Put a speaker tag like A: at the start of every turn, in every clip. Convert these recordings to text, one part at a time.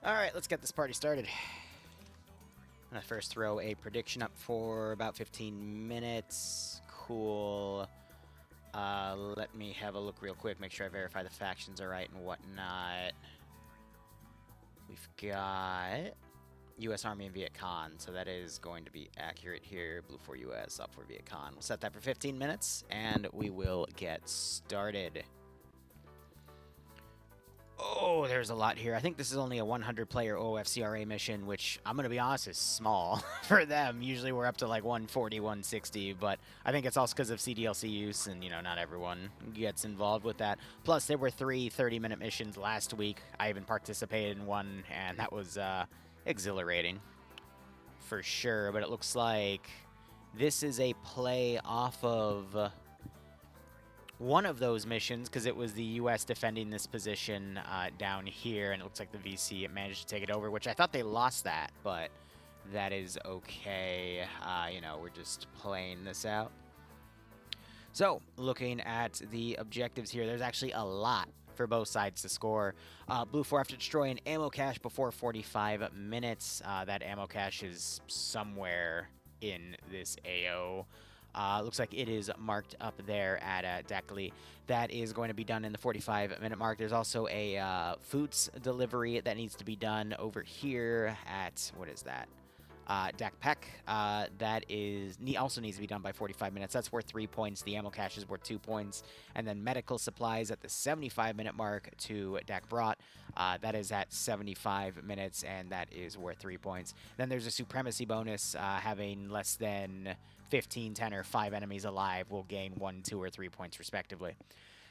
A: Alright, let's get this party started. I'm gonna first throw a prediction up for about 15 minutes. Cool. Let me have a look real quick, make sure I verify the factions are right and whatnot. We've got U.S. Army and Viet Cong, so that is going to be accurate here. Blue for U.S., up for Viet Cong. We'll set that for 15 minutes, and we will get started. Oh, there's a lot here. I think this is only a 100-player OFCRA mission, which, I'm going to be honest, is small for them. Usually we're up to like 140, 160, but I think it's also because of CDLC use, and, you know, not everyone gets involved with that. Plus, there were 3 30-minute missions last week. I even participated in one, and that was exhilarating for sure, but it looks like this is a play off of one of those missions, because it was the U.S. defending this position down here, and it looks like the VC managed to take it over, which I thought they lost that, but that is okay. You know, we're just playing this out. So, looking at the objectives here, there's actually a lot for both sides to score. Blue 4 have to destroy an ammo cache before 45 minutes. That ammo cache is somewhere in this AO. Looks like it is marked up there at Dakli. That is going to be done in the 45-minute mark. There's also a foods delivery that needs to be done over here at, what is that? Dakpek. That is also needs to be done by 45 minutes. That's worth 3 points. The ammo cache is worth 2 points. And then medical supplies at the 75-minute mark to Dakbrot. That is at 75 minutes, and that is worth 3 points. Then there's a supremacy bonus. Having less than 15, 10, or 5 enemies alive will gain 1, 2, or 3 points respectively.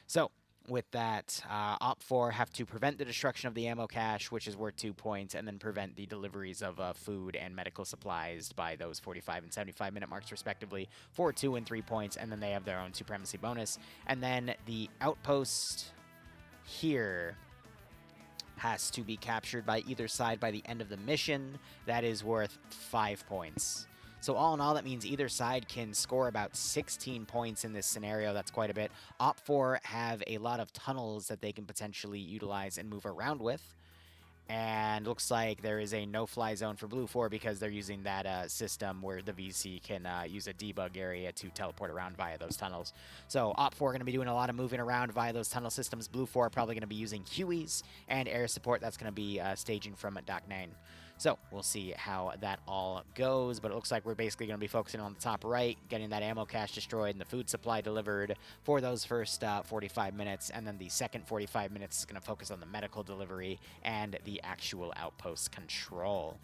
A: So, with that, OPFOR have to prevent the destruction of the ammo cache, which is worth 2 points, and then prevent the deliveries of food and medical supplies by those 45 and 75-minute marks, respectively, for 2 and 3 points, and then they have their own supremacy bonus. And then the outpost here has to be captured by either side by the end of the mission. That is worth 5 points. So all in all, that means either side can score about 16 points in this scenario. That's quite a bit. OPFOR have a lot of tunnels that they can potentially utilize and move around with. And looks like there is a no-fly zone for Blue 4 because they're using that system where the VC can use a debug area to teleport around via those tunnels. So OPFOR are going to be doing a lot of moving around via those tunnel systems. Blue 4 are probably going to be using Hueys, and air support, that's going to be staging from Dock 9. So we'll see how that all goes, but it looks like we're basically going to be focusing on the top right, getting that ammo cache destroyed and the food supply delivered for those first 45 minutes, and then the second 45 minutes is going to focus on the medical delivery and the actual outpost control.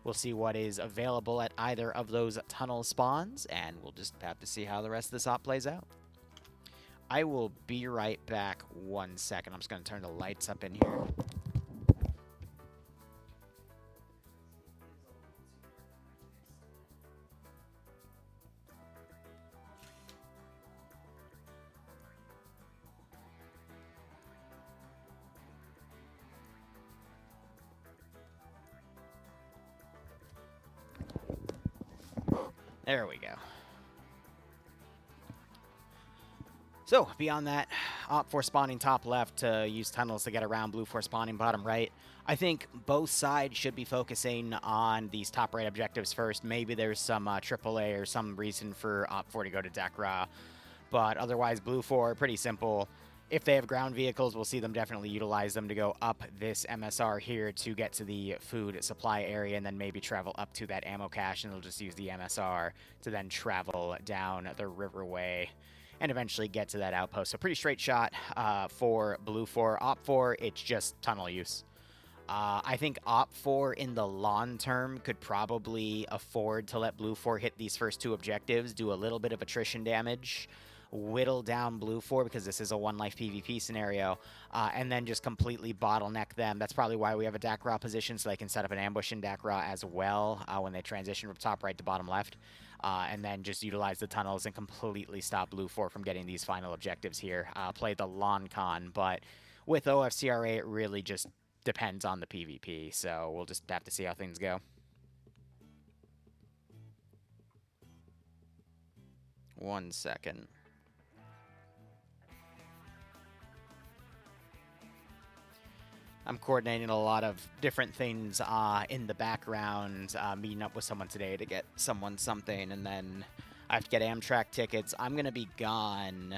A: We'll see what is available at either of those tunnel spawns, and we'll just have to see how the rest of this op plays out. I will be right back 1 second. I'm just going to turn the lights up in here. There we go. So, beyond that, OPFOR spawning top left to use tunnels to get around, Blue 4 spawning bottom right. I think both sides should be focusing on these top right objectives first. Maybe there's some AAA or some reason for OPFOR to go to Dakra. But otherwise, Blue 4, pretty simple. If they have ground vehicles, we'll see them definitely utilize them to go up this MSR here to get to the food supply area and then maybe travel up to that ammo cache, and they'll just use the MSR to then travel down the riverway and eventually get to that outpost. So pretty straight shot for Blue 4. OPFOR, it's just tunnel use. I think OPFOR in the long term could probably afford to let Blue 4 hit these first 2 objectives, do a little bit of attrition damage, whittle down Blue 4 because this is a 1-life PvP scenario, and then just completely bottleneck them. That's probably why we have a Dakra position, so they can set up an ambush in Dakra as well when they transition from top right to bottom left, and then just utilize the tunnels and completely stop Blue 4 from getting these final objectives here. Play the long con, but with OFCRA, it really just depends on the PvP, so we'll just have to see how things go. 1 second. I'm coordinating a lot of different things in the background, meeting up with someone today to get someone something, and then I have to get Amtrak tickets. I'm going to be gone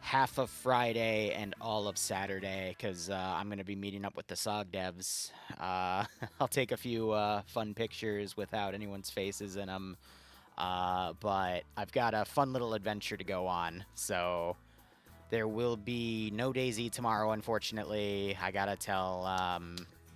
A: half of Friday and all of Saturday because I'm going to be meeting up with the SOG devs. I'll take a few fun pictures without anyone's faces in them, but I've got a fun little adventure to go on, so there will be no DayZ tomorrow, unfortunately. I gotta tell,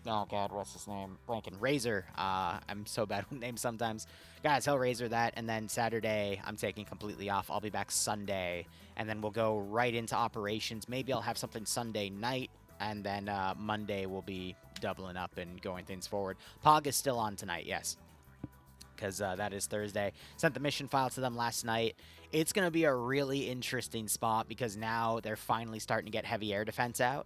A: oh god, what's his name? Blanking. Razor. I'm so bad with names sometimes. Gotta tell Razor that, and then Saturday, I'm taking completely off. I'll be back Sunday, and then we'll go right into operations. Maybe I'll have something Sunday night, and then Monday we'll be doubling up and going things forward. Pog is still on tonight, yes, because that is Thursday. Sent the mission file to them last night. It's going to be a really interesting spot because now they're finally starting to get heavy air defense out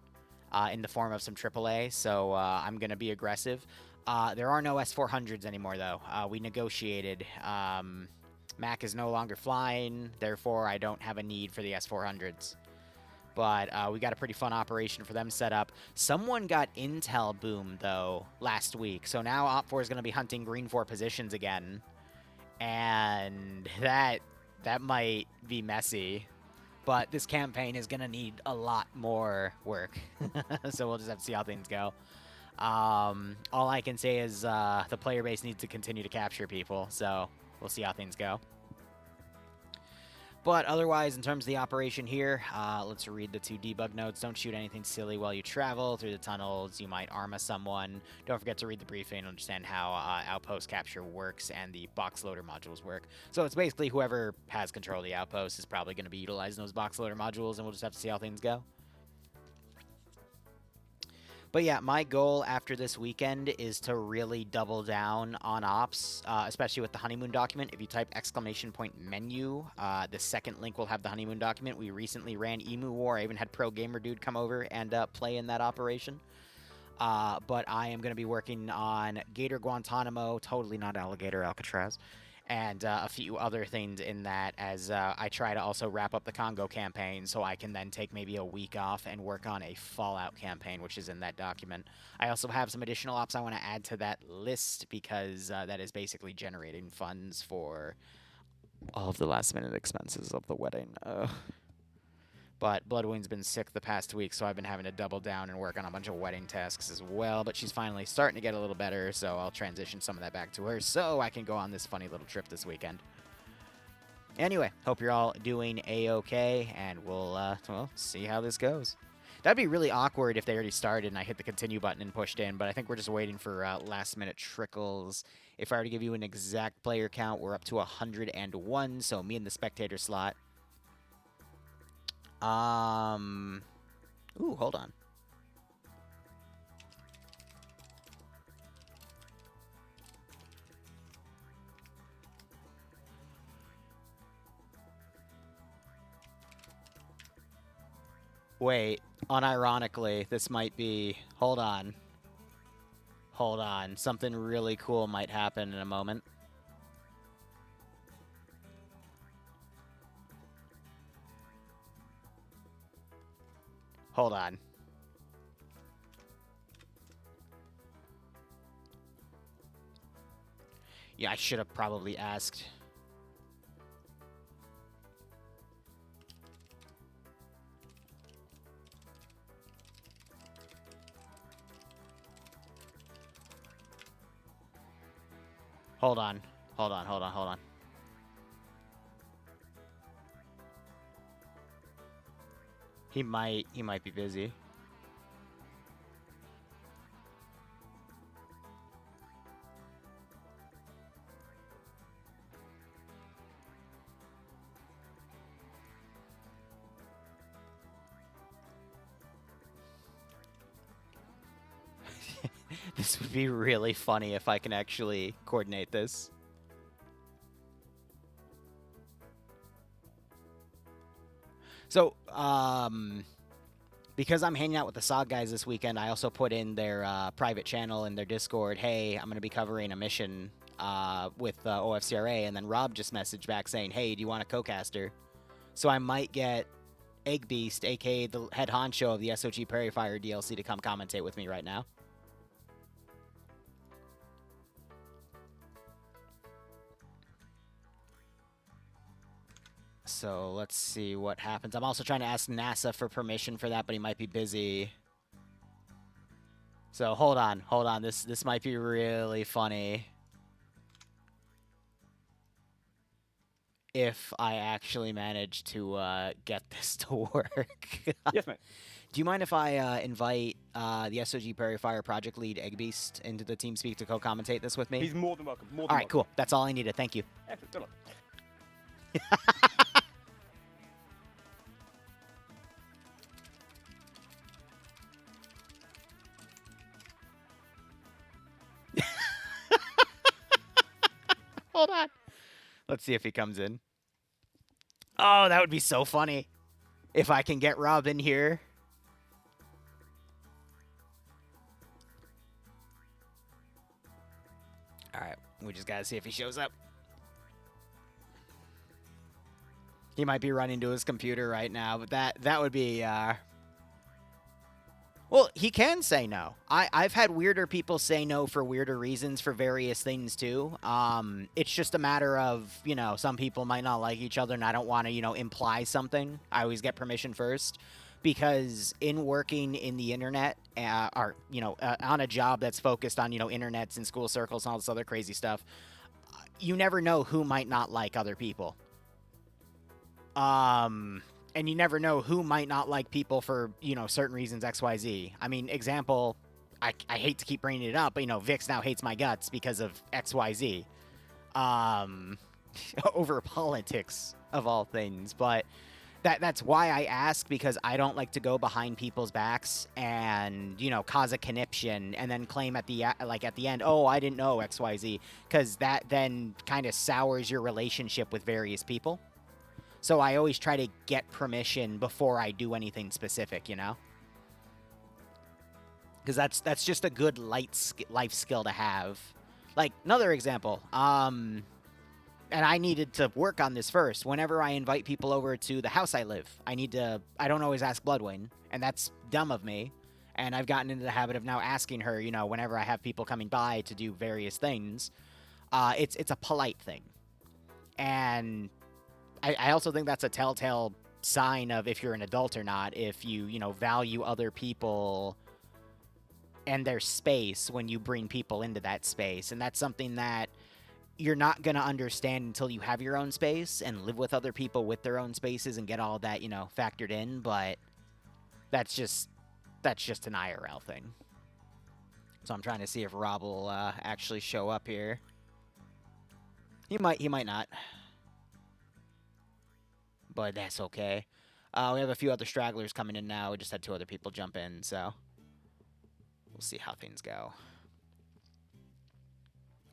A: in the form of some AAA, so I'm going to be aggressive. There are no S-400s anymore, though. We negotiated. Mac is no longer flying, therefore I don't have a need for the S-400s. But we got a pretty fun operation for them set up. Someone got intel boom, though, last week. So now OPFOR is going to be hunting green 4 positions again. And that might be messy. But this campaign is going to need a lot more work. So we'll just have to see how things go. All I can say is the player base needs to continue to capture people. So we'll see how things go. But otherwise, in terms of the operation here, let's read the 2 debug notes. Don't shoot anything silly while you travel through the tunnels. You might arma someone. Don't forget to read the briefing and understand how outpost capture works and the box loader modules work. So it's basically whoever has control of the outpost is probably going to be utilizing those box loader modules, and we'll just have to see how things go. But yeah, my goal after this weekend is to really double down on ops, especially with the honeymoon document. If you type !menu, the second link will have the honeymoon document. We recently ran Emu War. I even had Pro Gamer Dude come over and play in that operation. But I am going to be working on Gator Guantanamo, totally not Alligator Alcatraz, and a few other things in that as I try to also wrap up the Congo campaign so I can then take maybe a week off and work on a Fallout campaign, which is in that document. I also have some additional ops I want to add to that list because that is basically generating funds for all of the last-minute expenses of the wedding. But Bloodwing's been sick the past week, so I've been having to double down and work on a bunch of wedding tasks as well. But she's finally starting to get a little better, so I'll transition some of that back to her so I can go on this funny little trip this weekend. Anyway, hope you're all doing A-okay, and we'll, well, see how this goes. That'd be really awkward if they already started and I hit the continue button and pushed in, but I think we're just waiting for last-minute trickles. If I were to give you an exact player count, we're up to 101, so me in the spectator slot. Ooh, hold on. Wait, unironically, this might be... Hold on. Hold on. Something really cool might happen in a moment. Hold on. Yeah, I should have probably asked. Hold on. Hold on, hold on, hold on. He might be busy. This would be really funny if I can actually coordinate this. So, because I'm hanging out with the SOG guys this weekend, I also put in their private channel in their Discord, hey, I'm going to be covering a mission with OFCRA, and then Rob just messaged back saying, hey, do you want a co-caster? So I might get Eggbeast, aka the head honcho of the SOG Prairie Fire DLC, to come commentate with me right now. So let's see what happens. I'm also trying to ask NASA for permission for that, but he might be busy. So hold on. This might be really funny if I actually manage to get this to work.
B: Yes, mate.
A: Do you mind if I invite the SOG Prairie Fire project lead Eggbeast into the TeamSpeak to co-commentate this with me?
B: He's more than welcome. All
A: right, cool. That's all I needed. Thank you.
B: Excellent. Good luck.
A: Hold on. Let's see if he comes in. Oh, that would be so funny if I can get Rob in here. All right, we just gotta see if he shows up. He might be running to his computer right now, but that would be. Well, he can say no. I've had weirder people say no for weirder reasons for various things too. It's just a matter of, you know, some people might not like each other and I don't want to, you know, imply something. I always get permission first because in working in the internet or, you know, on a job that's focused on, you know, internets and school circles and all this other crazy stuff, you never know who might not like other people. And you never know who might not like people for, you know, certain reasons, XYZ. I mean, example, I hate to keep bringing it up, but, you know, Vix now hates my guts because of XYZ. Over politics, of all things. But that's why I ask, because I don't like to go behind people's backs and, you know, cause a conniption and then claim at the end, oh, I didn't know XYZ, because that then kind of sours your relationship with various people. So I always try to get permission before I do anything specific, you know? Because that's just a good life skill to have. Like, another example, and I needed to work on this first. Whenever I invite people over to the house I live, I don't always ask Bloodwing, and that's dumb of me. And I've gotten into the habit of now asking her, you know, whenever I have people coming by to do various things. It's a polite thing. And I also think that's a telltale sign of if you're an adult or not, if you know, value other people and their space when you bring people into that space. And that's something that you're not going to understand until you have your own space and live with other people with their own spaces and get all that, you know, factored in. But that's just an IRL thing. So I'm trying to see if Rob will actually show up here. He might not. But that's okay. We have a few other stragglers coming in now. We just had 2 other people jump in, so we'll see how things go.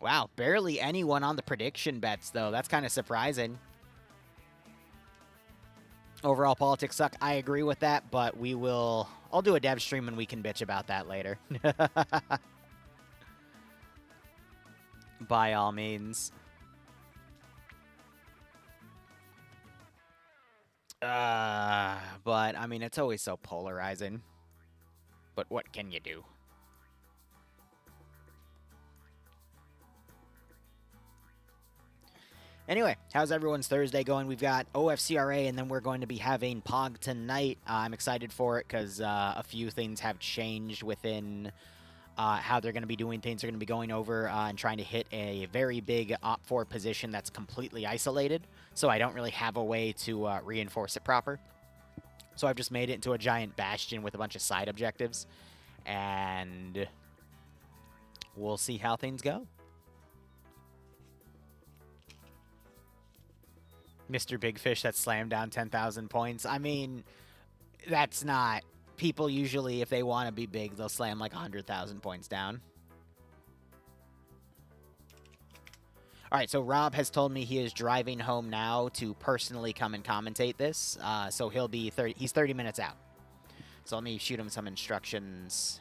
A: Wow, barely anyone on the prediction bets, though. That's kind of surprising. Overall, politics suck. I agree with that, but I'll do a dev stream and we can bitch about that later. By all means. But, I mean, it's always so polarizing. But what can you do? Anyway, how's everyone's Thursday going? We've got OFCRA, and then we're going to be having POG tonight. I'm excited for it because a few things have changed within how they're going to be doing things. They're going to be going over and trying to hit a very big OP4 position that's completely isolated, so I don't really have a way to reinforce it proper. So I've just made it into a giant bastion with a bunch of side objectives, and we'll see how things go. Mr. Big Fish that slammed down 10,000 points. I mean, that's not... People usually, if they want to be big, they'll slam like 100,000 points down. All right, so Rob has told me he is driving home now to personally come and commentate this. So he'll be he's 30 minutes out. So let me shoot him some instructions.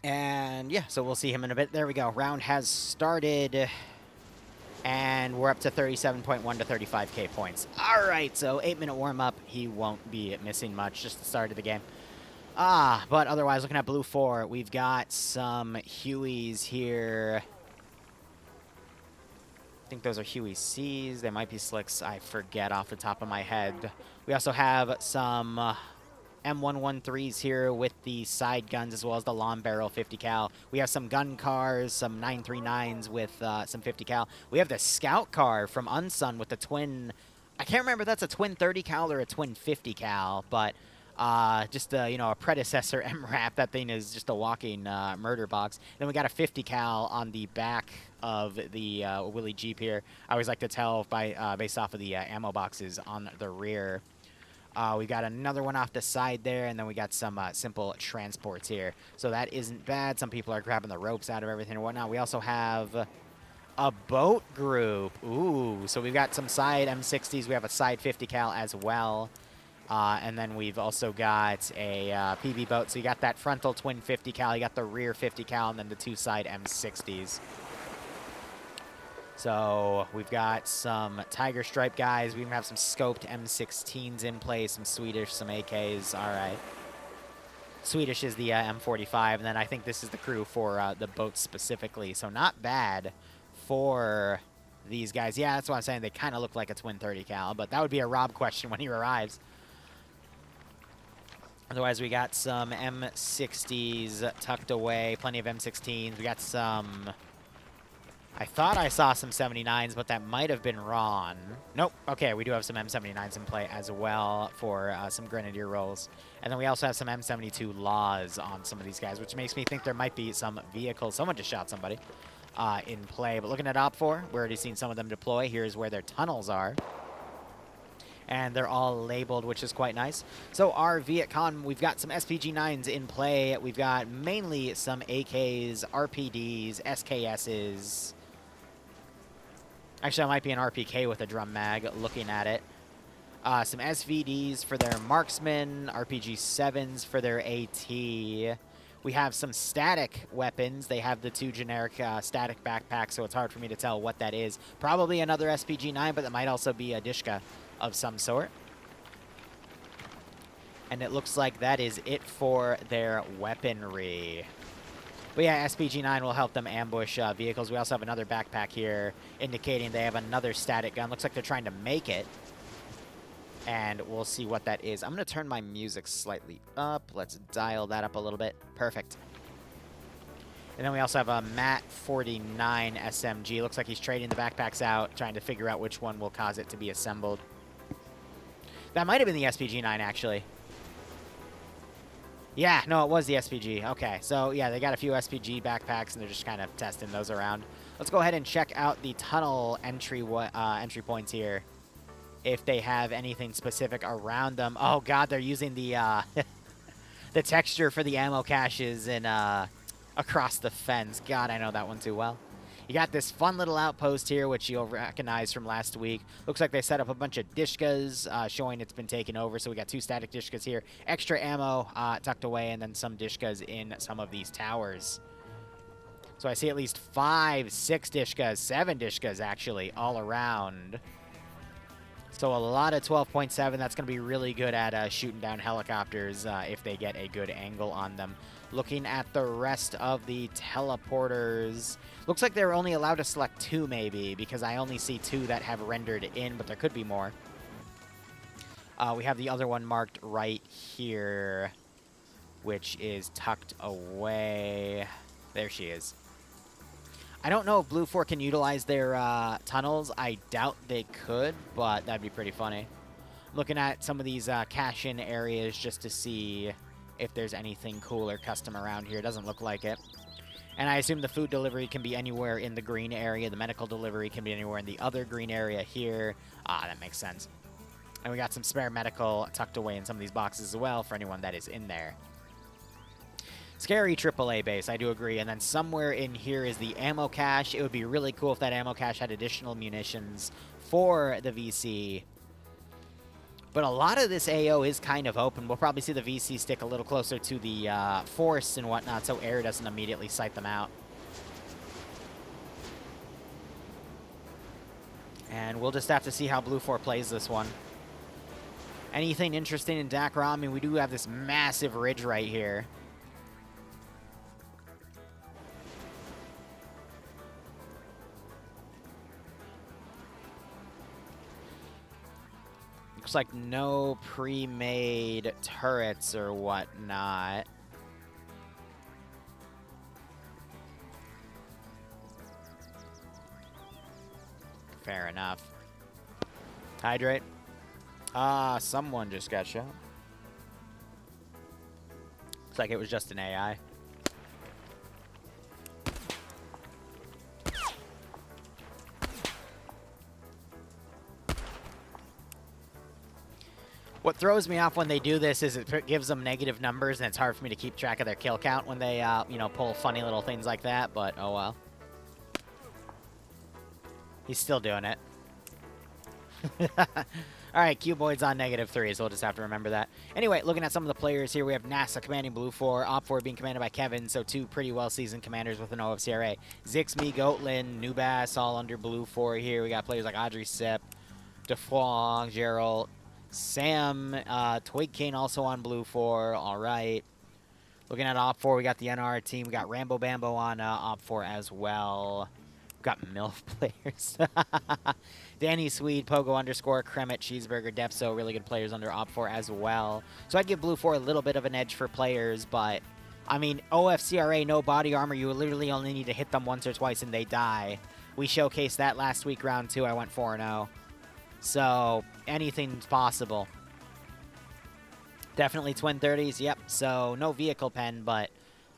A: And yeah, so we'll see him in a bit. There we go. Round has started. And we're up to 37.1 to 35k points. All right, so 8-minute warm-up. He won't be missing much, just the start of the game. But otherwise, looking at Blue 4, we've got some Hueys here. I think those are Huey C's. They might be Slicks. I forget off the top of my head. We also have some M113s here with the side guns as well as the long barrel 50 cal. We have some gun cars, some 939s with some 50 cal. We have the scout car from Unsun with the twin. I can't remember if that's a twin 30 cal or a twin 50 cal, but just a, a predecessor MRAP. That thing is just a walking murder box. Then we got a 50 cal on the back of the Willie Jeep here. I always like to tell by based off of the ammo boxes on the rear. We got another one off the side there, and then we got some simple transports here. So that isn't bad. Some people are grabbing the ropes out of everything and whatnot. We also have a boat group. Ooh, so we've got some side M60s. We have a side 50 cal as well. And then we've also got a PV boat. So you got that frontal twin 50 cal. You got the rear 50 cal, and then the two side M60s. So we've got some Tiger Stripe guys. We even have some scoped M16s in play, some Swedish, some AKs. All right. Swedish is the M45, and then I think this is the crew for the boats specifically. So not bad for these guys. Yeah, that's what I'm saying. They kind of look like a twin 30 cal, but that would be a Rob question when he arrives. Otherwise, we got some M60s tucked away, plenty of M16s. We got some... I thought I saw some 79s, but that might have been wrong. Nope. Okay, we do have some M79s in play as well for some Grenadier rolls. And then we also have some M72 laws on some of these guys, which makes me think there might be some vehicles. Someone just shot somebody in play. But looking at Op4, we're already seeing some of them deploy. Here's where their tunnels are. And they're all labeled, which is quite nice. So our Viet Cong, we've got some SPG-9s in play. We've got mainly some AKs, RPDs, SKSs. Actually, that might be an RPK with a drum mag, looking at it. Some SVDs for their marksmen, RPG-7s for their AT. We have some static weapons. They have the two generic static backpacks, so it's hard for me to tell what that is. Probably another SPG-9, but that might also be a Dishka of some sort. And it looks like that is it for their weaponry. But yeah, SPG-9 will help them ambush vehicles. We also have another backpack here indicating they have another static gun. Looks like they're trying to make it. And we'll see what that is. I'm going to turn my music slightly up. Let's dial that up a little bit. Perfect. And then we also have a Mat 49 SMG. Looks like he's trading the backpacks out, trying to figure out which one will cause it to be assembled. That might have been the SPG-9, actually. Yeah, no, it was the SPG. Okay, so yeah, they got a few SPG backpacks, and they're just kind of testing those around. Let's go ahead and check out the tunnel entry points here, if they have anything specific around them. Oh God, they're using the the texture for the ammo caches in across the fence. God, I know that one too well. You got this fun little outpost here, which you'll recognize from last week. Looks like they set up a bunch of Dishkas, showing it's been taken over. So we got two static Dishkas here, extra ammo tucked away, and then some Dishkas in some of these towers. So I see at least 5, 6 Dishkas, 7 Dishkas, actually, all around. So a lot of 12.7. That's going to be really good at shooting down helicopters if they get a good angle on them. Looking at the rest of the teleporters, looks like they're only allowed to select 2 maybe, because I only see 2 that have rendered in, but there could be more. We have the other one marked right here, which is tucked away. There she is. I don't know if Blue 4 can utilize their tunnels. I doubt they could, but that'd be pretty funny. Looking at some of these cache-in areas just to see if there's anything cool or custom around here. Doesn't look like it. And I assume the food delivery can be anywhere in the green area. The medical delivery can be anywhere in the other green area here. That makes sense. And we got some spare medical tucked away in some of these boxes as well for anyone that is in there. Scary AAA base, I do agree. And then somewhere in here is the ammo cache. It would be really cool if that ammo cache had additional munitions for the VC. But a lot of this AO is kind of open. We'll probably see the VC stick a little closer to the force and whatnot, so air doesn't immediately sight them out. And we'll just have to see how Blue 4 plays this one. Anything interesting in Dakra? I mean, we do have this massive ridge right here. Looks like no pre-made turrets or whatnot. Fair enough. Hydrate. Someone just got shot. Looks like it was just an AI. What throws me off when they do this is it gives them negative numbers, and it's hard for me to keep track of their kill count when they, you know, pull funny little things like that, but oh well. He's still doing it. Alright, Cuboid's on -3, so we'll just have to remember that. Anyway, looking at some of the players here, we have NASA commanding Blue 4, Op 4 being commanded by Kevin, so two pretty well-seasoned commanders with an OFCRA. Zix, me, Goatlin, Nubass, all under Blue 4 here. We got players like Audrey Sip, DeFuong, Gerald, Sam, Twig Kane also on Blue 4. Alright. Looking at Op 4, we got the NR team. We got Rambo Bambo on Op 4 as well. We've got MILF players. Danny Swede, Pogo _ Kremet, Cheeseburger, Depso, really good players under Op 4 as well. So I'd give Blue 4 a little bit of an edge for players, but, I mean, OFCRA, no body armor, you literally only need to hit them once or twice and they die. We showcased that last week, round 2, I went 4-0. So, anything's possible. Definitely twin 30s, yep. So, no vehicle pen, but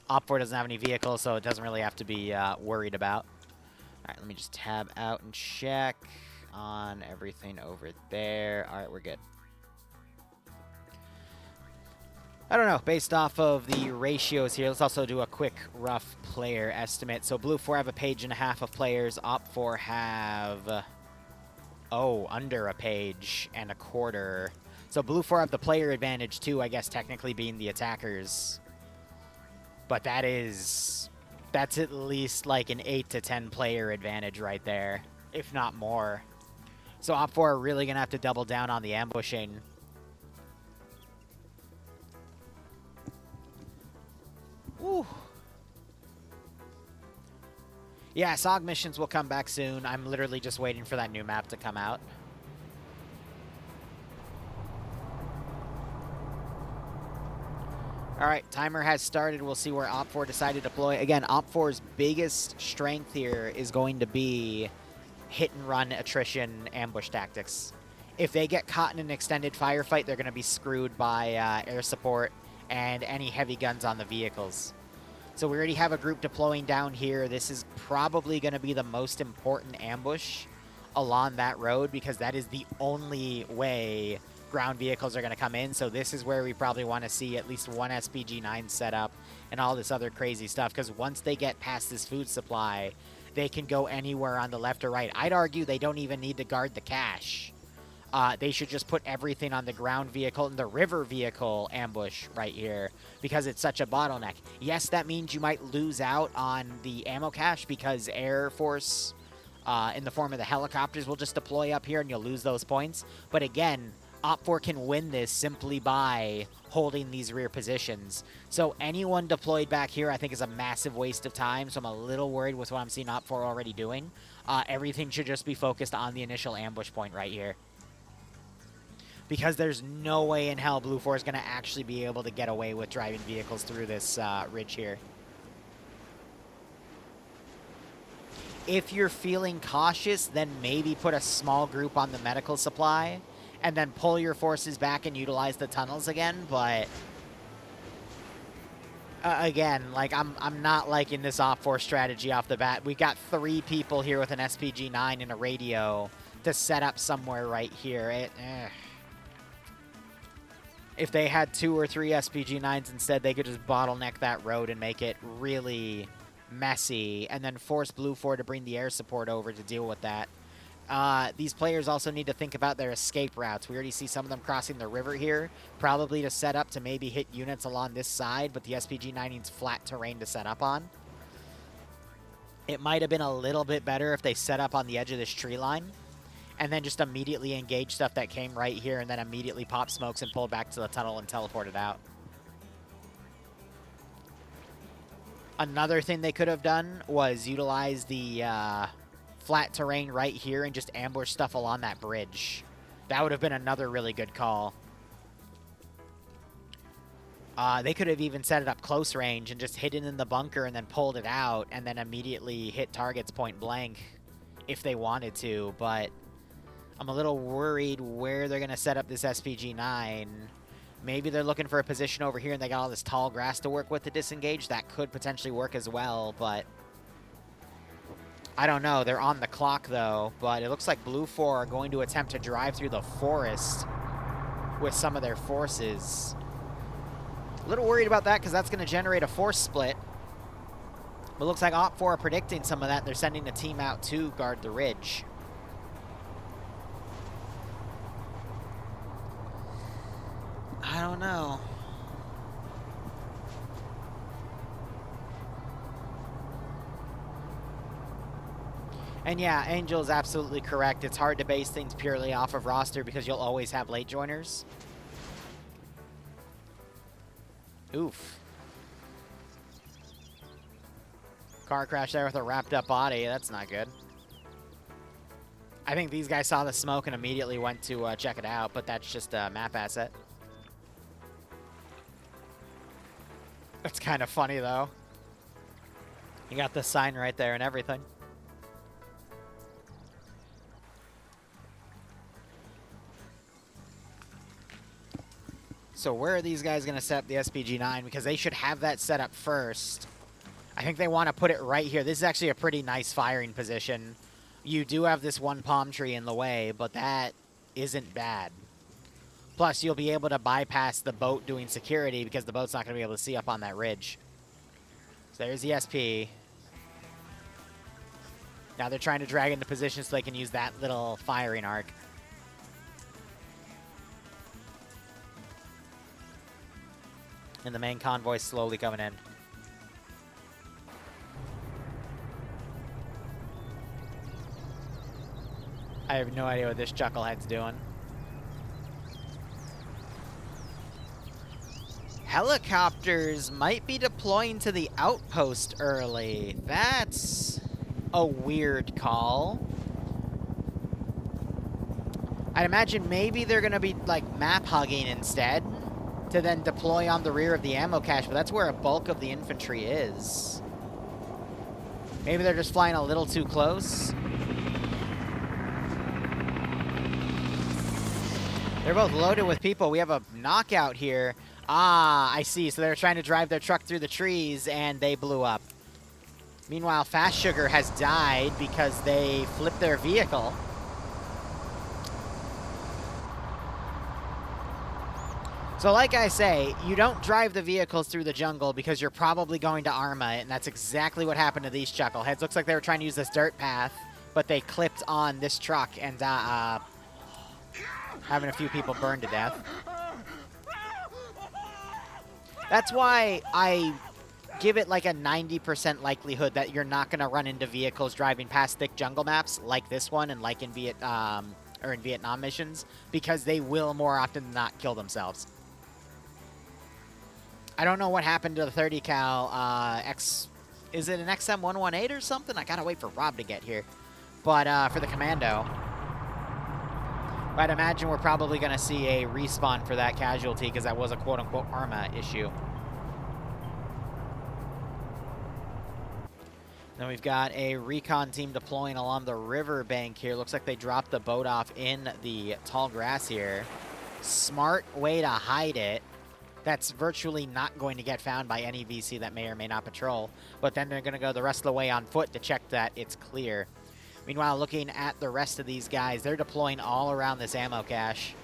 A: Op 4 doesn't have any vehicles, so it doesn't really have to be worried about. Alright, let me just tab out and check on everything over there. Alright, we're good. I don't know, based off of the ratios here, let's also do a quick rough player estimate. So Blue 4 have a page and a half of players. Op 4 have, under a page and a quarter. So Blue 4 have the player advantage too, I guess technically being the attackers. But that's at least like an 8 to 10 player advantage right there, if not more. So Op 4 are really going to have to double down on the ambushing. Woo. Yeah, SOG missions will come back soon. I'm literally just waiting for that new map to come out. Alright, timer has started. We'll see where Op 4 decide to deploy. Again, Op 4's biggest strength here is going to be hit-and-run attrition ambush tactics. If they get caught in an extended firefight, they're going to be screwed by air support and any heavy guns on the vehicles. So we already have a group deploying down here. This is probably going to be the most important ambush along that road because that is the only way ground vehicles are going to come in. So this is where we probably want to see at least one SPG-9 set up and all this other crazy stuff, because once they get past this food supply, they can go anywhere on the left or right. I'd argue they don't even need to guard the cache. They should just put everything on the ground vehicle and the river vehicle ambush right here because it's such a bottleneck. Yes, that means you might lose out on the ammo cache because Air Force in the form of the helicopters will just deploy up here and you'll lose those points. But again, Op 4 can win this simply by holding these rear positions. So anyone deployed back here I think is a massive waste of time, so I'm a little worried with what I'm seeing Op 4 already doing. Everything should just be focused on the initial ambush point right here, because there's no way in hell Blue 4 is going to actually be able to get away with driving vehicles through this ridge here. If you're feeling cautious, then maybe put a small group on the medical supply and then pull your forces back and utilize the tunnels again, but again, like I'm not liking this Op 4 strategy off the bat. We got 3 people here with an SPG-9 and a radio to set up somewhere right here. If they had 2 or 3 SPG-9s instead, they could just bottleneck that road and make it really messy and then force Blue 4 to bring the air support over to deal with that. these players also need to think about their escape routes. We already see some of them crossing the river here, probably to set up to maybe hit units along this side, but the SPG-9 needs flat terrain to set up on. It might have been a little bit better if they set up on the edge of this tree line and then just immediately engage stuff that came right here and then immediately pop smokes and pulled back to the tunnel and teleported out. Another thing they could have done was utilize the flat terrain right here and just ambush stuff along that bridge. That would have been another really good call. They could have even set it up close range and just hidden in the bunker and then pulled it out and then immediately hit targets point blank if they wanted to, but I'm a little worried where they're going to set up this SPG-9. Maybe they're looking for a position over here and they got all this tall grass to work with to disengage. That could potentially work as well, but I don't know. They're on the clock, though, but it looks like Blue 4 are going to attempt to drive through the forest with some of their forces. A little worried about that because that's going to generate a force split. But it looks like OFCRA are predicting some of that. They're sending a team out to guard the ridge. I don't know. And yeah, Angel is absolutely correct. It's hard to base things purely off of roster because you'll always have late joiners. Oof. Car crash there with a wrapped up body. That's not good. I think these guys saw the smoke and immediately went to check it out, but that's just a map asset. That's kind of funny, though. You got the sign right there and everything. So where are these guys going to set up the SPG-9? Because they should have that set up first. I think they want to put it right here. This is actually a pretty nice firing position. You do have this one palm tree in the way, but that isn't bad. Plus, you'll be able to bypass the boat doing security because the boat's not going to be able to see up on that ridge. So there's the SP. Now they're trying to drag into position so they can use that little firing arc. And the main convoy slowly coming in. I have no idea what this chucklehead's doing. Helicopters might be deploying to the outpost early. That's a weird call. I'd imagine maybe they're going to be like map hugging instead to then deploy on the rear of the ammo cache, but that's where a bulk of the infantry is. Maybe they're just flying a little too close. They're both loaded with people. We have a knockout here. Ah, I see. So they're trying to drive their truck through the trees, and they blew up. Meanwhile, Fast Sugar has died because they flipped their vehicle. So like I say, you don't drive the vehicles through the jungle because you're probably going to Arma it, and that's exactly what happened to these chuckleheads. Looks like they were trying to use this dirt path, but they clipped on this truck and having a few people burned to death. That's why I give it like a 90% likelihood that you're not going to run into vehicles driving past thick jungle maps like this one and like in Vietnam missions, because they will more often than not kill themselves. I don't know what happened to the 30 cal is it an XM118 or something? I gotta wait for Rob to get here. But for the commando, I'd imagine we're probably going to see a respawn for that casualty because that was a quote-unquote Arma issue. Then we've got a recon team deploying along the river bank here. Looks like they dropped the boat off in the tall grass here. Smart way to hide it. That's virtually not going to get found by any VC that may or may not patrol. But then they're going to go the rest of the way on foot to check that it's clear. Meanwhile, looking at the rest of these guys, they're deploying all around this ammo cache.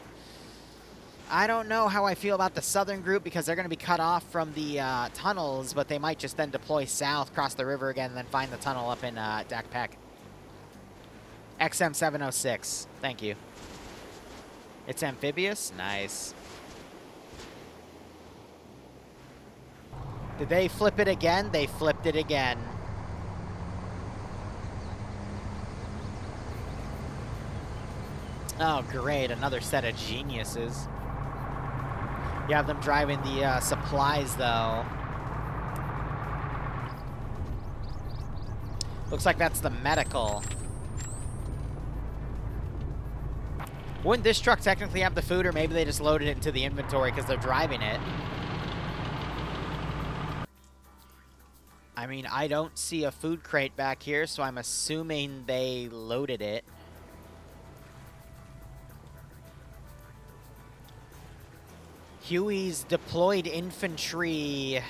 A: I don't know how I feel about the southern group because they're going to be cut off from the tunnels, but they might just then deploy south, cross the river again, and then find the tunnel up in Dak Pek. XM706. Thank you. It's amphibious? Nice. Did they flip it again? They flipped it again. Oh, great. Another set of geniuses. You have them driving the supplies, though. Looks like that's the medical. Wouldn't this truck technically have the food, or maybe they just loaded it into the inventory because they're driving it? I mean, I don't see a food crate back here, so I'm assuming they loaded it. Huey's deployed infantry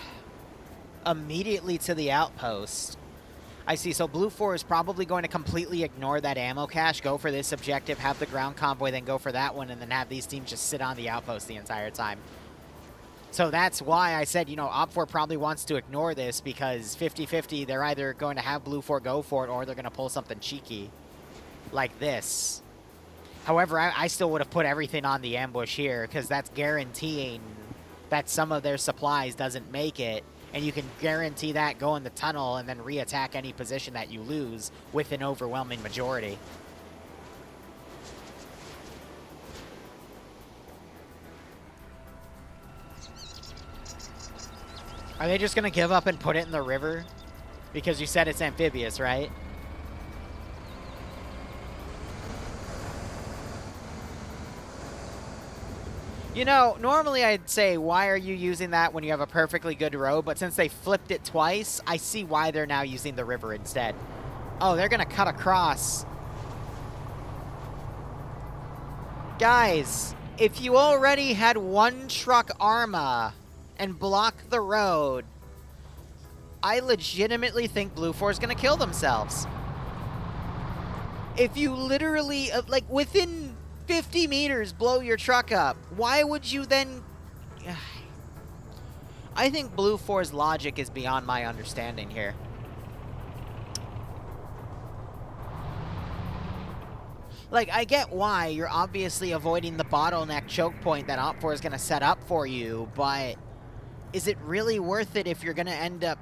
A: immediately to the outpost. I see, so Blue 4 is probably going to completely ignore that ammo cache, go for this objective, have the ground convoy, then go for that one, and then have these teams just sit on the outpost the entire time. So that's why I said, you know, OP4 probably wants to ignore this, because 50-50, they're either going to have Blue 4 go for it, or they're going to pull something cheeky like this. However, I still would have put everything on the ambush here, because that's guaranteeing that some of their supplies doesn't make it, and you can guarantee that, go in the tunnel, and then re-attack any position that you lose with an overwhelming majority. Are they just going to give up and put it in the river? Because you said it's amphibious, right? You know, normally I'd say, why are you using that when you have a perfectly good road? But since they flipped it twice, I see why they're now using the river instead. Oh, they're going to cut across. Guys, if you already had one truck Arma and blocked the road, I legitimately think Blue 4 is going to kill themselves. If you literally, like, within 50 meters blow your truck up, why would you then... I think Blue 4's logic is beyond my understanding here. Like, I get why you're obviously avoiding the bottleneck choke point that OP4 is going to set up for you, but is it really worth it if you're going to end up...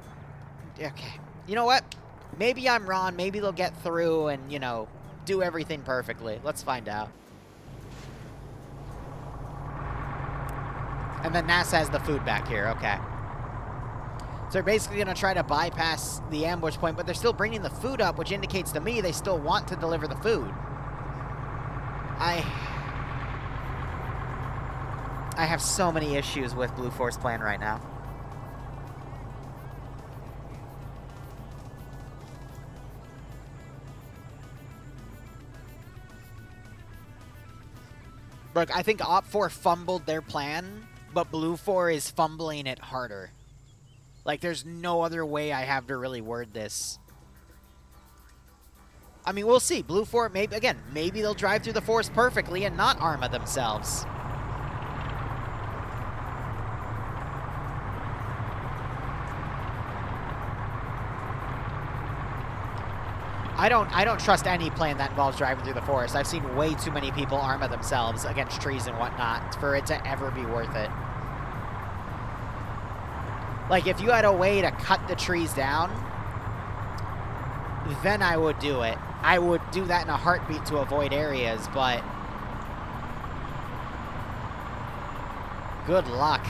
A: Okay, you know what? Maybe I'm wrong. Maybe they'll get through and, you know, do everything perfectly. Let's find out. And then NASA has the food back here. Okay. So they're basically going to try to bypass the ambush point, but they're still bringing the food up, which indicates to me they still want to deliver the food. I have so many issues with Blue 4's plan right now. Look, I think OP4 fumbled their plan, but Blue 4 is fumbling it harder. Like, there's no other way I have to really word this. I mean, we'll see. Blue 4, maybe, again, maybe they'll drive through the forest perfectly and not Arma themselves. I don't trust any plan that involves driving through the forest. I've seen way too many people Arma themselves against trees and whatnot for it to ever be worth it. Like, if you had a way to cut the trees down, then I would do it. I would do that in a heartbeat to avoid areas, but good luck.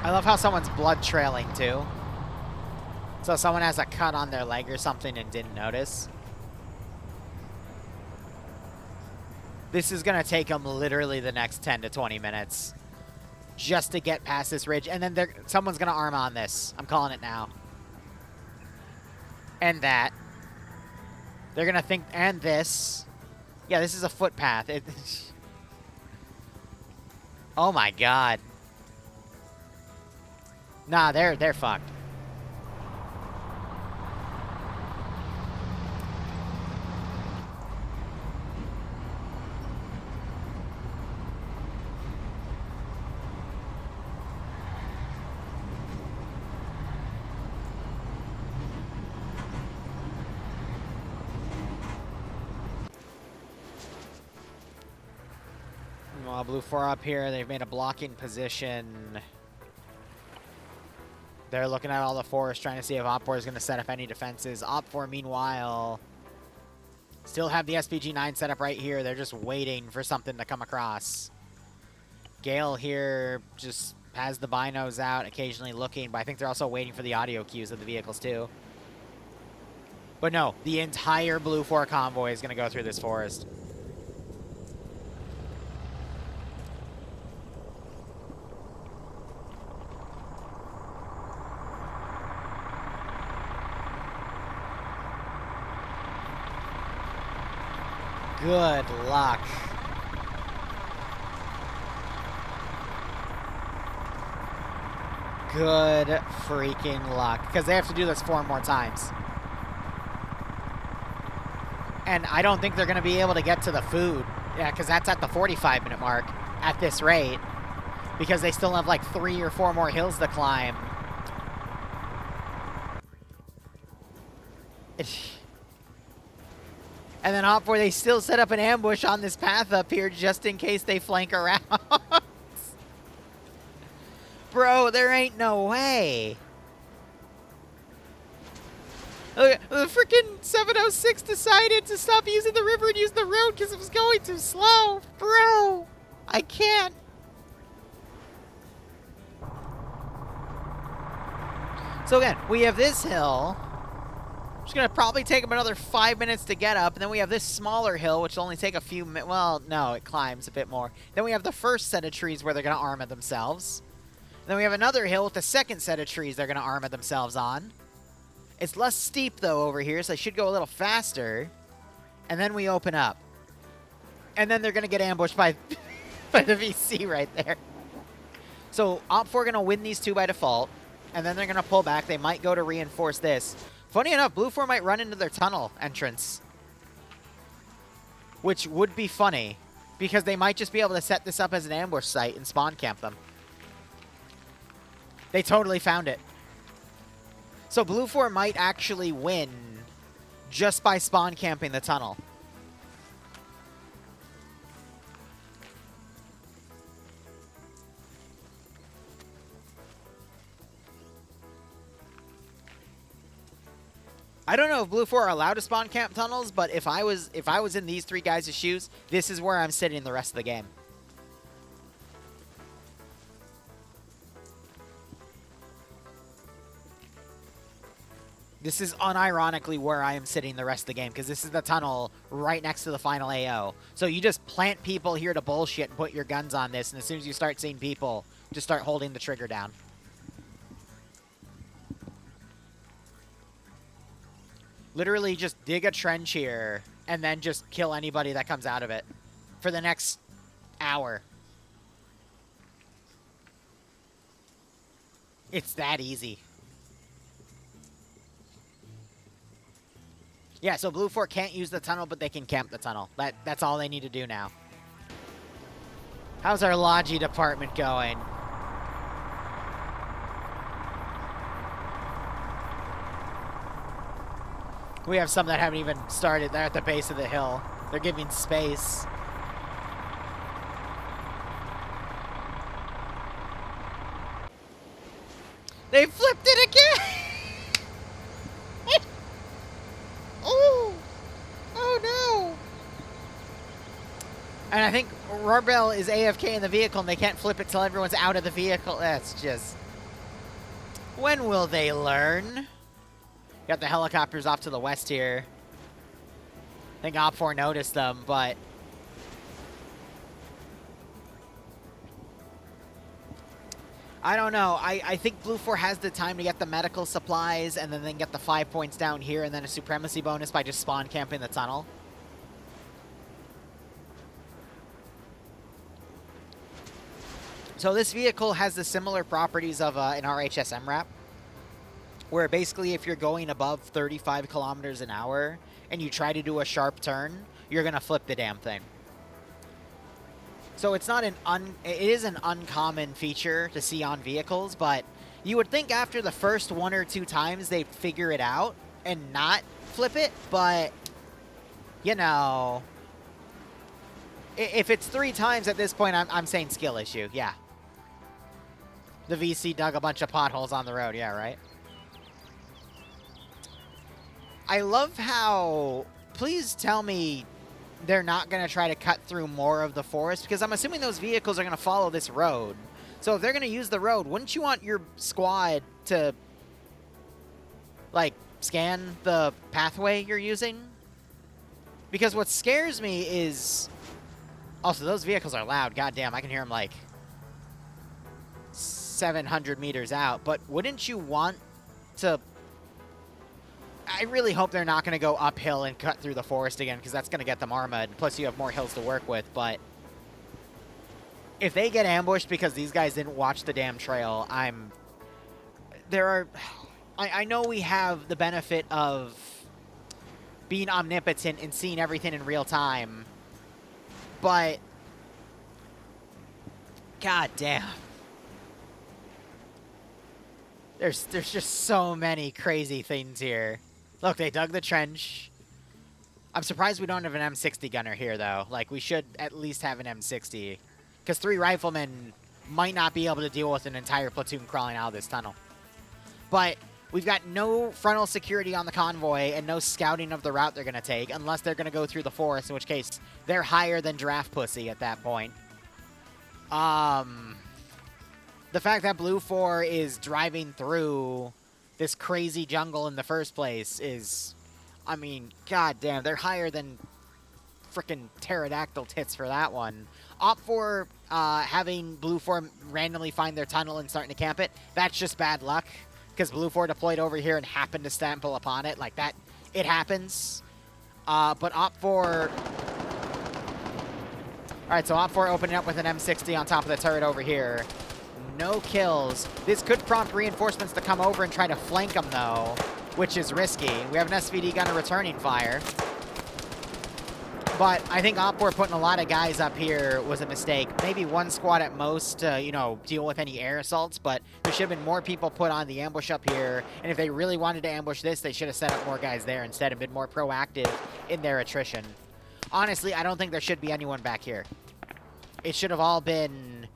A: I love how someone's blood trailing, too. So someone has a cut on their leg or something and didn't notice. This is going to take them literally the next 10 to 20 minutes just to get past this ridge. And then someone's going to Arma on this. I'm calling it now. And that. They're going to think, and this. Yeah, this is a footpath. Oh my god. Nah, they're fucked. Well, Blue 4 up here. They've made a blocking position. They're looking at all the forests, trying to see if OFCRA is going to set up any defenses. OFCRA, meanwhile, still have the SPG-9 set up right here. They're just waiting for something to come across. Gale here just has the binos out, occasionally looking, but I think they're also waiting for the audio cues of the vehicles, too. But no, the entire Blue 4 convoy is going to go through this forest. Good luck. Good freaking luck. Because they have to do this 4 more times. And I don't think they're going to be able to get to the food. Yeah, because that's at the 45-minute mark at this rate. Because they still have like 3 or 4 more hills to climb. And then OFCRA, they still set up an ambush on this path up here just in case they flank around. Bro, there ain't no way. Look, the freaking 706 decided to stop using the river and use the road because it was going too slow. Bro, I can't. So again, we have this hill. It's going to probably take them another 5 minutes to get up. And then we have this smaller hill, which will only take a few minutes. Well, no, it climbs a bit more. Then we have the first set of trees where they're going to armor themselves. And then we have another hill with the second set of trees they're going to armor themselves on. It's less steep, though, over here, so they should go a little faster. And then we open up. And then they're going to get ambushed by, by the VC right there. So OPFOR are going to win these 2 by default. And then they're going to pull back. They might go to reinforce this. Funny enough, Blue 4 might run into their tunnel entrance. Which would be funny, because they might just be able to set this up as an ambush site and spawn camp them. They totally found it. So Blue 4 might actually win just by spawn camping the tunnel. I don't know if Blue 4 are allowed to spawn camp tunnels, but if I was in these 3 guys' shoes, this is where I'm sitting the rest of the game. This is unironically where I am sitting the rest of the game, because this is the tunnel right next to the final AO. So you just plant people here to bullshit and put your guns on this, and as soon as you start seeing people, just start holding the trigger down. Literally just dig a trench here and then just kill anybody that comes out of it for the next hour. It's that easy. Yeah, so Blue 4 can't use the tunnel, but they can camp the tunnel. That's all they need to do now. How's our Logi department going? We have some that haven't even started. They're at the base of the hill. They're giving space. They flipped it again! Oh! Oh no! And I think Rorbell is AFK in the vehicle and they can't flip it till everyone's out of the vehicle. That's just... When will they learn? Got the helicopters off to the west here. I think OPFOR noticed them, but... I don't know. I think Blue 4 has the time to get the medical supplies, and then they can get the 5 points down here, and then a supremacy bonus by just spawn camping the tunnel. So this vehicle has the similar properties of an RHS MRAP, where basically if you're going above 35 kilometers an hour and you try to do a sharp turn, you're going to flip the damn thing. So it's not it is an uncommon feature to see on vehicles, but you would think after the first 1 or 2 times they'd figure it out and not flip it, but, you know, If it's 3 times at this point, I'm saying skill issue. Yeah. The VC dug a bunch of potholes on the road. Yeah, right? I love how... Please tell me they're not going to try to cut through more of the forest, because I'm assuming those vehicles are going to follow this road. So if they're going to use the road, wouldn't you want your squad to, like, scan the pathway you're using? Because what scares me is... Also, those vehicles are loud. Goddamn, I can hear them, like, 700 meters out. But wouldn't you want to... I really hope they're not going to go uphill and cut through the forest again, because that's going to get them armored. Plus, you have more hills to work with. But if they get ambushed because these guys didn't watch the damn trail, I know we have the benefit of being omnipotent and seeing everything in real time, but god damn. There's just so many crazy things here. Look, they dug the trench. I'm surprised we don't have an M60 gunner here, though. Like, we should at least have an M60. Because 3 riflemen might not be able to deal with an entire platoon crawling out of this tunnel. But we've got no frontal security on the convoy and no scouting of the route they're going to take, unless they're going to go through the forest, in which case they're higher than Giraffe Pussy at that point. The fact that Blue 4 is driving through this crazy jungle in the first place is, I mean, goddamn, they're higher than frickin' pterodactyl tits for that one. Op 4 having Blue 4 randomly find their tunnel and starting to camp it, that's just bad luck, because Blue 4 deployed over here and happened to stumble upon it. Like, that, it happens. But Op 4... Alright, so Op 4 opening up with an M60 on top of the turret over here. No kills. This could prompt reinforcements to come over and try to flank them, though, which is risky. We have an SVD gunner returning fire. But I think Op 4 putting a lot of guys up here was a mistake. Maybe 1 squad at most to, you know, deal with any air assaults, but there should have been more people put on the ambush up here. And if they really wanted to ambush this, they should have set up more guys there instead and been more proactive in their attrition. Honestly, I don't think there should be anyone back here. It should have all been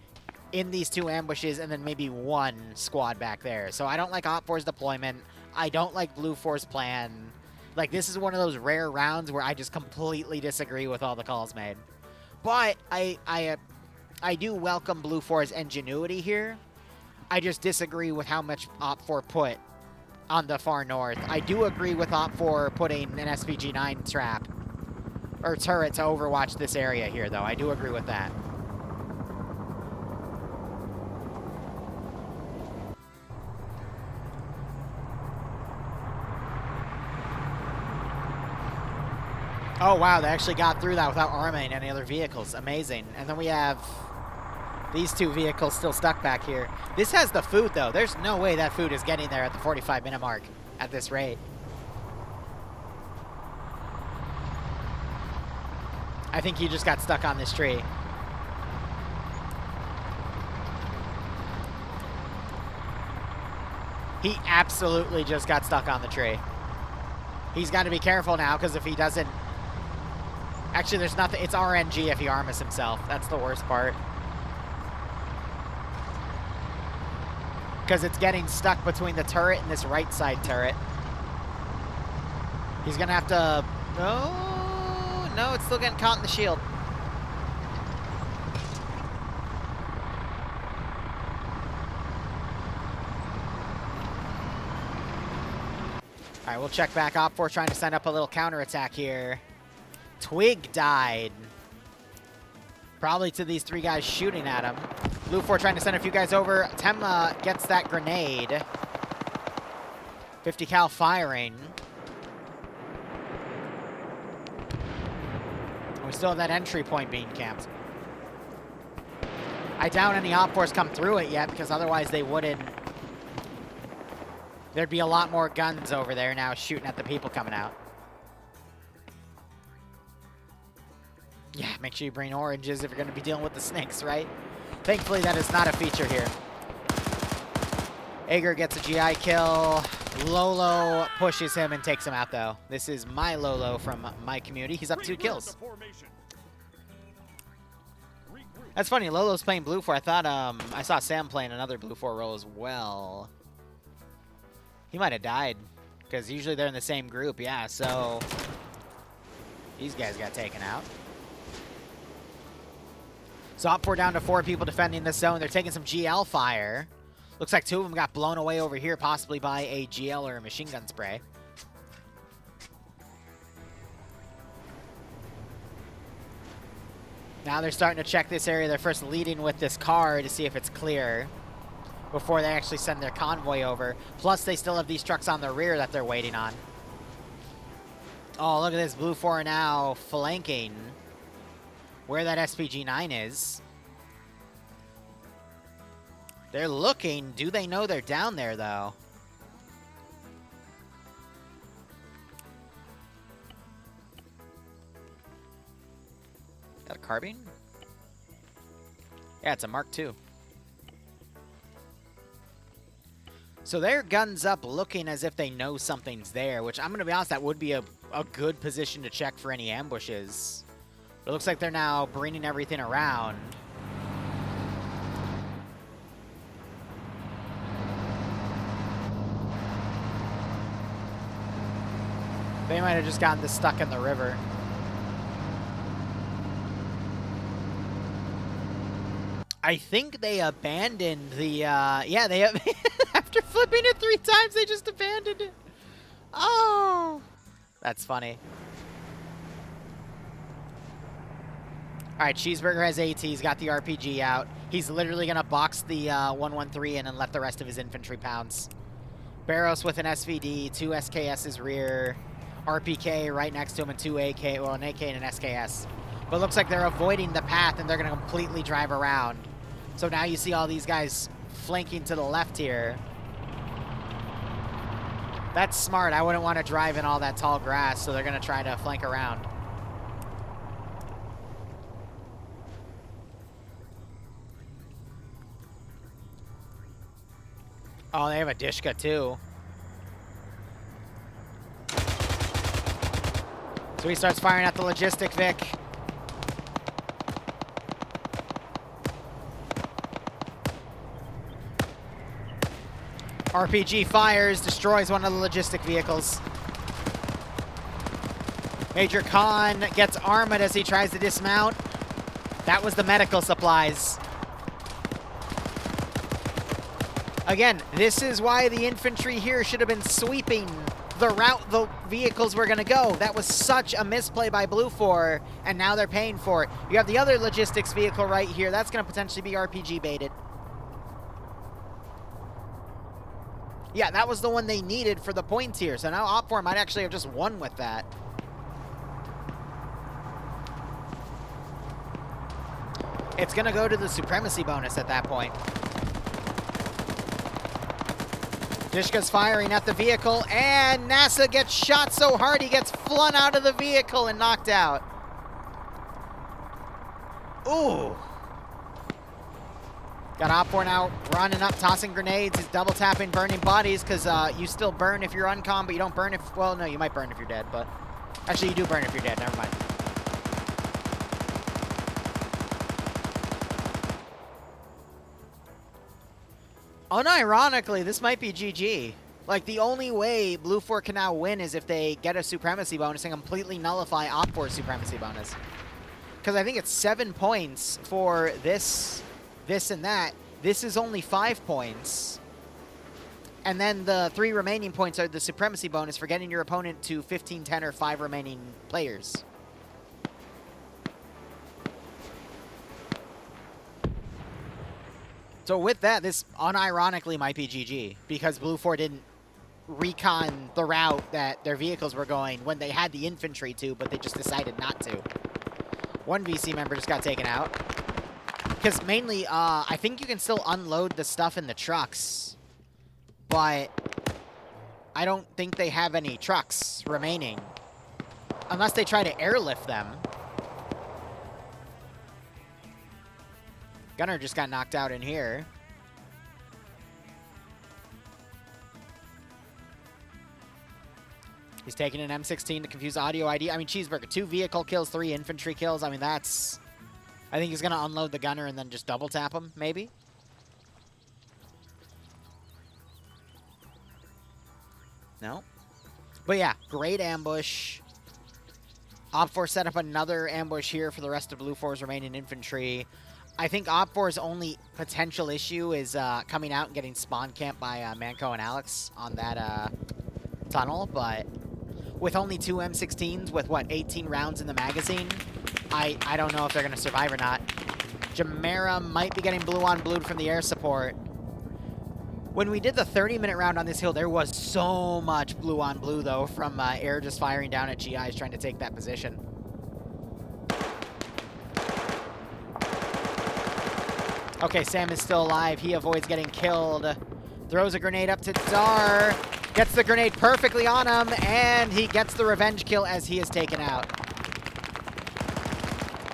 A: in these 2 ambushes and then maybe 1 squad back there. So I don't like Op 4's deployment. I don't like Blue 4's plan. Like, this is one of those rare rounds where I just completely disagree with all the calls made. But I do welcome Blue 4's ingenuity here. I just disagree with how much Op 4 put on the far north. I do agree with Op 4 putting an SVG-9 trap or turret to overwatch this area here, though. I do agree with that. Oh, wow, they actually got through that without arming any other vehicles. Amazing. And then we have these 2 vehicles still stuck back here. This has the food, though. There's no way that food is getting there at the 45-minute mark at this rate. I think he just got stuck on this tree. He absolutely just got stuck on the tree. He's got to be careful now, because if he doesn't... Actually, there's nothing. It's RNG if he armors himself. That's the worst part. Because it's getting stuck between the turret and this right side turret. He's going to have to... Oh, no, it's still getting caught in the shield. All right, we'll check back. Op 4 trying to send up a little counterattack here. Twig died. Probably to these 3 guys shooting at him. Blue 4 trying to send a few guys over. Temla gets that grenade. 50 cal firing. We still have that entry point being camped. I doubt any Op 4s come through it yet, because otherwise they wouldn't. There'd be a lot more guns over there now shooting at the people coming out. Yeah, make sure you bring oranges if you're going to be dealing with the snakes, right? Thankfully, that is not a feature here. Ager gets a GI kill. Lolo pushes him and takes him out, though. This is my Lolo from my community. He's up 2 kills. That's funny. Lolo's playing Blue 4. I thought I saw Sam playing another Blue 4 role as well. He might have died because usually they're in the same group. Yeah, so these guys got taken out. So OFCRA down to 4 people defending this zone. They're taking some GL fire. Looks like 2 of them got blown away over here, possibly by a GL or a machine gun spray. Now they're starting to check this area. They're first leading with this car to see if it's clear before they actually send their convoy over. Plus, they still have these trucks on the rear that they're waiting on. Oh, look at this. Blue 4 now flanking where that SPG-9 is. They're looking. Do they know they're down there, though? Is that a carbine? Yeah, it's a Mark II. So they're guns up looking as if they know something's there, which I'm going to be honest, that would be a good position to check for any ambushes. But it looks like they're now bringing everything around. They might have just gotten this stuck in the river. I think they abandoned the, yeah, they, after flipping it 3 times, they just abandoned it. Oh, that's funny. All right, Cheeseburger has AT. He's got the RPG out. He's literally going to box the 113 in and let the rest of his infantry pounce. Barros with an SVD, 2 SKS's rear, RPK right next to him, and 2 AK, well, an AK and an SKS. But it looks like they're avoiding the path, and they're going to completely drive around. So now you see all these guys flanking to the left here. That's smart. I wouldn't want to drive in all that tall grass, so they're going to try to flank around. Oh, they have a Dishka, too. So he starts firing at the Logistic Vic. RPG fires, destroys one of the logistic vehicles. Major Khan gets armored as he tries to dismount. That was the medical supplies. Again, this is why the infantry here should have been sweeping the route the vehicles were going to go. That was such a misplay by Blue 4, and now they're paying for it. You have the other logistics vehicle right here. That's going to potentially be RPG baited. Yeah, that was the one they needed for the points here. So now OFCRA might actually have just won with that. It's going to go to the supremacy bonus at that point. Dishka's firing at the vehicle, and NASA gets shot so hard he gets flung out of the vehicle and knocked out. Ooh. Got OFCRA now running up, tossing grenades. He's double tapping, burning bodies, because you still burn if you're uncom, but you don't burn if, well, no, you might burn if you're dead, but actually you do burn if you're dead, never mind. Unironically, this might be GG. Like, the only way Blue 4 can now win is if they get a supremacy bonus and completely nullify OFCRA's supremacy bonus. Because I think it's 7 points for this, and that. This is only 5 points. And then the 3 remaining points are the supremacy bonus for getting your opponent to 15, 10, or 5 remaining players. So with that, this unironically might be GG, because Blue 4 didn't recon the route that their vehicles were going when they had the infantry to, but they just decided not to. One VC member just got taken out. Because mainly, I think you can still unload the stuff in the trucks, but I don't think they have any trucks remaining, unless they try to airlift them. Gunner just got knocked out in here. He's taking an M16 to confuse audio ID. I mean, Cheeseburger, 2 vehicle kills, 3 infantry kills. I mean, that's I think he's going to unload the gunner and then just double tap him, maybe. No. But yeah, great ambush. OPFOR set up another ambush here for the rest of Blue 4's remaining infantry. I think OPFOR's only potential issue is coming out and getting spawn camped by Manco and Alex on that tunnel, but with only 2 M16s with, what, 18 rounds in the magazine, I don't know if they're going to survive or not. Jamera might be getting blue on blued from the air support. When we did the 30-minute round on this hill, there was so much blue on blue, though, from air just firing down at GIs trying to take that position. Okay, Sam is still alive. He avoids getting killed. Throws a grenade up to Dar. Gets the grenade perfectly on him, and he gets the revenge kill as he is taken out.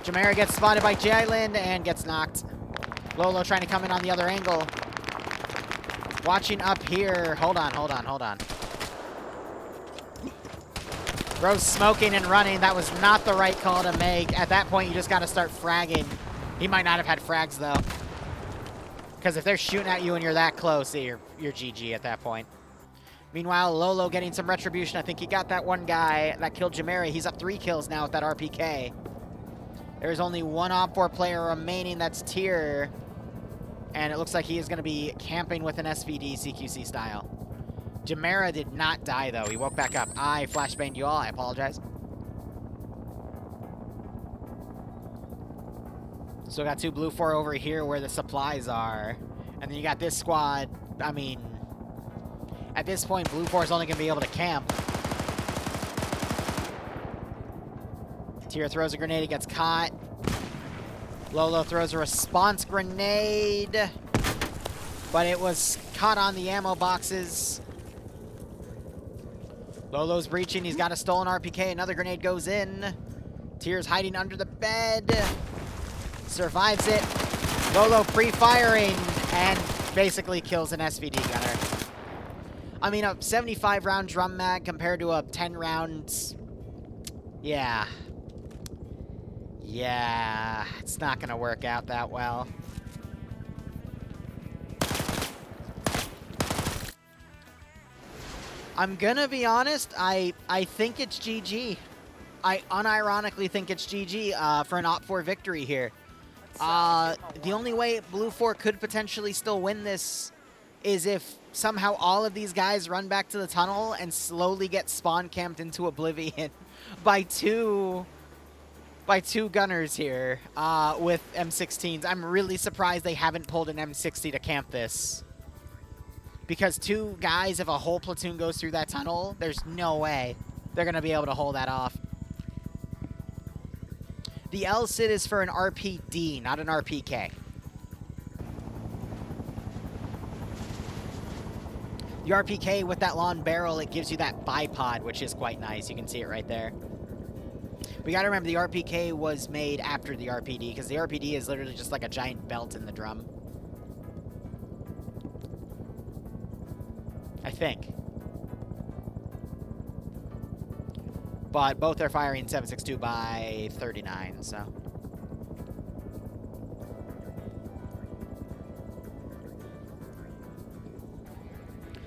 A: Jamera gets spotted by Jalen and gets knocked. Lolo trying to come in on the other angle. Watching up here. Hold on. Bro's smoking and running. That was not the right call to make. At that point, you just got to start fragging. He might not have had frags, though. Because if they're shooting at you and you're that close, you're GG at that point. Meanwhile, Lolo getting some retribution. I think he got that one guy that killed Jamera. He's up 3 kills now with that RPK. There's only one OPFOR player remaining. That's Tier. And it looks like he is going to be camping with an SVD CQC style. Jamera did not die, though. He woke back up. I flashbanged you all. I apologize. So we got 2 Blue 4 over here where the supplies are. And then you got this squad. I mean, at this point, Blue 4 is only going to be able to camp. Tier throws a grenade. He gets caught. Lolo throws a response grenade. But it was caught on the ammo boxes. Lolo's breaching. He's got a stolen RPK. Another grenade goes in. Tier's hiding under the bed. Survives it. Lolo pre-firing and basically kills an SVD gunner. I mean, a 75-round drum mag compared to a 10-round... Yeah. Yeah, it's not going to work out that well. I'm going to be honest, I think it's GG. I unironically think it's GG for an OPFOR victory here. The only way Blue 4 could potentially still win this is if somehow all of these guys run back to the tunnel and slowly get spawn camped into oblivion by two gunners here with M16s. I'm really surprised they haven't pulled an M60 to camp this. Because 2 guys, if a whole platoon goes through that tunnel, there's no way they're going to be able to hold that off. The LSID is for an RPD, not an RPK. The RPK with that long barrel, it gives you that bipod, which is quite nice. You can see it right there. We got to remember the RPK was made after the RPD, because the RPD is literally just like a giant belt in the drum. I think. But both are firing 7.62 by 39, so.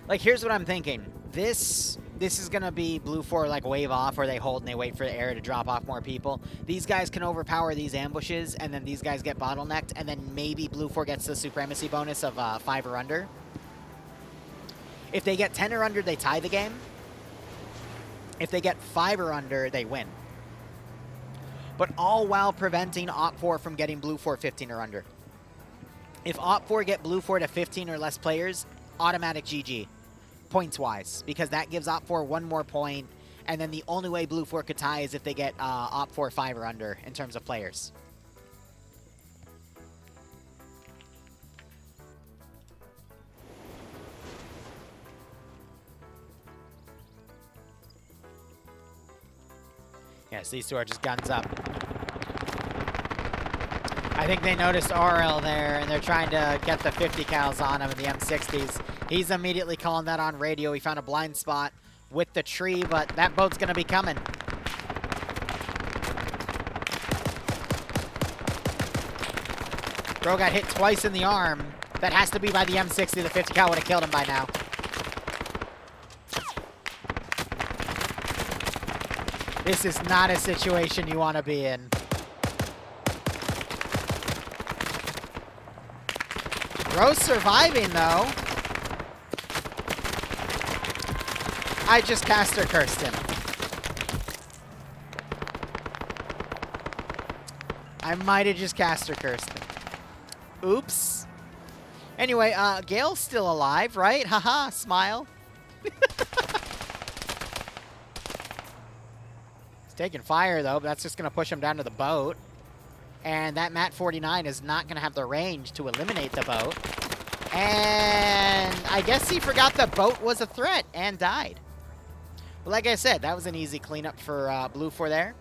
A: Like, here's what I'm thinking. This is going to be Blue 4, like, wave off, where they hold and they wait for the air to drop off more people. These guys can overpower these ambushes, and then these guys get bottlenecked, and then maybe Blue 4 gets the supremacy bonus of 5 or under. If they get 10 or under, they tie the game. If they get 5 or under, they win. But all while preventing OPFOR from getting Blue 4 15 or under. If OPFOR get Blue 4 to 15 or less players, automatic GG. Points-wise. Because that gives OPFOR 1 more point. And then the only way Blue 4 could tie is if they get OPFOR 5 or under in terms of players. Yes, these 2 are just guns up. I think they noticed RL there, and they're trying to get the 50 cals on him in the M60s. He's immediately calling that on radio. He found a blind spot with the tree, but that boat's going to be coming. Bro got hit twice in the arm. That has to be by the M60. The 50 cal would have killed him by now. This is not a situation you want to be in. Bro's surviving, though. I just caster cursed him. I might have just caster cursed him. Oops. Anyway, Gale's still alive, right? Haha, smile. He's taking fire, though, but that's just going to push him down to the boat. And that Mat 49 is not going to have the range to eliminate the boat. And I guess he forgot the boat was a threat and died. But like I said, that was an easy cleanup for Blue 4 there.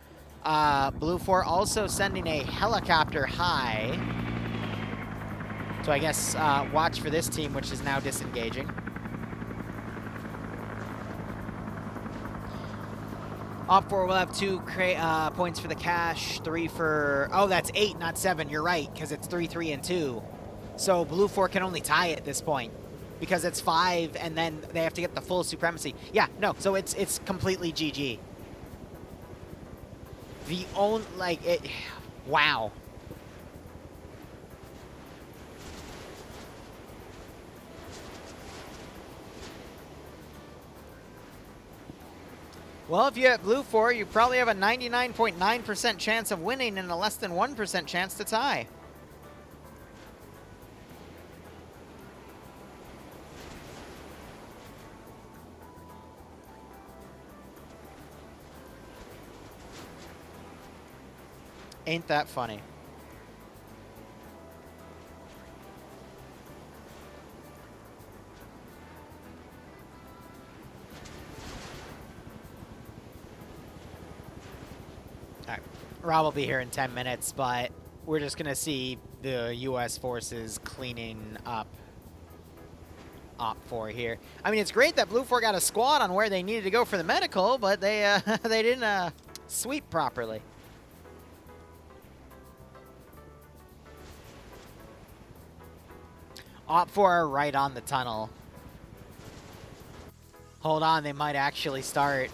A: Blue 4 also sending a helicopter high. So I guess watch for this team, which is now disengaging. OFCRA will have 2 points for the cash, 3 for... Oh, that's 8, not 7. You're right, because it's 3, 3, and 2. So Blue 4 can only tie it at this point, because it's 5, and then they have to get the full supremacy. Yeah, no, so it's completely GG. The only... Like, it... Wow. Well, if you have Blue 4, you probably have a 99.9% chance of winning and a less than 1% chance to tie. Ain't that funny? Rob will be here in 10 minutes, but we're just going to see the U.S. forces cleaning up OP4 here. I mean, it's great that Blue 4 got a squad on where they needed to go for the medical, but they they didn't sweep properly. OP4 are right on the tunnel. Hold on, they might actually start.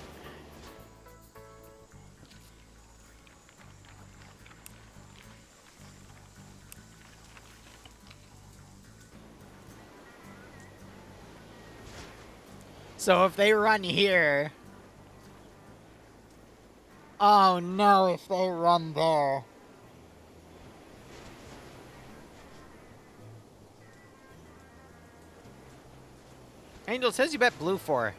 A: So if they run here... Oh no, if they run there. Angel says you bet Blue 4.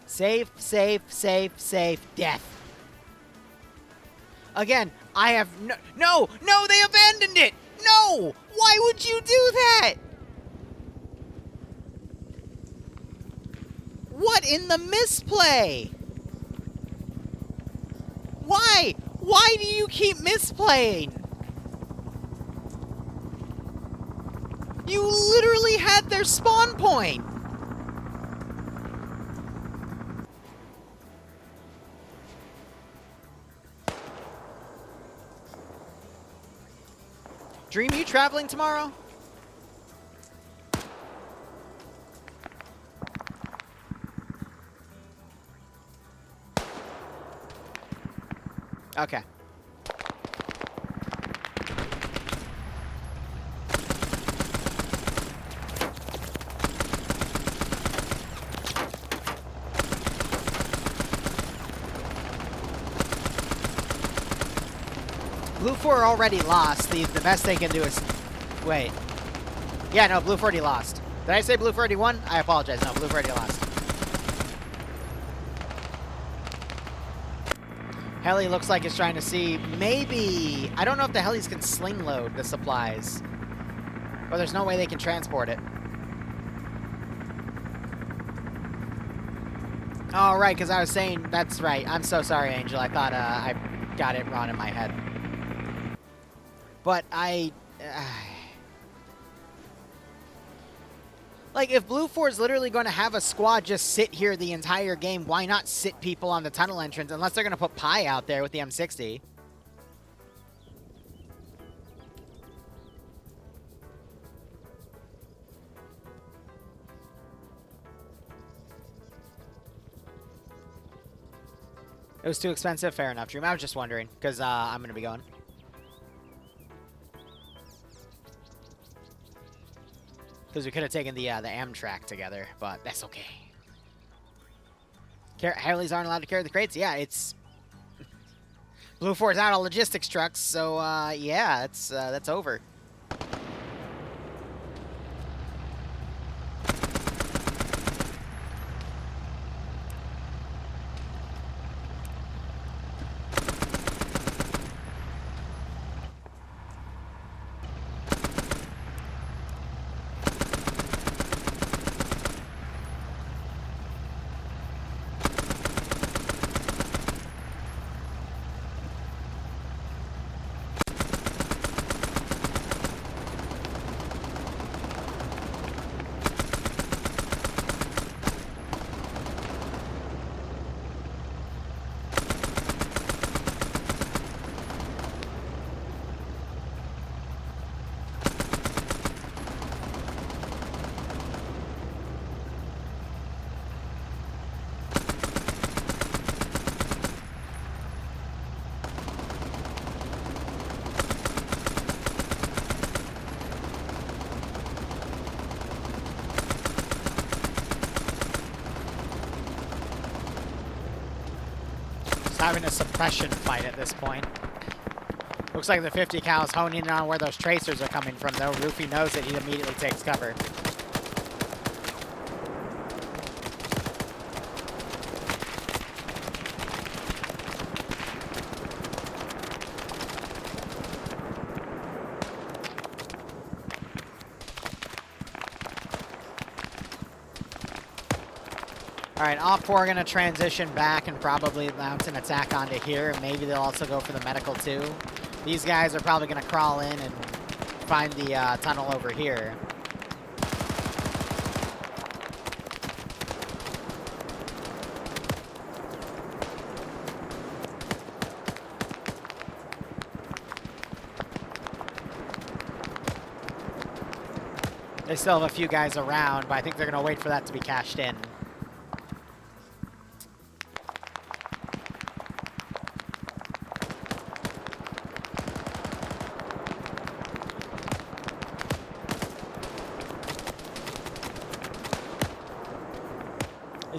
A: Safe, safe, safe, safe, death. Again, I have no, they abandoned it! No! Why would you do that? What in the misplay? Why? Why do you keep misplaying? You literally had their spawn point. Dream, you traveling tomorrow? Okay. Blue 4 already lost. The best they can do is... Wait. Yeah, no, Blue 4 already lost. Did I say Blue 4 already won? I apologize. No, Blue 4 already lost. Heli looks like it's trying to see maybe... I don't know if the helis can sling load the supplies. Or there's no way they can transport it. Oh, right, because I was saying... That's right. I'm so sorry, Angel. I thought I got it wrong in my head. But Like, if Blue 4 is literally going to have a squad just sit here the entire game, why not sit people on the tunnel entrance unless they're going to put Pi out there with the M60? It was too expensive? Fair enough, Dream. I was just wondering, because I'm going to be going. Because we could have taken the Amtrak together, but that's okay. Harleys aren't allowed to carry the crates? Yeah, it's... Blue 4's out of logistics trucks, so yeah, that's over. Having a suppression fight at this point. Looks like the 50 cal is honing in on where those tracers are coming from, though. Roofy knows it, he immediately takes cover. All right, OFCRA are going to transition back and probably mount an attack onto here, and maybe they'll also go for the medical too. These guys are probably going to crawl in and find the tunnel over here. They still have a few guys around, but I think they're going to wait for that to be cashed in.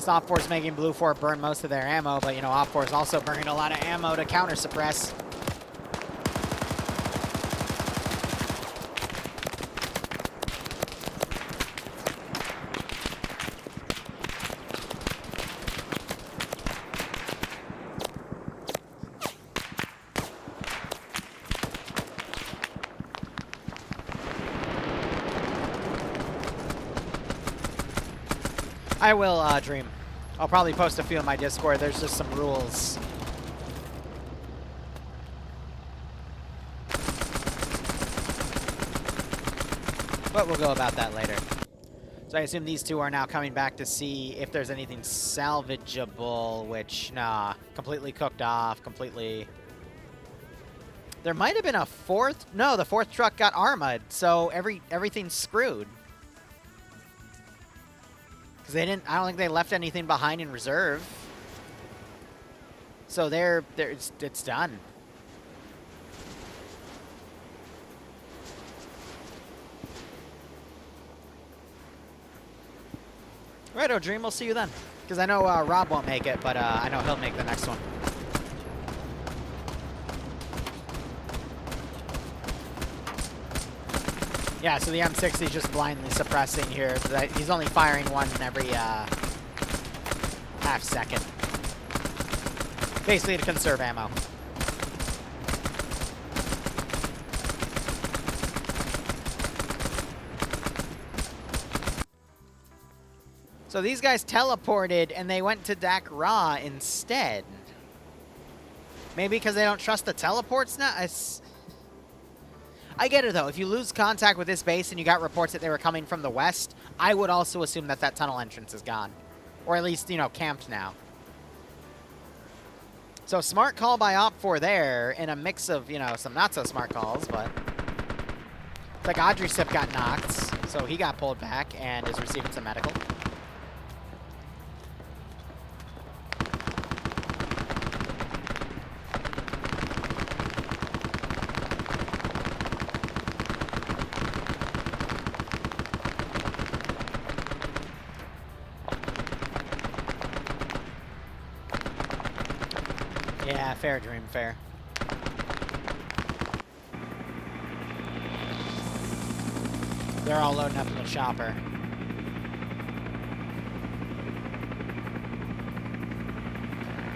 A: OFCRA's making Blue 4 burn most of their ammo, but, you know, OFCRA's also burning a lot of ammo to counter-suppress. I will, Dream. I'll probably post a few in my Discord. There's just some rules. But we'll go about that later. So I assume these two are now coming back to see if there's anything salvageable, which, nah, completely cooked off, completely... There might have been a fourth... No, the fourth truck got armored, so everything's screwed. Because they didn't... I don't think they left anything behind in reserve. So it's done. Righto, Dream. We'll see you then. Because I know Rob won't make it, but I know he'll make the next one. Yeah, so the M60 is just blindly suppressing here. He's only firing one every half second. Basically to conserve ammo. So these guys teleported and they went to Dak Ra instead. Maybe because they don't trust the teleports now? I get it, though. If you lose contact with this base and you got reports that they were coming from the west, I would also assume that that tunnel entrance is gone. Or at least, you know, camped now. So smart call by OPFOR there in a mix of, you know, some not so smart calls, but it's like Audrey-Sip got knocked, so he got pulled back and is receiving some medical. Yeah, fair dream, fair. They're all loading up in the chopper.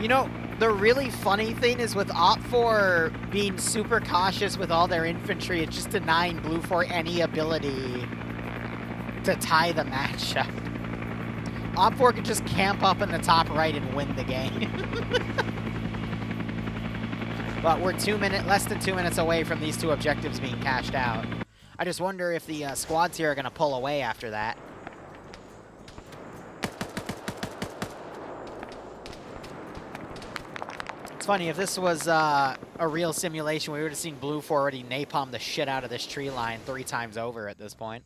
A: You know, the really funny thing is with OPFOR being super cautious with all their infantry, it's just denying Blue 4 any ability to tie the matchup. OPFOR could just camp up in the top right and win the game. But we're less than 2 minutes away from these two objectives being cashed out. I just wonder if the squads here are going to pull away after that. It's funny, if this was a real simulation, we would have seen Blue 4 already napalm the shit out of this tree line 3 times over at this point.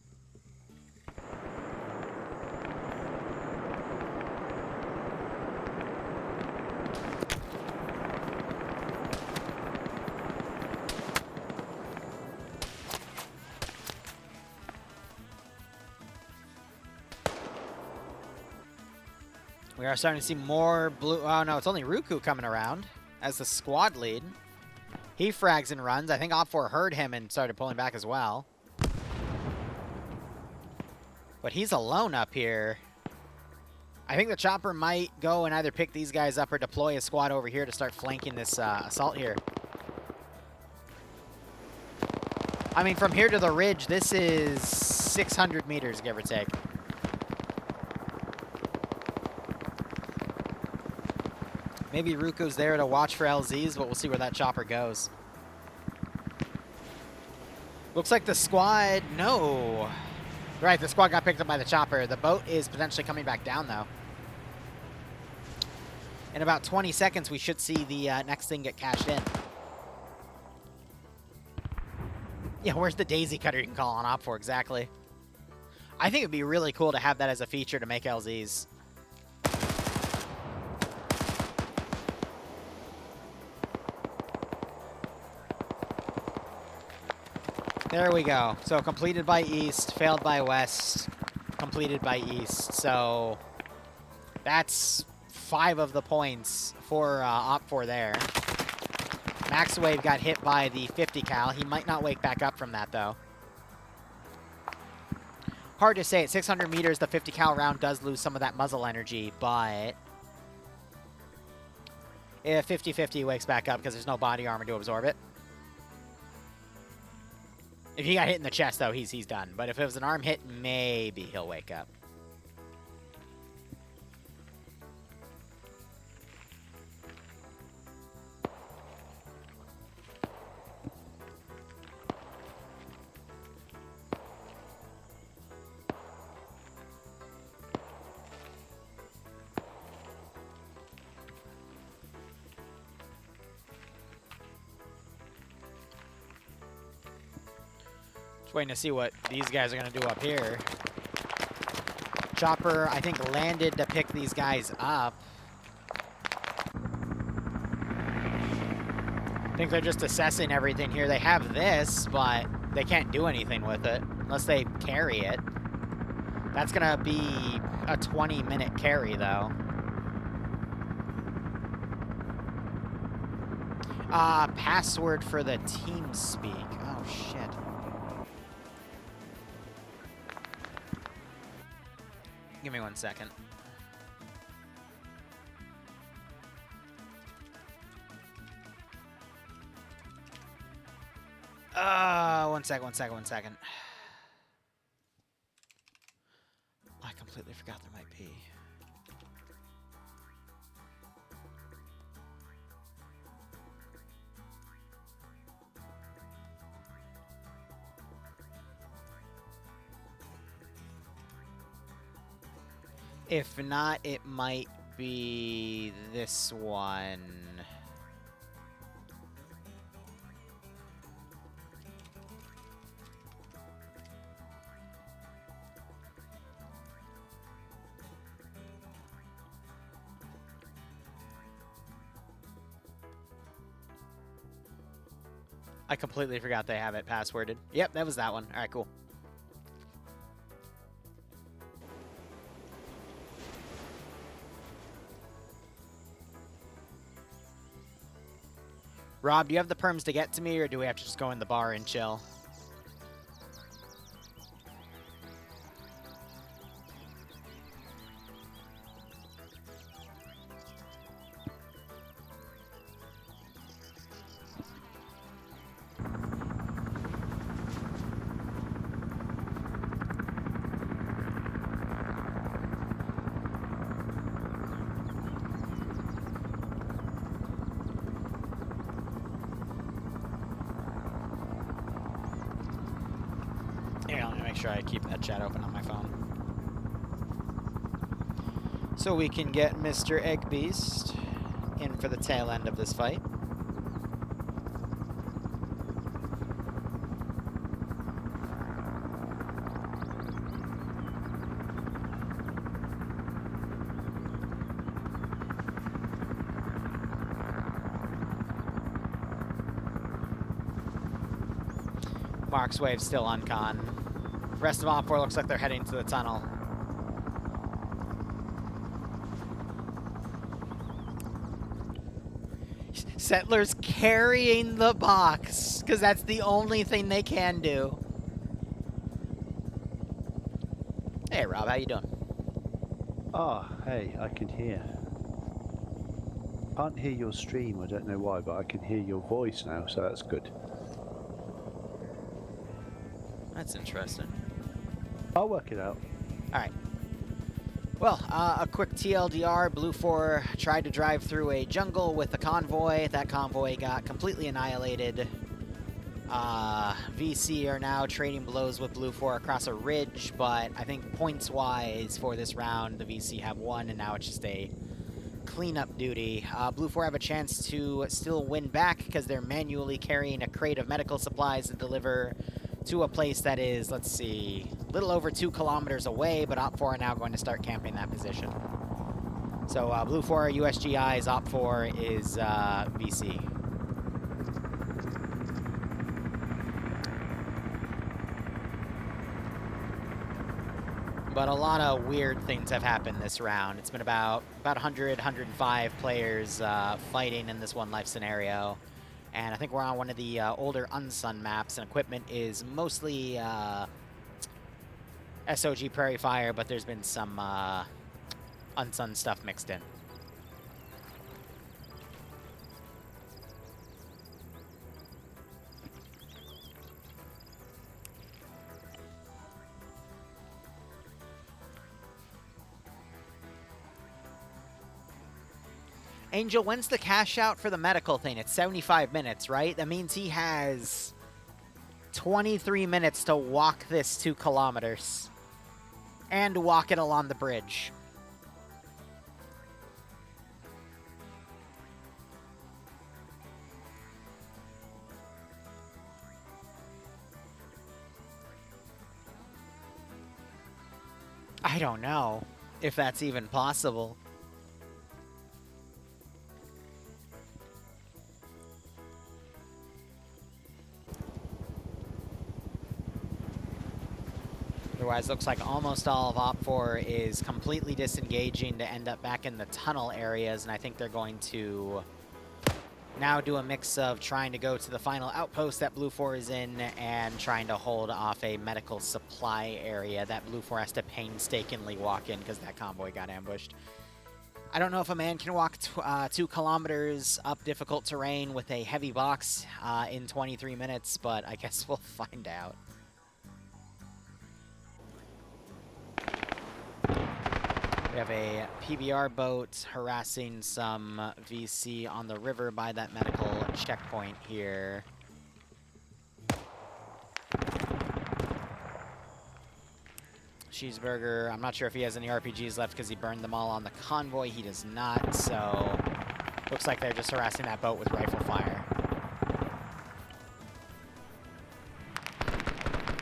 A: We are starting to see more blue. Oh, no, it's only Ruku coming around as the squad lead. He frags and runs. I think OPFOR heard him and started pulling back as well. But he's alone up here. I think the chopper might go and either pick these guys up or deploy a squad over here to start flanking this assault here. I mean, from here to the ridge, this is 600 meters, give or take. Maybe Ruku's there to watch for LZs, but we'll see where that chopper goes. Looks like the squad... No. Right, the squad got picked up by the chopper. The boat is potentially coming back down, though. In about 20 seconds, we should see the next thing get cashed in. Yeah, where's the daisy cutter you can call on OPFOR exactly? I think it'd be really cool to have that as a feature to make LZs. There we go. So completed by east, failed by west, completed by east. So that's 5 of the points for OPFOR there. Maxwave got hit by the 50 cal. He might not wake back up from that, though. Hard to say. At 600 meters, the 50 cal round does lose some of that muzzle energy, but if 50-50 wakes back up because there's no body armor to absorb it. If he got hit in the chest, though, he's done. But if it was an arm hit, maybe he'll wake up. Waiting to see what these guys are going to do up here. Chopper, I think, landed to pick these guys up. I think they're just assessing everything here. They have this, but they can't do anything with it unless they carry it. That's going to be a 20-minute carry, though. Password for the TeamSpeak. Oh, shit. Give me 1 second. One second. I completely forgot there might be. If not, it might be this one. I completely forgot they have it passworded. Yep, that was that one. All right, cool. Rob, do you have the perms to get to me, or do we have to just go in the bar and chill? Here, let me make sure I keep that chat open on my phone. So we can get Mr. Eggbeast in for the tail end of this fight. Mark's Wave still on con. Rest of OFCRA looks like they're heading to the tunnel. Settlers carrying the box, because that's the only thing they can do. Hey, Rob, how you doing?
B: Ah, hey, I can hear. Can't hear your stream, I don't know why, but I can hear your voice now, so that's good.
A: That's interesting.
B: I'll work it out.
A: All right. Well, a quick TLDR. Blue 4 tried to drive through a jungle with a convoy. That convoy got completely annihilated. VC are now trading blows with Blue 4 across a ridge, but I think points-wise for this round, the VC have won, and now it's just a cleanup duty. Blue 4 have a chance to still win back because they're manually carrying a crate of medical supplies to deliver to a place that is, let's see, a little over 2 kilometers away, but Op 4 are now going to start camping that position. So Blue 4 USGI's, Op 4 is VC. But a lot of weird things have happened this round. It's been about 100, 105 players fighting in this one life scenario. And I think we're on one of the older Unsun maps, and equipment is mostly SOG Prairie Fire, but there's been some Unsun stuff mixed in. Angel, when's the cash out for the medical thing? It's 75 minutes, right? That means he has 23 minutes to walk this 2 kilometers. And walk it along the bridge. I don't know if that's even possible. Otherwise, looks like almost all of Op 4 is completely disengaging to end up back in the tunnel areas, and I think they're going to now do a mix of trying to go to the final outpost that Blue 4 is in and trying to hold off a medical supply area that Blue 4 has to painstakingly walk in because that convoy got ambushed. I don't know if a man can walk 2 kilometers up difficult terrain with a heavy box in 23 minutes, but I guess we'll find out. We have a PBR boat harassing some VC on the river by that medical checkpoint here. Cheeseburger. I'm not sure if he has any RPGs left because he burned them all on the convoy. He does not, so looks like they're just harassing that boat with rifle fire.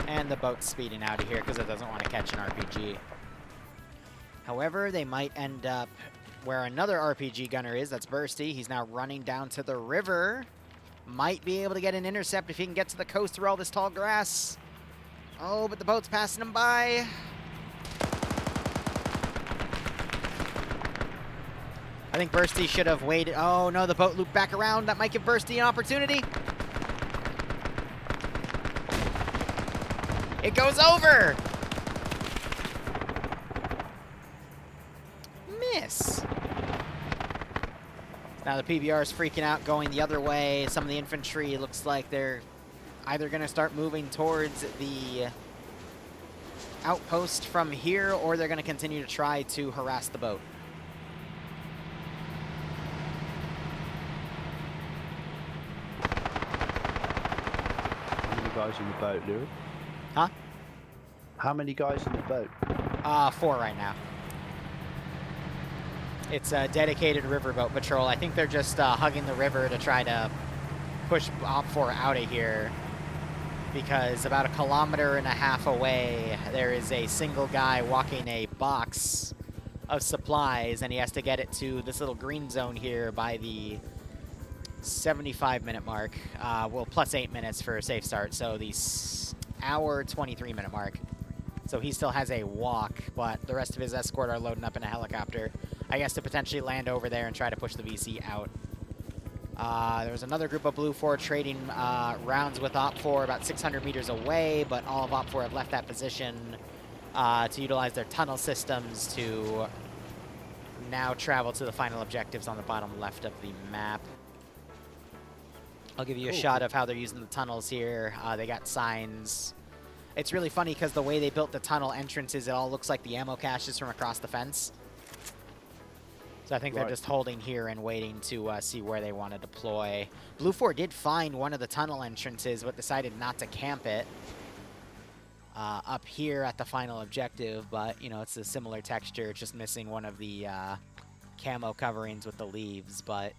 A: And the boat's speeding out of here because it doesn't want to catch an RPG. However, they might end up where another RPG gunner is. That's Bursty. He's now running down to the river. Might be able to get an intercept if he can get to the coast through all this tall grass. Oh, but the boat's passing him by. I think Bursty should have waited. Oh, no, the boat looped back around. That might give Bursty an opportunity. It goes over. Miss. Now the PBR is freaking out, going the other way. Some of the infantry looks like they're either going to start moving towards the outpost from here, or they're going to continue to try to harass the boat.
B: How many guys in the boat, Liru?
A: Huh?
B: How many guys in the boat?
A: 4 right now. It's a dedicated riverboat patrol. I think they're just hugging the river to try to push OFCRA out of here, because about 1.5 kilometers away, there is a single guy walking a box of supplies, and he has to get it to this little green zone here by the 75-minute mark. Well, plus 8 minutes for a safe start, so the hour 23-minute mark. So he still has a walk, but the rest of his escort are loading up in a helicopter, I guess, to potentially land over there and try to push the VC out. There was another group of Blue 4 trading rounds with OPFOR about 600 meters away, but all of OPFOR have left that position to utilize their tunnel systems to now travel to the final objectives on the bottom left of the map. I'll give you a shot of how they're using the tunnels here. They got signs. It's really funny because the way they built the tunnel entrances, it all looks like the ammo caches from across the fence. So I think they're just holding here and waiting to see where they want to deploy. Blue 4 did find one of the tunnel entrances, but decided not to camp it up here at the final objective. But, you know, it's a similar texture. It's just missing one of the camo coverings with the leaves. But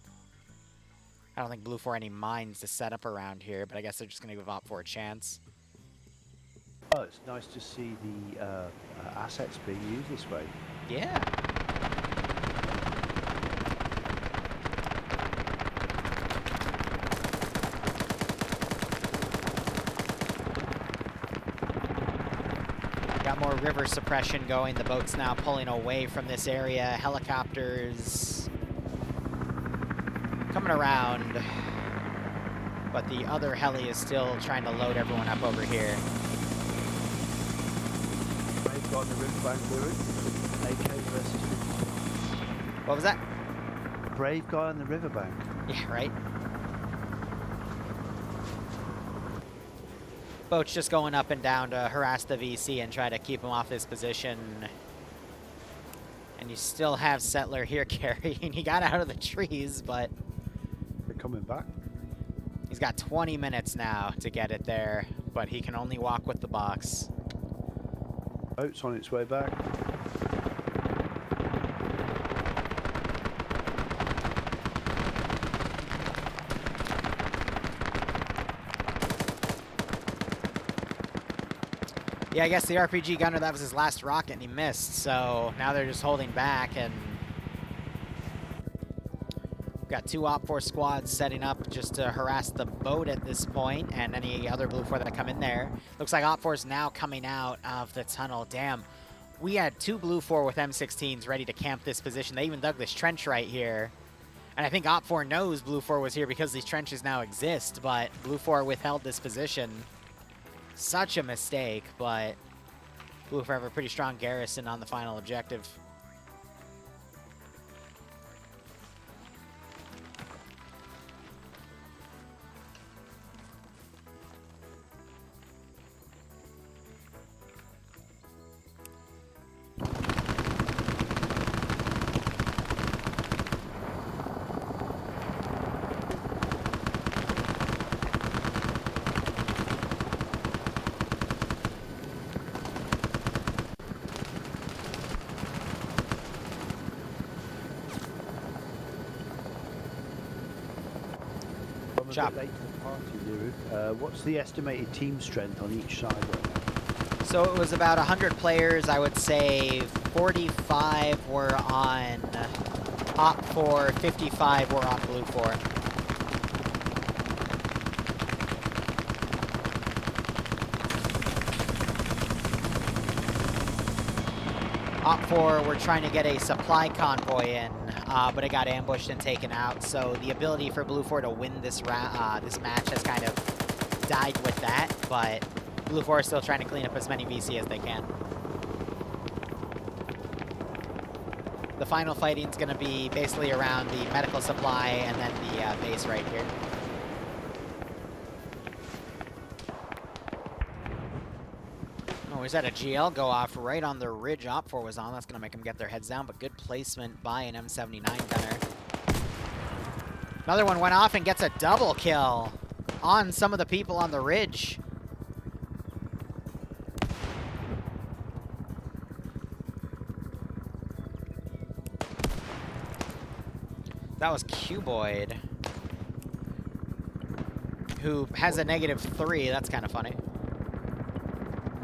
A: I don't think Blue 4 any mines to set up around here, but I guess they're just going to give OPFOR a chance.
B: Oh, it's nice to see the assets being used this way.
A: Yeah. Got more river suppression going. The boat's now pulling away from this area. Helicopters coming around. But the other heli is still trying to load everyone up over here.
B: Brave guy on the riverbank, Liru. AK versus...
A: What was that?
B: Brave guy on the riverbank.
A: Yeah, right? Boat's just going up and down to harass the VC and try to keep him off his position. And you still have Settler here carrying. He got out of the trees, but...
B: They're coming back.
A: He's got 20 minutes now to get it there, but he can only walk with the box.
B: Boat's on its way back.
A: Yeah, I guess the RPG gunner, that was his last rocket and he missed, so now they're just holding back, and we've got 2 OPFOR squads setting up just to harass the boat at this point, and any other Blue 4 that come in there. Looks like OPFOR's now coming out of the tunnel. Damn, we had 2 Blue 4 with M16s ready to camp this position. They even dug this trench right here. And I think OPFOR knows Blue 4 was here because these trenches now exist, but Blue 4 withheld this position. Such a mistake, but Blue 4 have a pretty strong garrison on the final objective.
B: a
A: Chop.
B: bit late to the party, Liru. What's the estimated team strength on each side right now?
A: So it was about 100 players. I would say 45 were on Op4, 55 were on Blue 4. Op4 were trying to get a supply convoy in, but it got ambushed and taken out. So the ability for Blue 4 to win this match has kind of died with that, but Blue 4 is still trying to clean up as many VC as they can. The final fighting is going to be basically around the medical supply and then the base right here. Oh, is that a GL go off right on the ridge Op4 was on? That's going to make them get their heads down, but good placement by an M79 gunner. Another one went off and gets a double kill on some of the people on the ridge. That was Cuboid, who has a -3. That's kind of funny.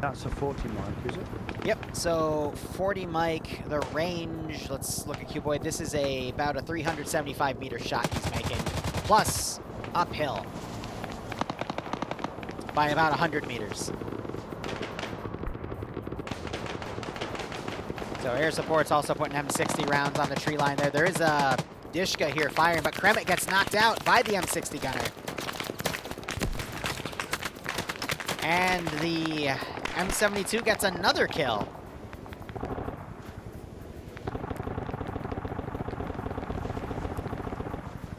B: That's a 40 mic, is it?
A: Yep, so 40 mic, the range, let's look at Cuboid. This is about a 375 meter shot he's making, plus uphill by about 100 meters. So air support's also putting M60 rounds on the tree line there. There is a Dishka here firing, but Kremet gets knocked out by the M60 gunner. And the M72 gets another kill.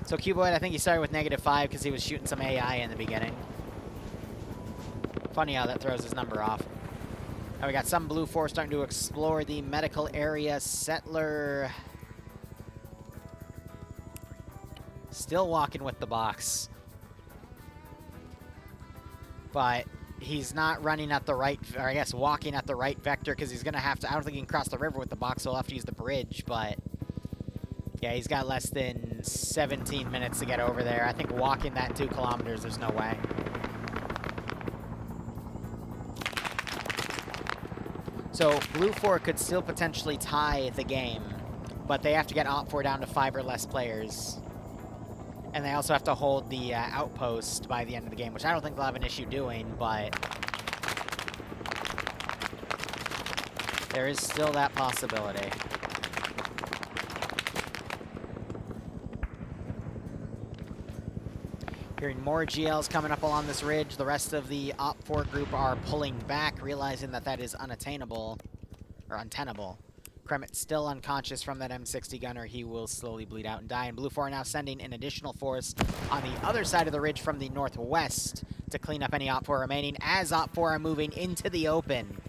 A: So Cuboid, I think he started with -5 because he was shooting some AI in the beginning. Funny how that throws his number off. Now we got some Blue 4 starting to explore the medical area. Settler still walking with the box. But he's not running at the right, or I guess walking at the right vector, because he's going to have to, I don't think he can cross the river with the box, so he'll have to use the bridge, but yeah, he's got less than 17 minutes to get over there. I think walking that 2 kilometers, there's no way. So Blue 4 could still potentially tie the game, but they have to get Op4 down to 5 or less players. And they also have to hold the outpost by the end of the game, which I don't think they'll have an issue doing, but there is still that possibility. Hearing more GLs coming up along this ridge. The rest of the Op4 group are pulling back, realizing that that is unattainable, or untenable. Kremet's still unconscious from that M60 gunner. He will slowly bleed out and die. And Blue 4 are now sending an additional force on the other side of the ridge from the northwest to clean up any Op4 remaining, as Op4 are moving into the open.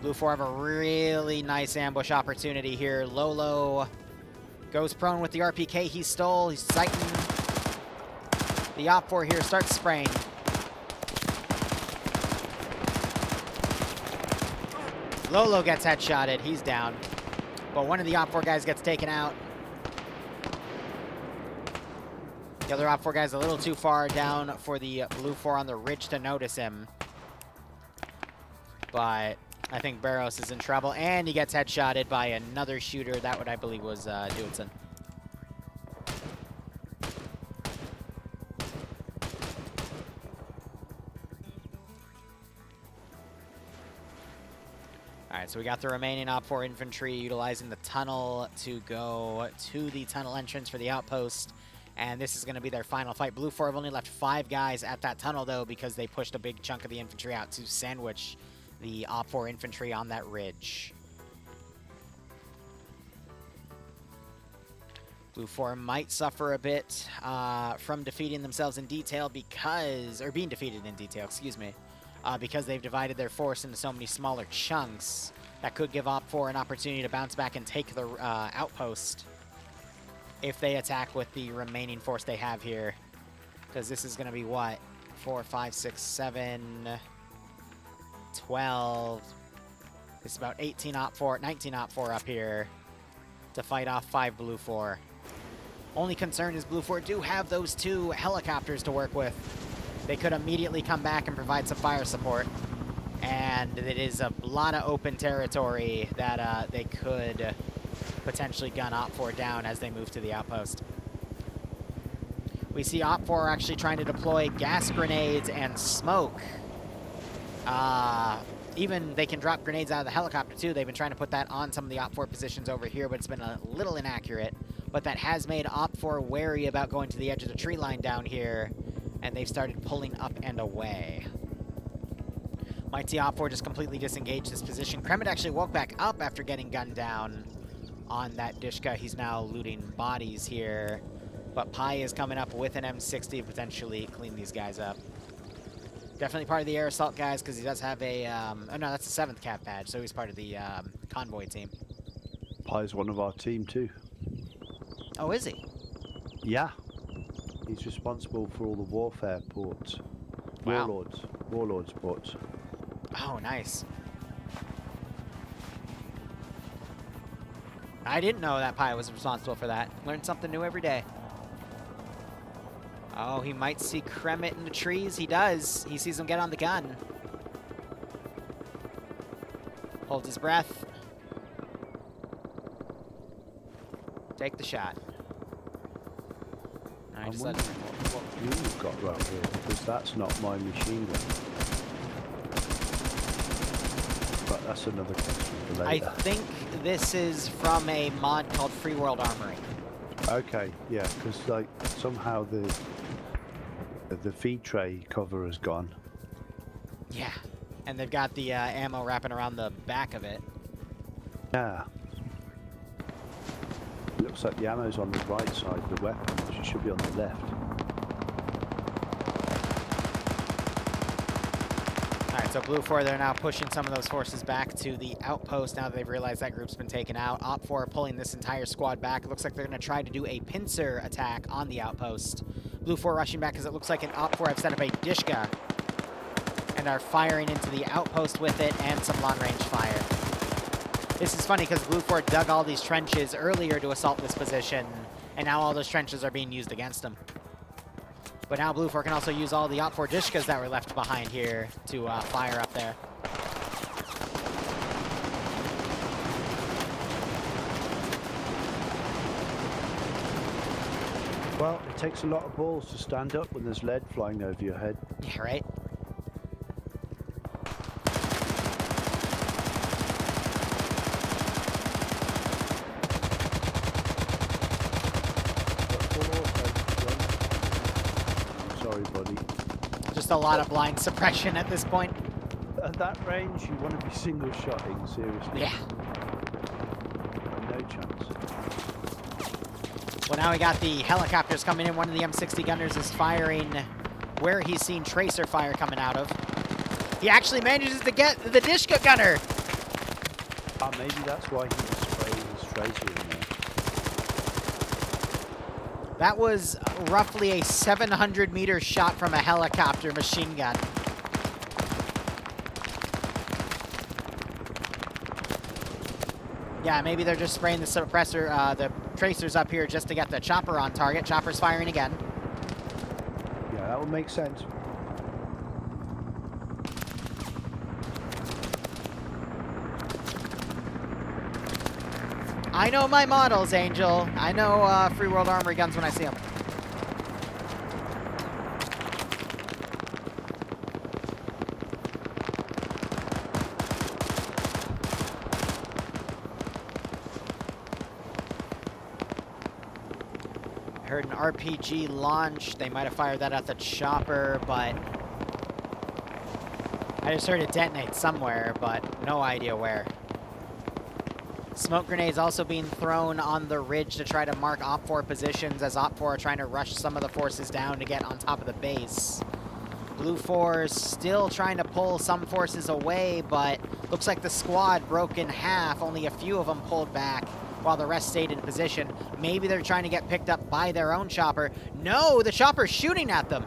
A: Blue 4 have a really nice ambush opportunity here. Lolo goes prone with the RPK he stole. He's sighting. The Op4 here starts spraying. Lolo gets headshotted. He's down. But one of the Op4 guys gets taken out. The other Op4 guy's a little too far down for the Blue 4 on the ridge to notice him. But I think Barros is in trouble, and he gets headshotted by another shooter. That one, I believe, was Dudson. All right, so we got the remaining Op4 infantry utilizing the tunnel to go to the tunnel entrance for the outpost. And this is going to be their final fight. Blue 4 have only left 5 guys at that tunnel, though, because they pushed a big chunk of the infantry out to sandwich the Op4 infantry on that ridge. Blue 4 might suffer a bit from defeating themselves in detail because, or being defeated in detail, excuse me, because they've divided their force into so many smaller chunks. That could give Op4 an opportunity to bounce back and take the outpost if they attack with the remaining force they have here. Because this is going to be what? 4, 5, 6, 7, 12. It's about 18 Op4, 19 Op4 up here to fight off 5 Blue 4. Only concern is Blue 4 do have those 2 helicopters to work with. They could immediately come back and provide some fire support. And it is a lot of open territory that they could potentially gun OPFOR down as they move to the outpost. We see OPFOR actually trying to deploy gas grenades and smoke. Even they can drop grenades out of the helicopter too. They've been trying to put that on some of the OPFOR positions over here, but it's been a little inaccurate. But that has made OPFOR wary about going to the edge of the tree line down here, and they've started pulling up and away. Might see OPFOR just completely disengage this position. Kremet actually woke back up after getting gunned down on that Dishka. He's now looting bodies here. But Pi is coming up with an M60 to potentially clean these guys up. Definitely part of the air assault guys because he does have a, oh no, that's the 7th cap badge, so he's part of the convoy team.
B: Pi's one of our team too.
A: Oh, is he?
B: Yeah. He's responsible for all the warfare ports.
A: Wow.
B: Warlords ports.
A: Oh, nice. I didn't know that Pi was responsible for that. Learn something new every day. Oh, he might see Kremet in the trees. He does. He sees him get on the gun. Holds his breath. Take the shot.
B: I'm wondering what you've got right here, because that's not my machine gun. But that's another question for later.
A: I think this is from a mod called Free World Armory.
B: Okay, yeah, because like somehow the feed tray cover has gone.
A: Yeah, and they've got the ammo wrapping around the back of it.
B: Yeah. It looks like the ammo's on the right side of the weapon, which it should be on the left.
A: Alright, so Blue 4, they're now pushing some of those forces back to the outpost now that they've realized that group's been taken out. OPFOR pulling this entire squad back. It looks like they're going to try to do a pincer attack on the outpost. Blue 4 rushing back because it looks like an OPFOR have set up a Dishka and are firing into the outpost with it and some long-range fire. This is funny because Blue 4 dug all these trenches earlier to assault this position, and now all those trenches are being used against them. But now Blue 4 can also use all the OPFOR Dishkas that were left behind here to fire up there.
B: Well, it takes a lot of balls to stand up when there's lead flying over your head.
A: Yeah, right?
B: Sorry, buddy.
A: Just a lot of blind suppression at this point.
B: At that range, you want to be single-shotting, seriously.
A: Yeah.
B: No chance.
A: Well, now we got the helicopters coming in. One of the M60 gunners is firing where he's seen tracer fire coming out of. He actually manages to get the Dishka gunner.
B: Maybe that's why he was spraying his tracer in there.
A: That was roughly a 700-meter shot from a helicopter machine gun. Yeah, maybe they're just spraying the suppressor, the tracers up here just to get the chopper on target. Chopper's firing again.
B: Yeah, that would make sense.
A: I know my models, Angel. I know Free World Armory guns when I see them. I heard an RPG launch. They might have fired that at the chopper, but I just heard it detonate somewhere, but no idea where. Smoke grenades also being thrown on the ridge to try to mark OPFOR positions as OPFOR are trying to rush some of the forces down to get on top of the base. Blue 4 still trying to pull some forces away, but looks like the squad broke in half. Only a few of them pulled back while the rest stayed in position. Maybe they're trying to get picked up by their own chopper. No, the chopper's shooting at them.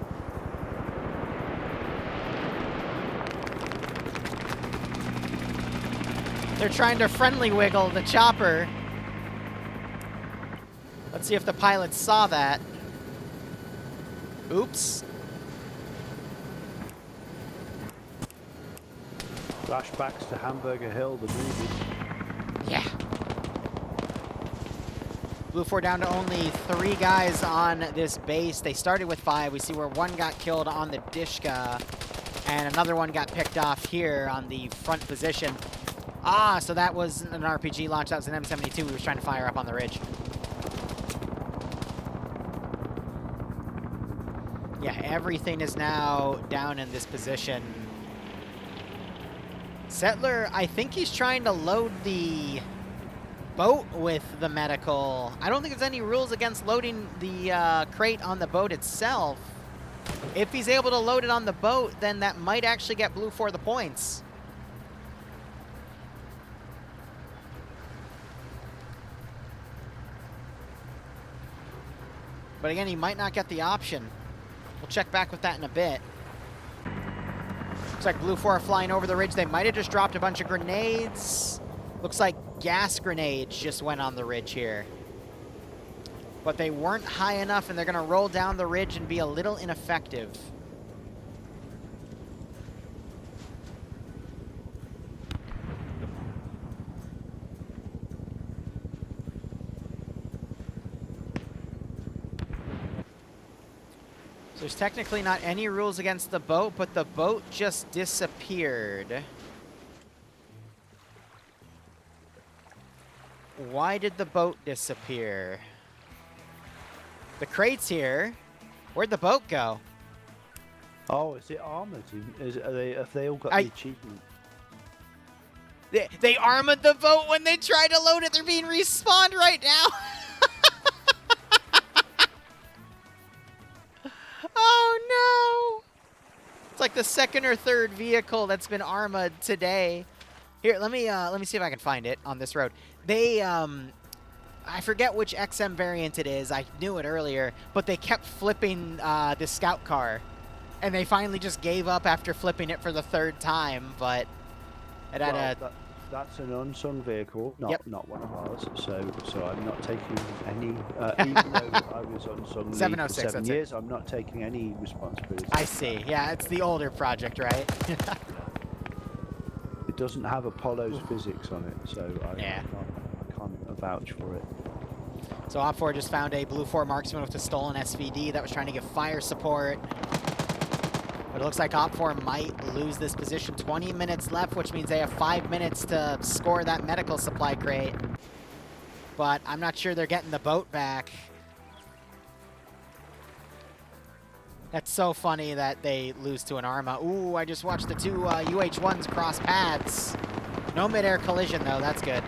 A: They're trying to friendly wiggle the chopper. Let's see if the pilots saw that. Oops.
B: Flashbacks to Hamburger Hill, the movie.
A: Yeah. Blue 4 down to only 3 guys on this base. They started with 5. We see where 1 got killed on the Dishka, and another one got picked off here on the front position. Ah, so that was an RPG launch. That was an M72 we was trying to fire up on the ridge. Yeah, everything is now down in this position. Settler, I think he's trying to load the boat with the medical. I don't think there's any rules against loading the crate on the boat itself. If he's able to load it on the boat, then that might actually get Blue 4 the points. But again, he might not get the option. We'll check back with that in a bit. Looks like Blue 4 are flying over the ridge. They might have just dropped a bunch of grenades. Looks like gas grenades just went on the ridge here. But they weren't high enough, and they're going to roll down the ridge and be a little ineffective. So there's technically not any rules against the boat, but the boat just disappeared. Why did the boat disappear? The crate's here. Where'd the boat go?
B: Oh, is it armored? Have they all got the achievement?
A: They armored the boat when they tried to load it. They're being respawned right now. Oh no! It's like the second or third vehicle that's been armored today. Here, let me see if I can find it on this road. They I forget which XM variant it is. I knew it earlier, but they kept flipping the scout car, and they finally just gave up after flipping it for the 3rd time. But it had a.
B: That's an unsung vehicle, not one of ours. So I'm not taking any. Even though I was unsung for 7 years, I'm not taking any responsibility.
A: I see. Yeah, it's the older project, right?
B: It doesn't have Apollo's physics on it, so I can't vouch for it.
A: So OFCRA just found a Blue 4 marksman with a stolen SVD that was trying to give fire support. But it looks like OFCRA might lose this position. 20 minutes left, which means they have 5 minutes to score that medical supply crate. But I'm not sure they're getting the boat back. That's so funny that they lose to an Arma. Ooh, I just watched the 2 UH-1s cross paths. No mid-air collision, though. That's good.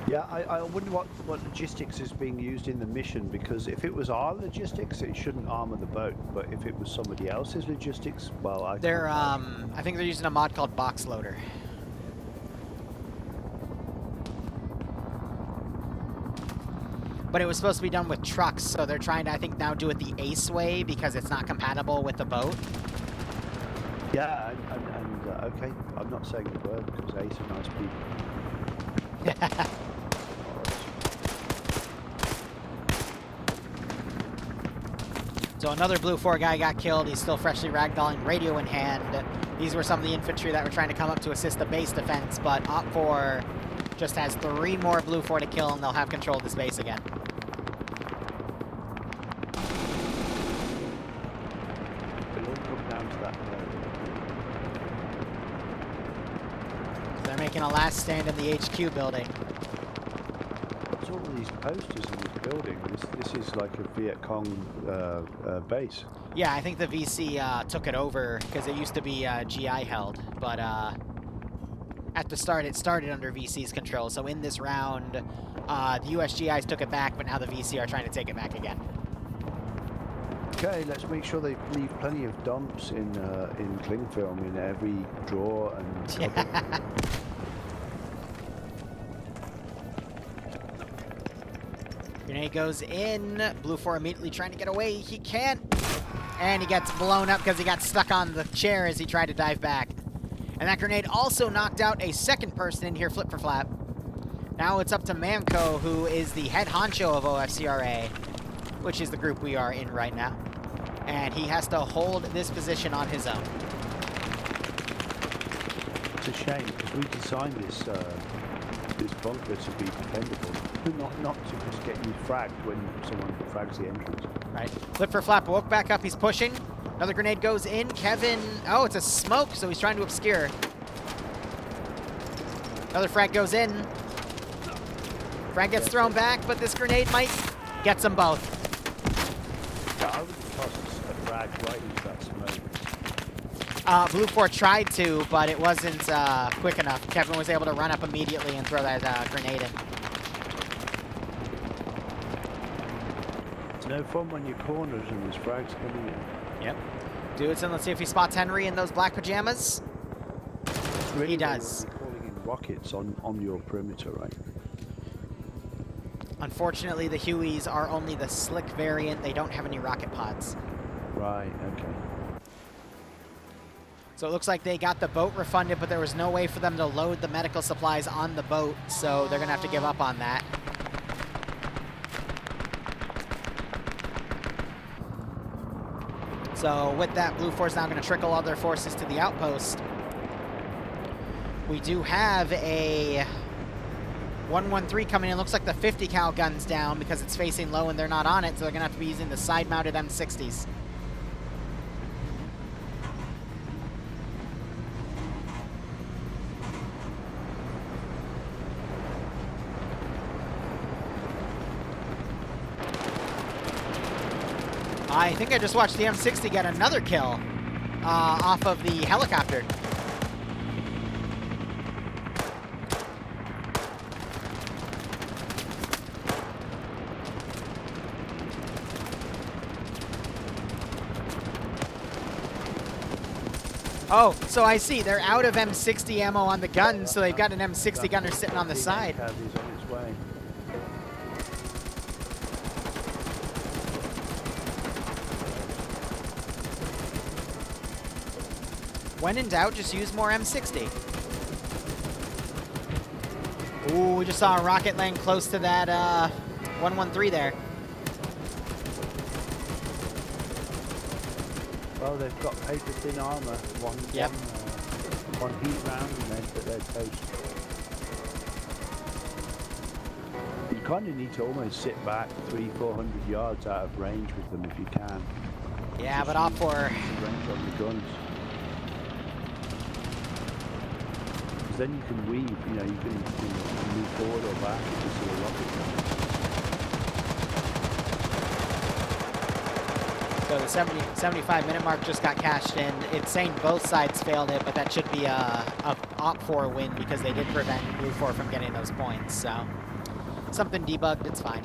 B: Yeah, I wonder what logistics is being used in the mission, because if it was our logistics, it shouldn't armor the boat. But if it was somebody else's logistics, well, I
A: think they're using a mod called Box Loader. But it was supposed to be done with trucks, so they're trying to, I think, now do it the Ace way because it's not compatible with the boat.
B: Yeah, and okay, I'm not saying the word because Ace are nice people.
A: So another Blue 4 guy got killed. He's still freshly ragdolling, radio in hand. These were some of the infantry that were trying to come up to assist the base defense, but OFCRA just has 3 more Blue 4 to kill, and they'll have control of this base again. They're making a last stand in the HQ building.
B: What's all these posters in this building? This is like a Viet Cong base.
A: Yeah, I think the VC took it over because it used to be GI held, but at the start it started under VC's control. So in this round, the US GIs took it back, but now the VC are trying to take it back again.
B: Okay, let's make sure they leave plenty of dumps in cling film in every drawer and cupboard.
A: Grenade goes in. Blue 4 immediately trying to get away. He can't. And he gets blown up because he got stuck on the chair as he tried to dive back. And that grenade also knocked out a second person in here, flip for flap. Now it's up to Mamco, who is the head honcho of OFCRA, which is the group we are in right now. And he has to hold this position on his own.
B: It's a shame, because we designed this this bunker to be defendable, not to just get you fragged when someone frags the entrance.
A: Right. Flip for flap, woke back up, he's pushing. Another grenade goes in. Kevin, oh, it's a smoke, so he's trying to obscure. Another frag goes in. Frag gets thrown back, but this grenade might get them both.
B: Yeah, I would toss a frag right into that smoke.
A: Blue 4 tried to, but it wasn't quick enough. Kevin was able to run up immediately and throw that grenade in.
B: It's no fun when you're corners and there's frags coming in.
A: Yep. Dudes, and let's see if he spots Henry in those black pajamas.
B: Really,
A: he does.
B: You're calling in rockets on your perimeter, right?
A: Unfortunately, the Hueys are only the slick variant. They don't have any rocket pods.
B: Right, okay.
A: So it looks like they got the boat refunded, but there was no way for them to load the medical supplies on the boat, so they're going to have to give up on that. So with that, Blue 4 is now going to trickle all their forces to the outpost. We do have a 113 coming in. Looks like the 50 cal gun's down because it's facing low and they're not on it, so they're going to have to be using the side-mounted M60s. I think I just watched the M60 get another kill off of the helicopter. Oh, so I see. They're out of M60 ammo on the gun, so they've got an M60 gunner sitting on the side.
B: He's on his way.
A: When in doubt, just use more M60. Ooh, we just saw a rocket land close to that 113 there.
B: Well, they've got paper-thin armor. One heat round and they're toast. You kind of need to almost sit back 300-400 yards out of range with them if you can.
A: Yeah, but off for
B: range on the guns. Then you can weave, you know, you can move forward or back if you see a rocket.
A: So the 75-minute mark just got cashed in. It's saying both sides failed it, but that should be a OFCRA win because they did prevent Blue 4 from getting those points. So something debugged, it's fine.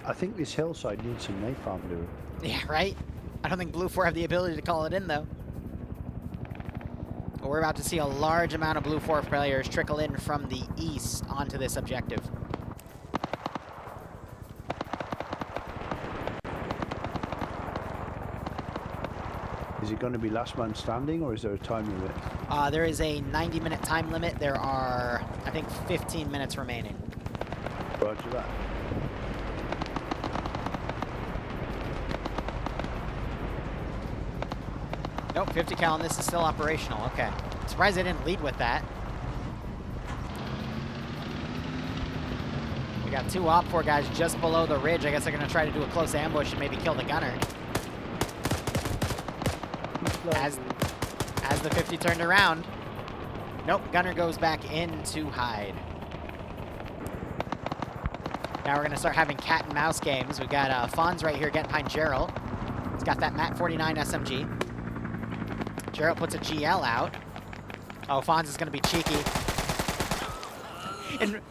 B: I think this hillside needs some napalm, Liru.
A: Yeah, right? I don't think Blue 4 have the ability to call it in, though. But we're about to see a large amount of Blue 4 players trickle in from the east onto this objective.
B: Is it going to be last man standing, or is there a time limit?
A: There is a 90-minute time limit. There are, I think, 15 minutes remaining.
B: Roger that.
A: Nope, 50 cal, and this is still operational. Okay. Surprised they didn't lead with that. We got two OPFOR guys just below the ridge. I guess they're going to try to do a close ambush and maybe kill the gunner. As the 50 turned around. Nope, gunner goes back in to hide. Now we're going to start having cat and mouse games. We've got Fonz right here getting behind Gerald. He's got that MAT 49 SMG. Gerald puts a GL out. Oh, Fonz is going to be cheeky. And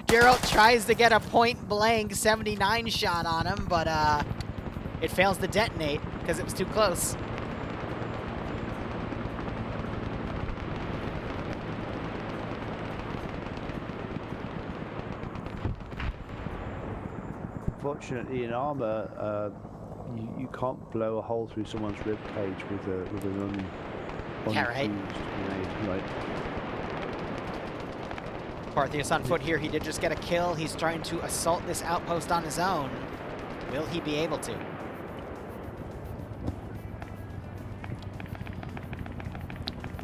A: Gerald tries to get a point-blank 79 shot on him, but it fails to detonate because it was too close.
B: Fortunately, in armor, You can't blow a hole through someone's rib cage with an grenade, right?
A: Parthius on foot here. He did just get a kill. He's trying to assault this outpost on his own. Will he be able to?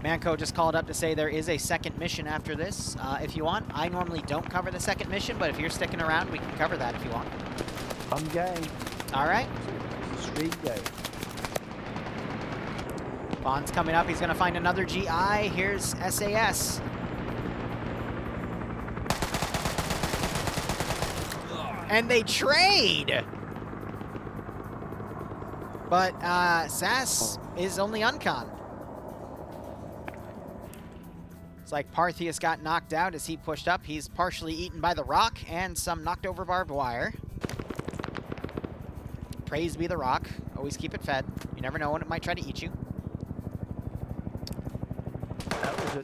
A: Manco just called up to say there is a second mission after this. If you want, I normally don't cover the second mission, but if you're sticking around, we can cover that if you want.
B: I'm game.
A: All right.
B: It's a stream game.
A: Bond's coming up. He's going to find another GI. Here's SAS. And they trade! But SAS is only uncon. It's like Parthius got knocked out as he pushed up. He's partially eaten by the rock and some knocked over barbed wire. Praise be the rock. Always keep it fed. You never know when it might try to eat you.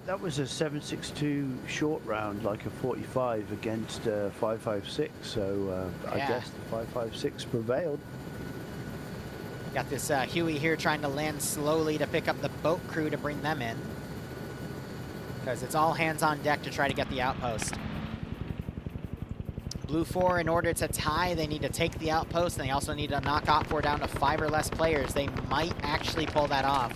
B: That was a 7.62 short round, like a 45 against 5.56. So I guess the 5.56 prevailed.
A: Got this Huey here trying to land slowly to pick up the boat crew to bring them in. Because it's all hands on deck to try to get the outpost. Blue 4, in order to tie, they need to take the outpost, and they also need to knock OFCRA down to 5 or less players. They might actually pull that off.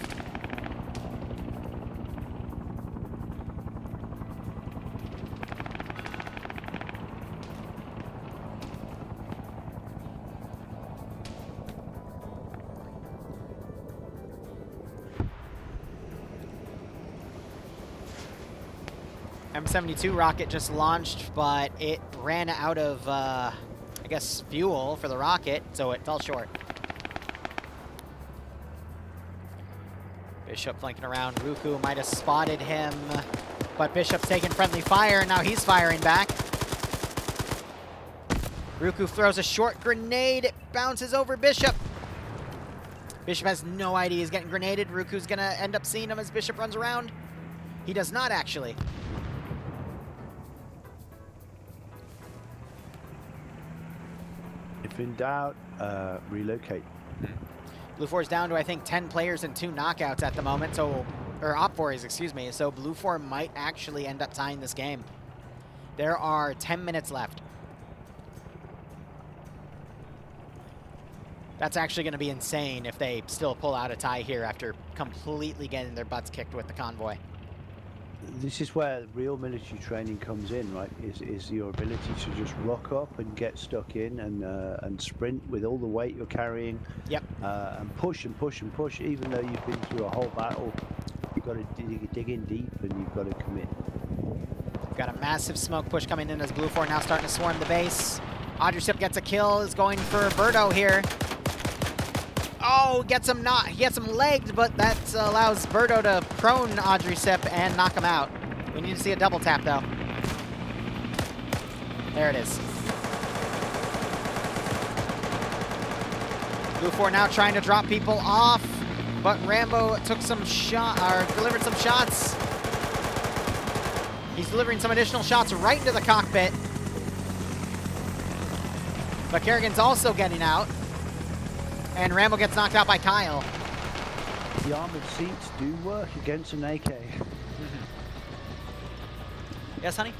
A: M72 rocket just launched, but it ran out of, I guess, fuel for the rocket, so it fell short. Bishop flanking around. Ruku might have spotted him, but Bishop's taking friendly fire, and now he's firing back. Ruku throws a short grenade. It bounces over Bishop. Bishop has no idea he's getting grenaded. Ruku's going to end up seeing him as Bishop runs around. He does not, actually.
B: If in doubt, relocate.
A: Blue 4's down to, I think, 10 players and 2 knockouts at the moment, so, or OFCRA is, excuse me, so Blue 4 might actually end up tying this game. There are 10 minutes left. That's actually going to be insane if they still pull out a tie here after completely getting their butts kicked with the convoy.
B: This is where real military training comes in, right? Is your ability to just rock up and get stuck in and sprint with all the weight you're carrying.
A: Yep.
B: And push and push and push, even though you've been through a whole battle. You've got to dig in deep and you've got to commit.
A: Got a massive smoke push coming in as Blue 4 now starting to swarm the base. Audrey gets a kill, is going for Birdo here. Oh, gets him legged, but that allows Birdo to prone Audrey and knock him out. We need to see a double tap, though. There it is. Blue 4 now trying to drop people off, but Rambo took some delivered some shots. He's delivering some additional shots right into the cockpit. But Kerrigan's also getting out. And Rambo gets knocked out by Kyle.
B: The armored seats do work against an AK.
A: Yes, honey?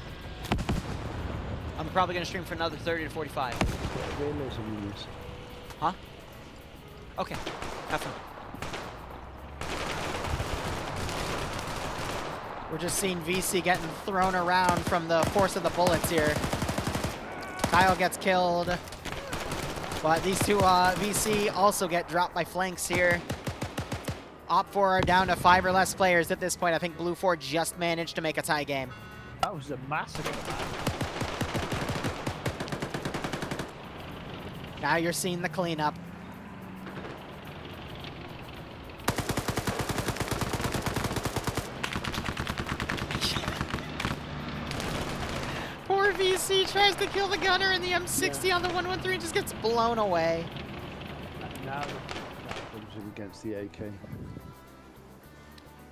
A: I'm probably going to stream for another 30 to 45.
B: Realism in this.
A: Huh? Okay. Have fun. We're just seeing VC getting thrown around from the force of the bullets here. Kyle gets killed. But these two VC also get dropped by flanks here. OPFOR are down to 5 or less players at this point. I think Blue 4 just managed to make a tie game.
B: That was a massacre.
A: Now you're seeing the cleanup. Poor VC tries to kill the gunner, and the M60 on the 113 just gets blown away.
B: Now that comes in against the AK.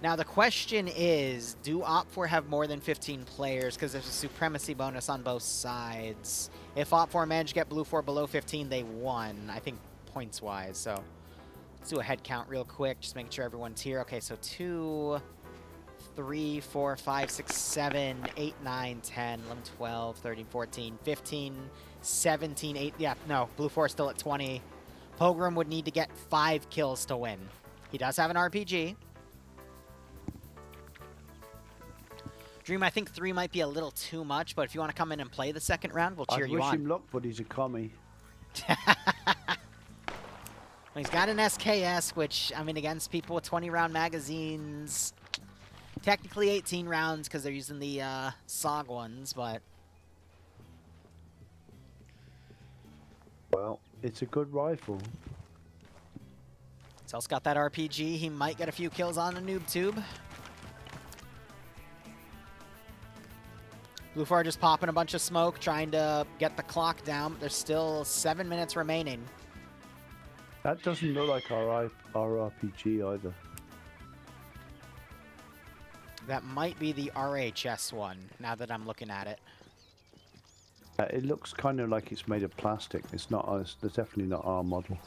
A: Now the question is, do OPFOR have more than 15 players? Because there's a supremacy bonus on both sides. If OPFOR managed to get Blue 4 below 15, they won. I think points-wise. So let's do a head count real quick, just making sure everyone's here. Okay, so 2, 3, 4, 5, 6, 7, 8, 9, 10, 11, 12, 13, 14, 15, 17, 8. Yeah, no, Blue 4 still at 20. Pogrom would need to get 5 kills to win. He does have an RPG. Dream, I think 3 might be a little too much, but if you want to come in and play the second round, we'll cheer you on.
B: I wish him luck, but he's a commie.
A: Well, he's got an SKS, which, I mean, against people with 20-round magazines, technically 18 rounds because they're using the SOG ones, but...
B: Well, it's a good rifle.
A: Sel's got that RPG. He might get a few kills on the noob tube. Blue 4 just popping a bunch of smoke, trying to get the clock down. There's still 7 minutes remaining.
B: That doesn't look like our RPG either.
A: That might be the RHS one, now that I'm looking at it.
B: It looks kind of like it's made of plastic. It's not us. It's definitely not our model.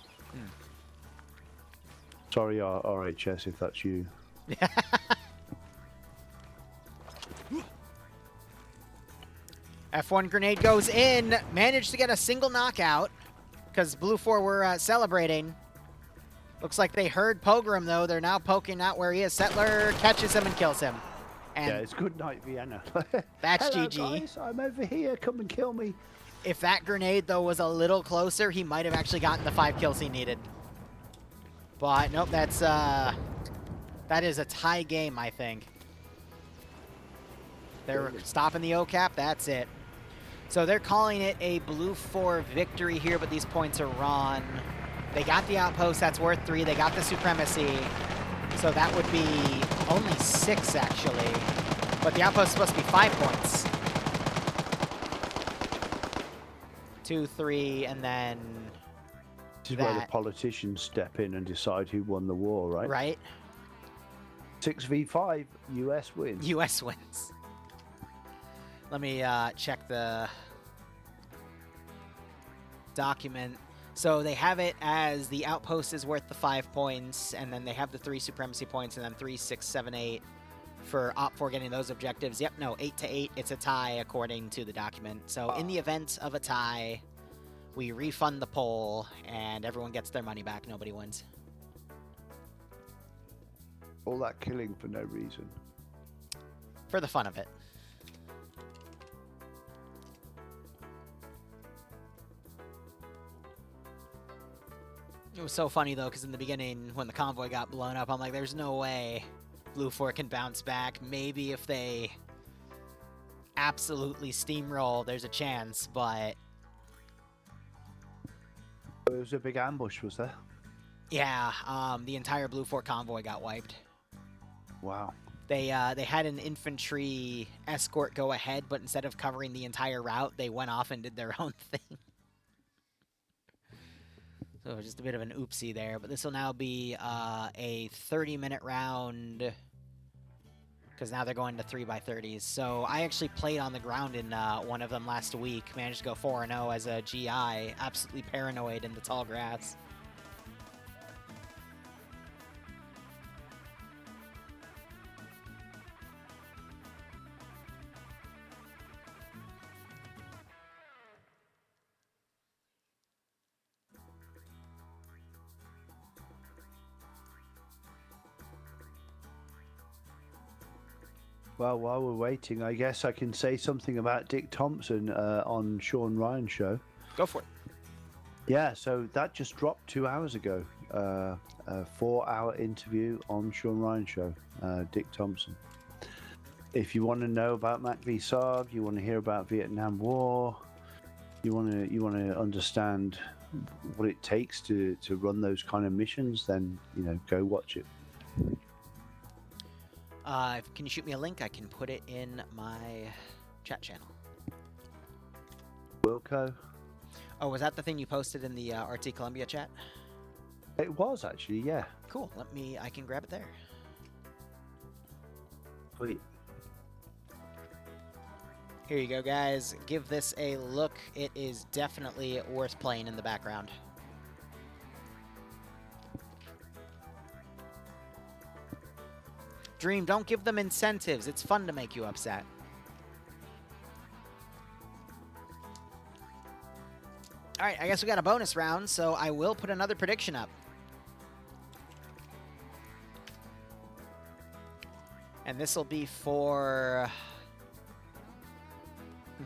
B: Sorry, RHS, if that's you.
A: F1 grenade goes in. Managed to get a single knockout because Blue 4 were celebrating. Looks like they heard Pogrom, though. They're now poking out where he is. Settler catches him and kills him. And
B: yeah, it's good night, Vienna.
A: That's
B: Hello,
A: GG.
B: Guys, I'm over here. Come and kill me.
A: If that grenade, though, was a little closer, he might have actually gotten the 5 kills he needed. But, nope, that is a tie game, I think. They're stopping the O-cap. That's it. So they're calling it a Blue 4 victory here, but these points are wrong. They got the outpost. That's worth 3. They got the supremacy. So that would be only 6, actually. But the outpost is supposed to be 5 points. 2, 3, and then
B: this is where the politicians step in and decide who won the war, right?
A: Right.
B: 6v5, US wins.
A: US wins. Let me check the document. So they have it as the outpost is worth the 5 points, and then they have the 3 supremacy points, and then 3, 6, 7, 8 for OPFOR getting those objectives. Yep, no, 8 to 8. It's a tie according to the document. So in the event of a tie, we refund the poll, and everyone gets their money back. Nobody wins.
B: All that killing for no reason.
A: For the fun of it. It was so funny, though, because in the beginning, when the convoy got blown up, I'm like, there's no way Blue 4 can bounce back. Maybe if they absolutely steamroll, there's a chance, but...
B: There was a big ambush, was there?
A: Yeah, the entire Blue 4 convoy got wiped.
B: Wow.
A: They had an infantry escort go ahead, but instead of covering the entire route, they went off and did their own thing. So just a bit of an oopsie there, but this will now be a 30-minute round because now they're going to 3x30s. So I actually played on the ground in one of them last week, managed to go 4-0 as a GI, absolutely paranoid in the tall grass.
B: Well, while we're waiting, I guess I can say something about Dick Thompson on Sean Ryan's show.
A: Go for it.
B: Yeah, so that just dropped 2 hours ago. A 4-hour interview on Sean Ryan's show, Dick Thompson. If you want to know about Mac v SOG, you want to hear about Vietnam War, you want to understand what it takes to run those kind of missions, then go watch it.
A: Can you shoot me a link? I can put it in my chat channel.
B: Wilco.
A: Oh, was that the thing you posted in the RT Columbia chat?
B: It was actually, yeah.
A: Cool. I can grab it there.
B: Sweet.
A: Here you go, guys. Give this a look. It is definitely worth playing in the background. Dream, don't give them incentives. It's fun to make you upset. All right, I guess we got a bonus round, so I will put another prediction up. And this will be for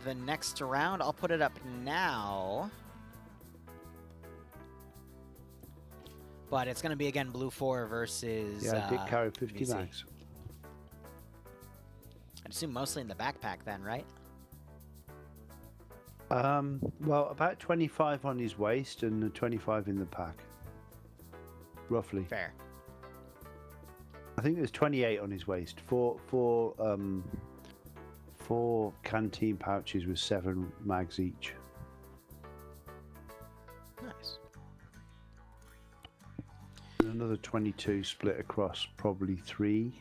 A: the next round. I'll put it up now. But it's going to be, again, Blue 4 versus
B: Dick carried 50
A: VC.
B: mags.
A: I'd assume mostly in the backpack then, right?
B: Well, about 25 on his waist and 25 in the pack. Roughly.
A: Fair.
B: I think there's 28 on his waist. Four canteen pouches with 7 mags each.
A: Nice.
B: And another 22 split across probably 3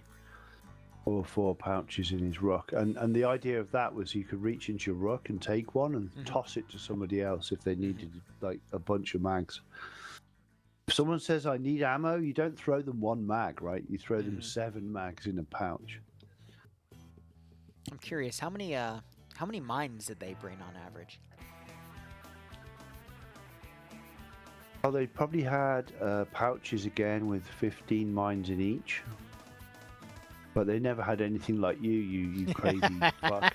B: or 4 pouches in his ruck. And the idea of that was you could reach into your ruck and take one and toss it to somebody else if they needed like a bunch of mags. If someone says, I need ammo, you don't throw them 1 mag, right? You throw them 7 mags in a pouch.
A: I'm curious, how many mines did they bring on average?
B: Oh, they probably had pouches again with 15 mines in each. But they never had anything like you crazy fuck.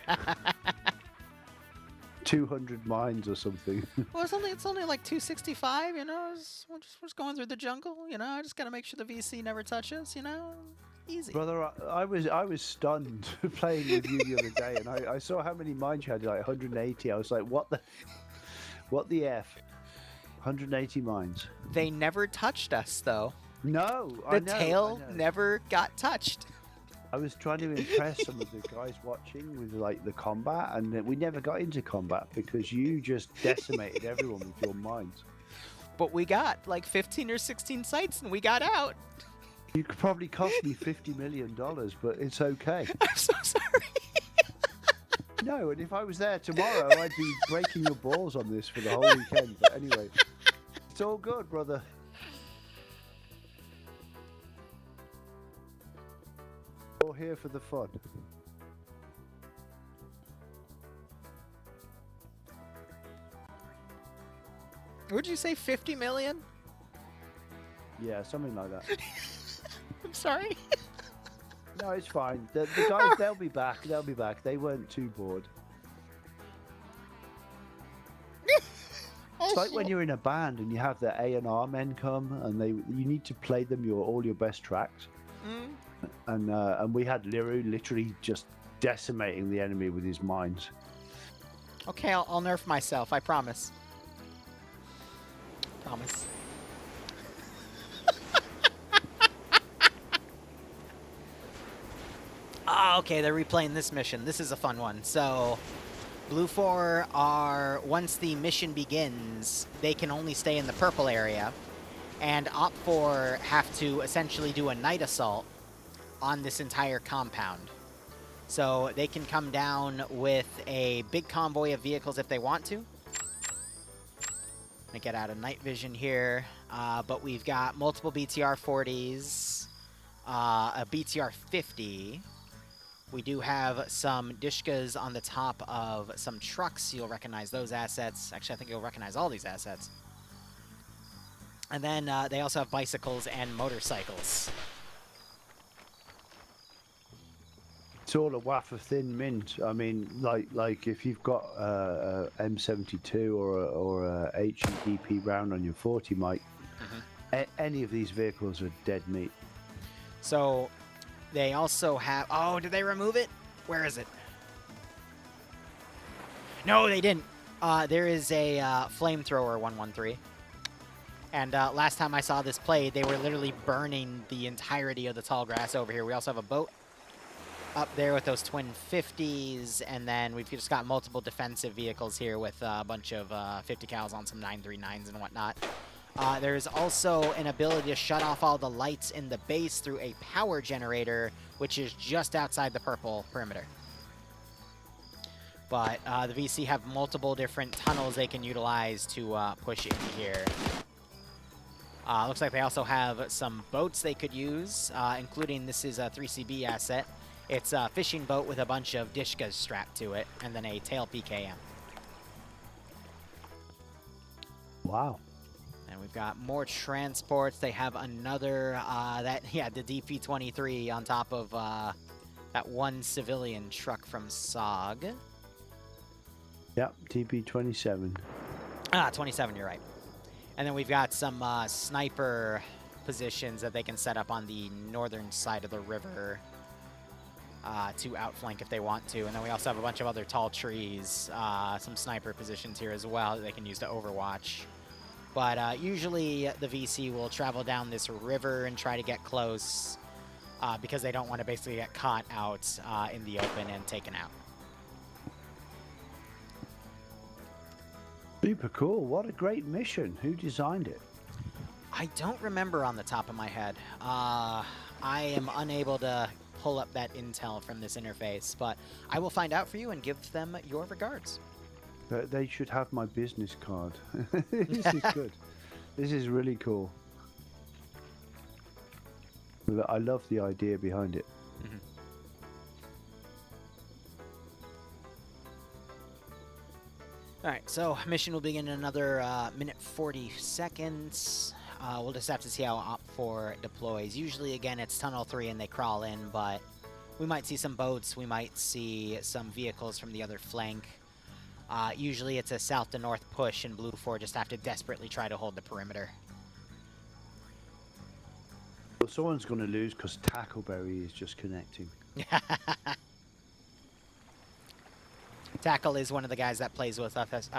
B: 200 mines or something.
A: Well, it's only like 265, you know. We're just going through the jungle, you know. I just gotta make sure the VC never touches, you know. Easy.
B: Brother, I was stunned playing with you the other day, and I saw how many mines you had, like 180. I was like, what the F? 180 mines.
A: They never touched us, though.
B: No,
A: The
B: I know,
A: tail
B: I know.
A: never got touched.
B: I was trying to impress some of the guys watching with like the combat, and we never got into combat because you just decimated everyone with your mines.
A: But we got like 15 or 16 sites, and we got out.
B: You could probably cost me $50 million, but it's okay.
A: I'm so sorry.
B: No, and if I was there tomorrow, I'd be breaking your balls on this for the whole weekend. But anyway, it's all good, brother. We're here for the fun.
A: Would you say 50 million?
B: Yeah, something like that.
A: I'm sorry.
B: No, it's fine. The guys, they'll be back. They'll be back. They weren't too bored. It's like when you're in a band and you have the A&R men come and you need to play them all your best tracks. And we had Liru literally just decimating the enemy with his mines.
A: Okay, I'll nerf myself. I promise. Promise. Ah, okay, they're replaying this mission. This is a fun one. So, Blue 4 are, once the mission begins, they can only stay in the purple area. And Op 4 have to essentially do a night assault on this entire compound. So they can come down with a big convoy of vehicles if they want to. Gonna get out of night vision here, but we've got multiple BTR 40s, a BTR 50. We do have some Dishkas on the top of some trucks. You'll recognize those assets. Actually, I think you'll recognize all these assets. And then they also have bicycles and motorcycles.
B: It's all a waff of thin mint. I mean, like if you've got a M72 or a HEDP round on your 40 mic, any of these vehicles are dead meat.
A: So they also have... Oh, did they remove it? Where is it? No, they didn't. There is a flamethrower 113. And last time I saw this played, they were literally burning the entirety of the tall grass over here. We also have a boat up there with those twin 50s, and then we've just got multiple defensive vehicles here with a bunch of 50 cals on some 939s and whatnot. There's also an ability to shut off all the lights in the base through a power generator, which is just outside the purple perimeter. But the VC have multiple different tunnels they can utilize to push in here. Looks like they also have some boats they could use, including this is a 3CB asset. It's a fishing boat with a bunch of dishkas strapped to it, and then a tail PKM.
B: Wow.
A: And we've got more transports. They have another, the DP-23 on top of that one civilian truck from SOG.
B: Yep, TP-27.
A: 27, you're right. And then we've got some sniper positions that they can set up on the northern side of the river to outflank if they want to. And then we also have a bunch of other tall trees, some sniper positions here as well that they can use to overwatch. But usually the VC will travel down this river and try to get close because they don't want to basically get caught out in the open and taken out.
B: Super cool. What a great mission. Who designed it?
A: I don't remember on the top of my head. I am unable to pull up that intel from this interface, but I will find out for you and give them your regards.
B: They should have my business card. This is good. This is really cool. I love the idea behind it.
A: Mm-hmm. All right, so mission will begin in another minute 40 seconds. We'll just have to see how OFCRA deploys. Usually, again, it's Tunnel 3 and they crawl in, but we might see some boats. We might see some vehicles from the other flank. Usually, it's a south to north push, and Blue 4 just have to desperately try to hold the perimeter.
B: Well, someone's going to lose because Tackleberry is just connecting.
A: Tackle is one of the guys that plays with us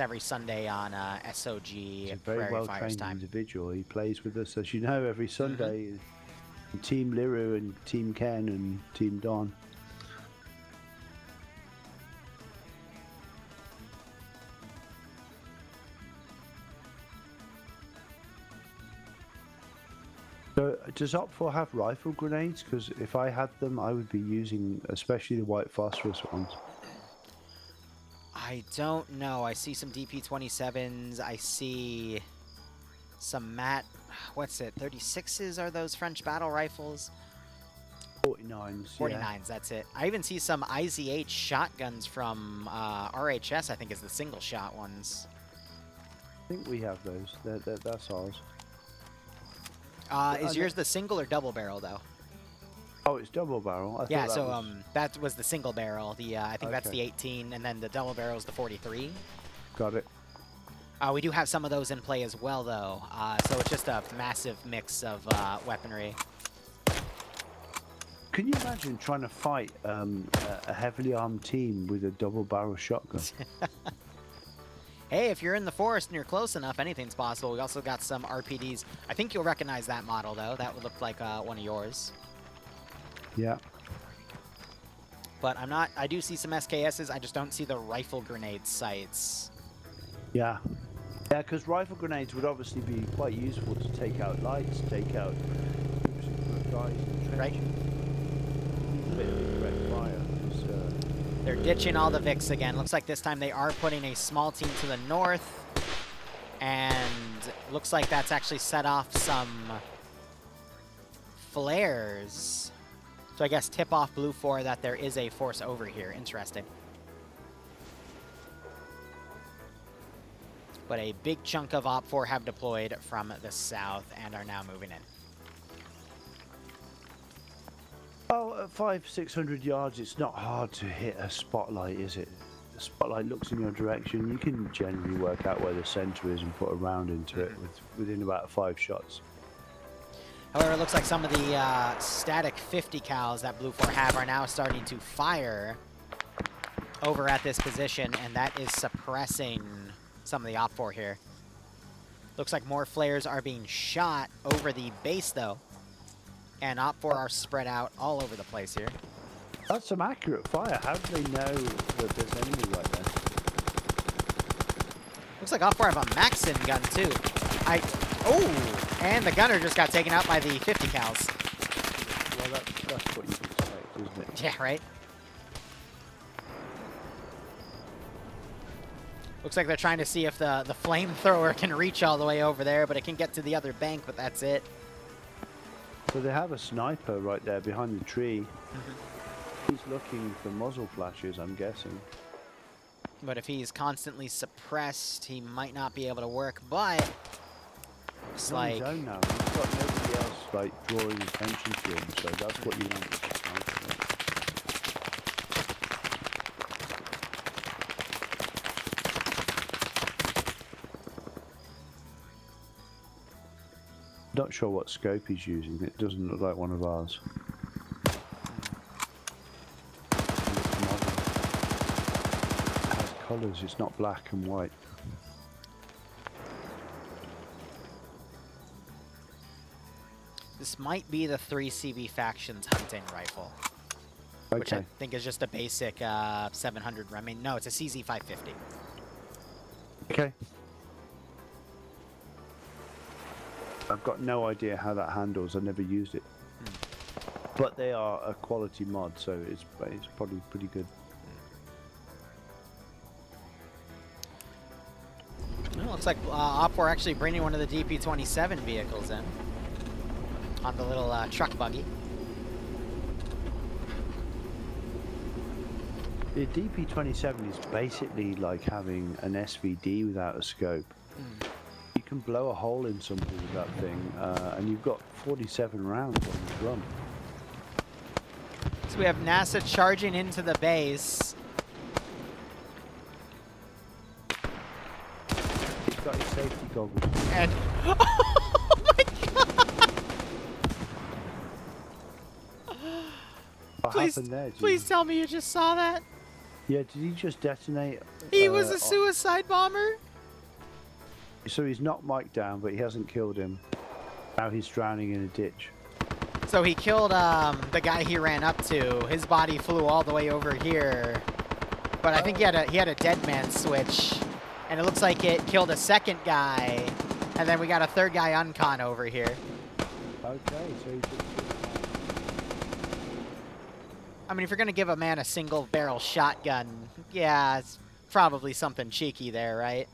A: every Sunday on SOG.
B: He's a very well-trained individual. He plays with us, as you know, every Sunday. Mm-hmm. Team Liru and Team Ken and Team Don. So, does OFCRA have rifle grenades? Because if I had them, I would be using especially the white phosphorus ones.
A: I don't know. I see some DP-27s. I see some what's it? 36s are those French battle rifles?
B: 49s.
A: 49s,
B: yeah.
A: That's it. I even see some IZH shotguns from RHS, I think is the single shot ones.
B: I think we have those. That's ours.
A: Is yours the single or double barrel, though?
B: Oh, it's double barrel.
A: Yeah, so that was the single barrel. I think that's the 18, and then the double barrel is the 43.
B: Got it.
A: We do have some of those in play as well, though. So it's just a massive mix of weaponry.
B: Can you imagine trying to fight a heavily armed team with a double barrel shotgun?
A: Hey, if you're in the forest and you're close enough, anything's possible. We also got some RPDs. I think you'll recognize that model, though. That would look like one of yours.
B: Yeah.
A: But I do see some SKSs. I just don't see the rifle grenade sights.
B: Yeah. Yeah, because rifle grenades would obviously be quite useful to take out lights, take out guys in the trench.
A: Right.
B: A bit of indirect fire.
A: They're ditching all the Vics again. Looks like this time they are putting a small team to the north. And looks like that's actually set off some flares. So I guess tip off Blue 4 that there is a force over here. Interesting. But a big chunk of OFCRA have deployed from the south and are now moving in.
B: Oh, at 500-600 yards, it's not hard to hit a spotlight, is it? The spotlight looks in your direction. You can generally work out where the center is and put a round into it within about 5 shots.
A: However, it looks like some of the static 50 cals that Blue 4 have are now starting to fire over at this position, and that is suppressing some of the OFCRA here. Looks like more flares are being shot over the base, though, and OFCRA are spread out all over the place here.
B: That's some accurate fire. How do they know that there's enemy right there?
A: Looks like OFCRA have a Maxim gun, too. Oh! And the gunner just got taken out by the 50 cals.
B: Well, that's what you expect, isn't it?
A: Yeah, right? Looks like they're trying to see if the flamethrower can reach all the way over there, but it can get to the other bank, but that's it.
B: So they have a sniper right there behind the tree. He's looking for muzzle flashes, I'm guessing.
A: But if he's constantly suppressed, he might not be able to work, but looks like...
B: He's on his own now. He's got nobody else like drawing attention to him, so that's what you want. Not sure what scope he's using. It doesn't look like one of ours. It has colours. It's not black and white.
A: This might be the 3CV Factions hunting rifle, which I think is just a basic 700. I mean, no, it's a CZ550.
B: Okay. I've got no idea how that handles. I never used it. But they are a quality mod, so it's probably pretty good.
A: Well, looks like OFCRA actually bringing one of the DP-27 vehicles in on the little truck buggy.
B: The DP-27 is basically like having an SVD without a scope. You can blow a hole in somebody with that thing, and you've got 47 rounds on the drum.
A: So we have NASA charging into the base.
B: He's got his safety goggles.
A: And oh my god!
B: What happened there?
A: Please tell me you just saw that.
B: Yeah, did he just detonate?
A: He was a suicide bomber.
B: So he's knocked Mike down, but he hasn't killed him. Now he's drowning in a ditch.
A: So he killed the guy he ran up to. His body flew all the way over here. But I think he had a dead man switch. And it looks like it killed a second guy. And then we got a third guy uncon over here.
B: Okay, so he just...
A: I mean, if you're going to give a man a single barrel shotgun, yeah, it's probably something cheeky there, right?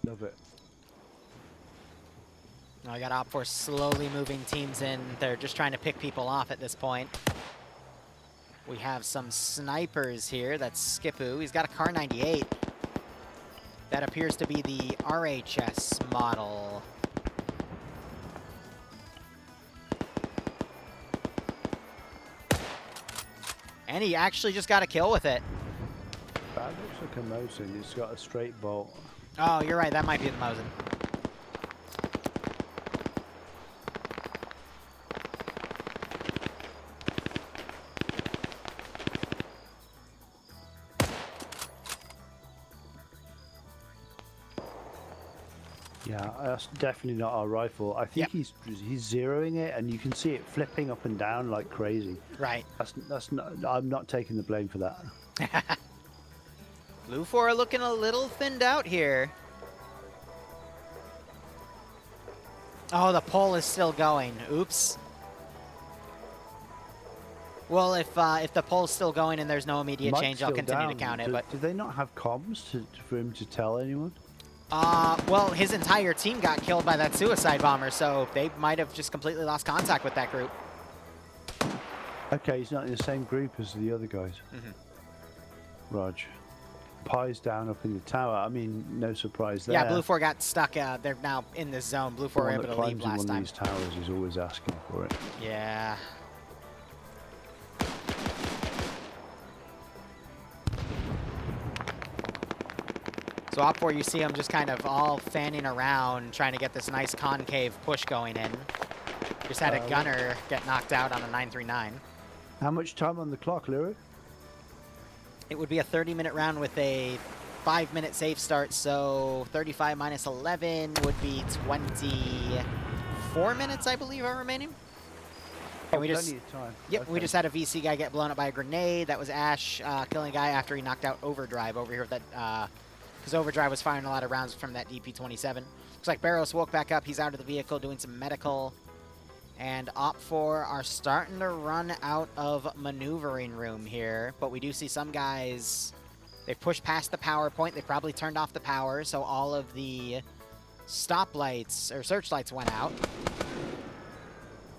B: Love it.
A: I got OPFOR slowly moving teams in. They're just trying to pick people off at this point. We have some snipers here. That's Skipoo. He's got a Car 98. That appears to be the RHS model. And he actually just got a kill with it.
B: That looks like a Mosin. It's got a straight bolt.
A: Oh, you're right. That might be the Mosin.
B: Yeah, that's definitely not our rifle. I think he's zeroing it, and you can see it flipping up and down like crazy.
A: Right.
B: That's not. I'm not taking the blame for that.
A: Blue 4 looking a little thinned out here. Oh, the poll is still going. Oops. Well, if the poll's still going and there's no immediate
B: Mike's
A: change, I'll continue to count it. But
B: do they not have comms for him to tell anyone?
A: Well, his entire team got killed by that suicide bomber, so they might have just completely lost contact with that group.
B: Okay, he's not in the same group as the other guys. Rog. Pie's down up in the tower. I mean, no surprise there.
A: Yeah, Blue 4 got stuck. They're now in this zone. Blue 4 were able to leave last time.
B: One of these towers is always asking for it.
A: Yeah. So OPFOR, you see them just kind of all fanning around, trying to get this nice concave push going in. Just had a gunner get knocked out on a 939.
B: How much time on the clock, Liru?
A: It would be a 30-minute round with a 5-minute safe start, so 35 minus 11 would be 24 minutes, I believe, are remaining. And we just,
B: plenty of time.
A: Yep,
B: Okay.
A: we just had a VC guy get blown up by a grenade. That was Ash killing a guy after he knocked out Overdrive over here with that, because Overdrive was firing a lot of rounds from that DP-27. Looks like Barros woke back up. He's out of the vehicle doing some medical. And OPFOR are starting to run out of maneuvering room here. But we do see some guys They've pushed past the power point. They probably turned off the power, so all of the stoplights or searchlights went out.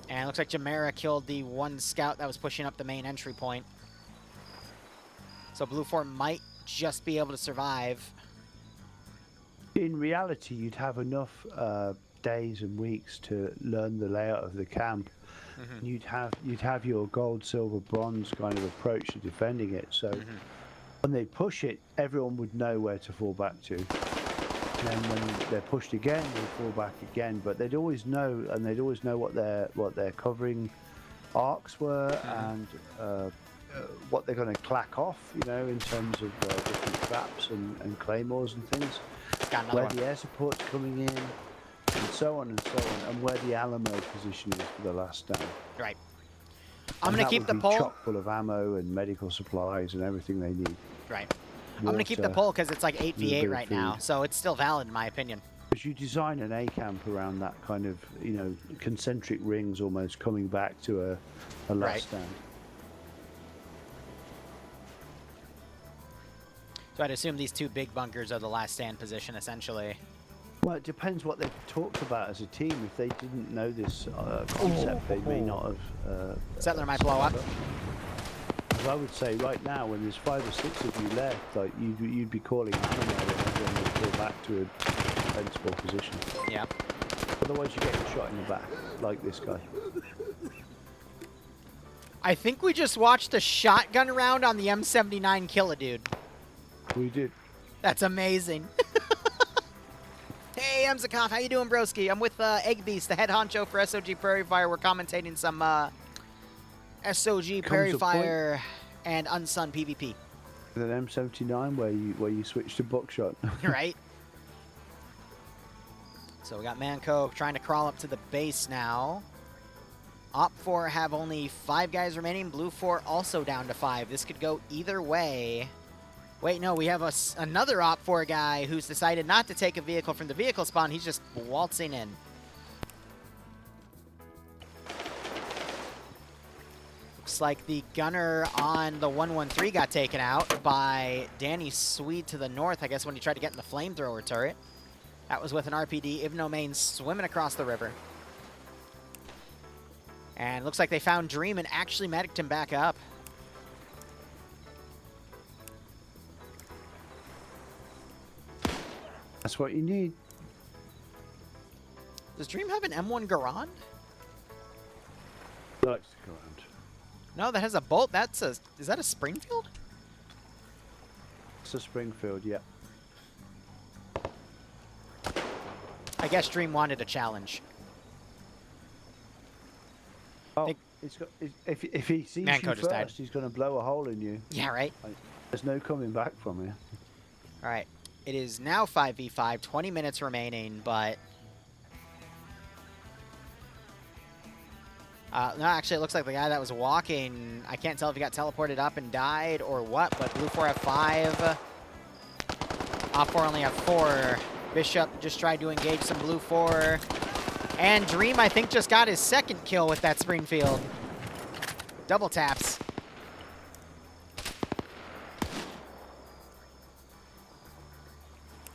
A: And it looks like Jamera killed the one scout that was pushing up the main entry point. So Blue 4 might just be able to survive.
B: In reality, you'd have enough days and weeks to learn the layout of the camp. You'd have your gold, silver, bronze kind of approach to defending it. So when they push it, everyone would know where to fall back to. And then when they're pushed again, they fall back again. But they'd always know, and they'd always know what their covering arcs were and what they're going to clack off, you know, in terms of different traps and claymores and things. Where the air support's coming in, and so on and so on, and where the Alamo position is for the last stand.
A: Right. I'm going to keep the poll.
B: Chock full of ammo and medical supplies and everything they need.
A: Right. I'm going to keep the poll because it's like 8v8 right now, so it's still valid in my opinion.
B: Because you design an A camp around that kind of, you know, concentric rings almost coming back to a last stand.
A: So I'd assume these two big bunkers are the last stand position, essentially.
B: Well, it depends what they've talked about as a team. If they didn't know this concept, they may not have...
A: Settler might blow up.
B: Because I would say right now, when there's 5 or 6 of you left, like you'd be calling ammo and everyone would fall back to a defensible position.
A: Yeah.
B: Otherwise, you get shot in the back, like this guy.
A: I think we just watched a shotgun round on the M79 kill a dude.
B: We did.
A: That's amazing. Hey, Emzakov, how you doing, broski? I'm with Eggbeast, the head honcho for SOG Prairie Fire. We're commentating some SOG Prairie Fire and Unsun PvP.
B: With an M79 where you switch to buckshot.
A: Right. So we got Manco trying to crawl up to the base now. Op4 have only 5 guys remaining. Blue 4 also down to 5. This could go either way. Wait, no, we have another Op4 guy who's decided not to take a vehicle from the vehicle spawn. He's just waltzing in. Looks like the gunner on the 113 got taken out by Danny Swede to the north, I guess, when he tried to get in the flamethrower turret. That was with an RPD. Ivno Main swimming across the river. And looks like they found Dream and actually medicked him back up.
B: That's what you need.
A: Does Dream have an M1 Garand?
B: Likes to go around.
A: No, that has a bolt. Is that a Springfield?
B: It's a Springfield, yeah.
A: I guess Dream wanted a challenge.
B: Oh, if he sees
A: Manco
B: you
A: just died.
B: first, he's going to blow a hole in you.
A: Yeah, right?
B: There's no coming back from here.
A: All right. It is now 5v5, 20 minutes remaining, but... no, actually, it looks like the guy that was walking, I can't tell if he got teleported up and died or what, but Blue 4 have 5. Op4 only have 4. Bishop just tried to engage some Blue 4. And Dream, I think, just got his second kill with that Springfield. Double taps.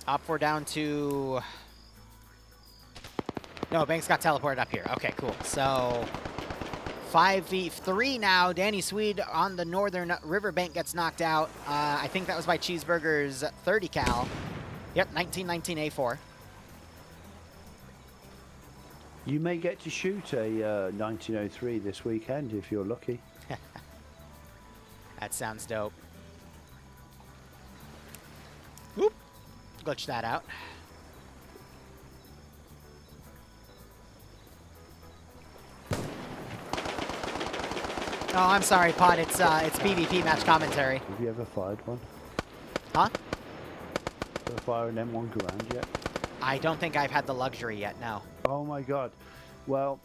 A: Op4 down to... No, Banks got teleported up here. Okay, cool. So 5v3 now. Danny Swede on the northern riverbank gets knocked out. I think that was by Cheeseburger's 30 cal. Yep, 1919 A4.
B: You may get to shoot a 1903 this weekend if you're lucky.
A: That sounds dope. Whoop. Glitch that out. Oh, I'm sorry, Pod. It's PvP match commentary.
B: Have you ever fired one?
A: Huh?
B: Ever fire an M1 Garand yet?
A: I don't think I've had the luxury yet, no.
B: Oh my god. Well,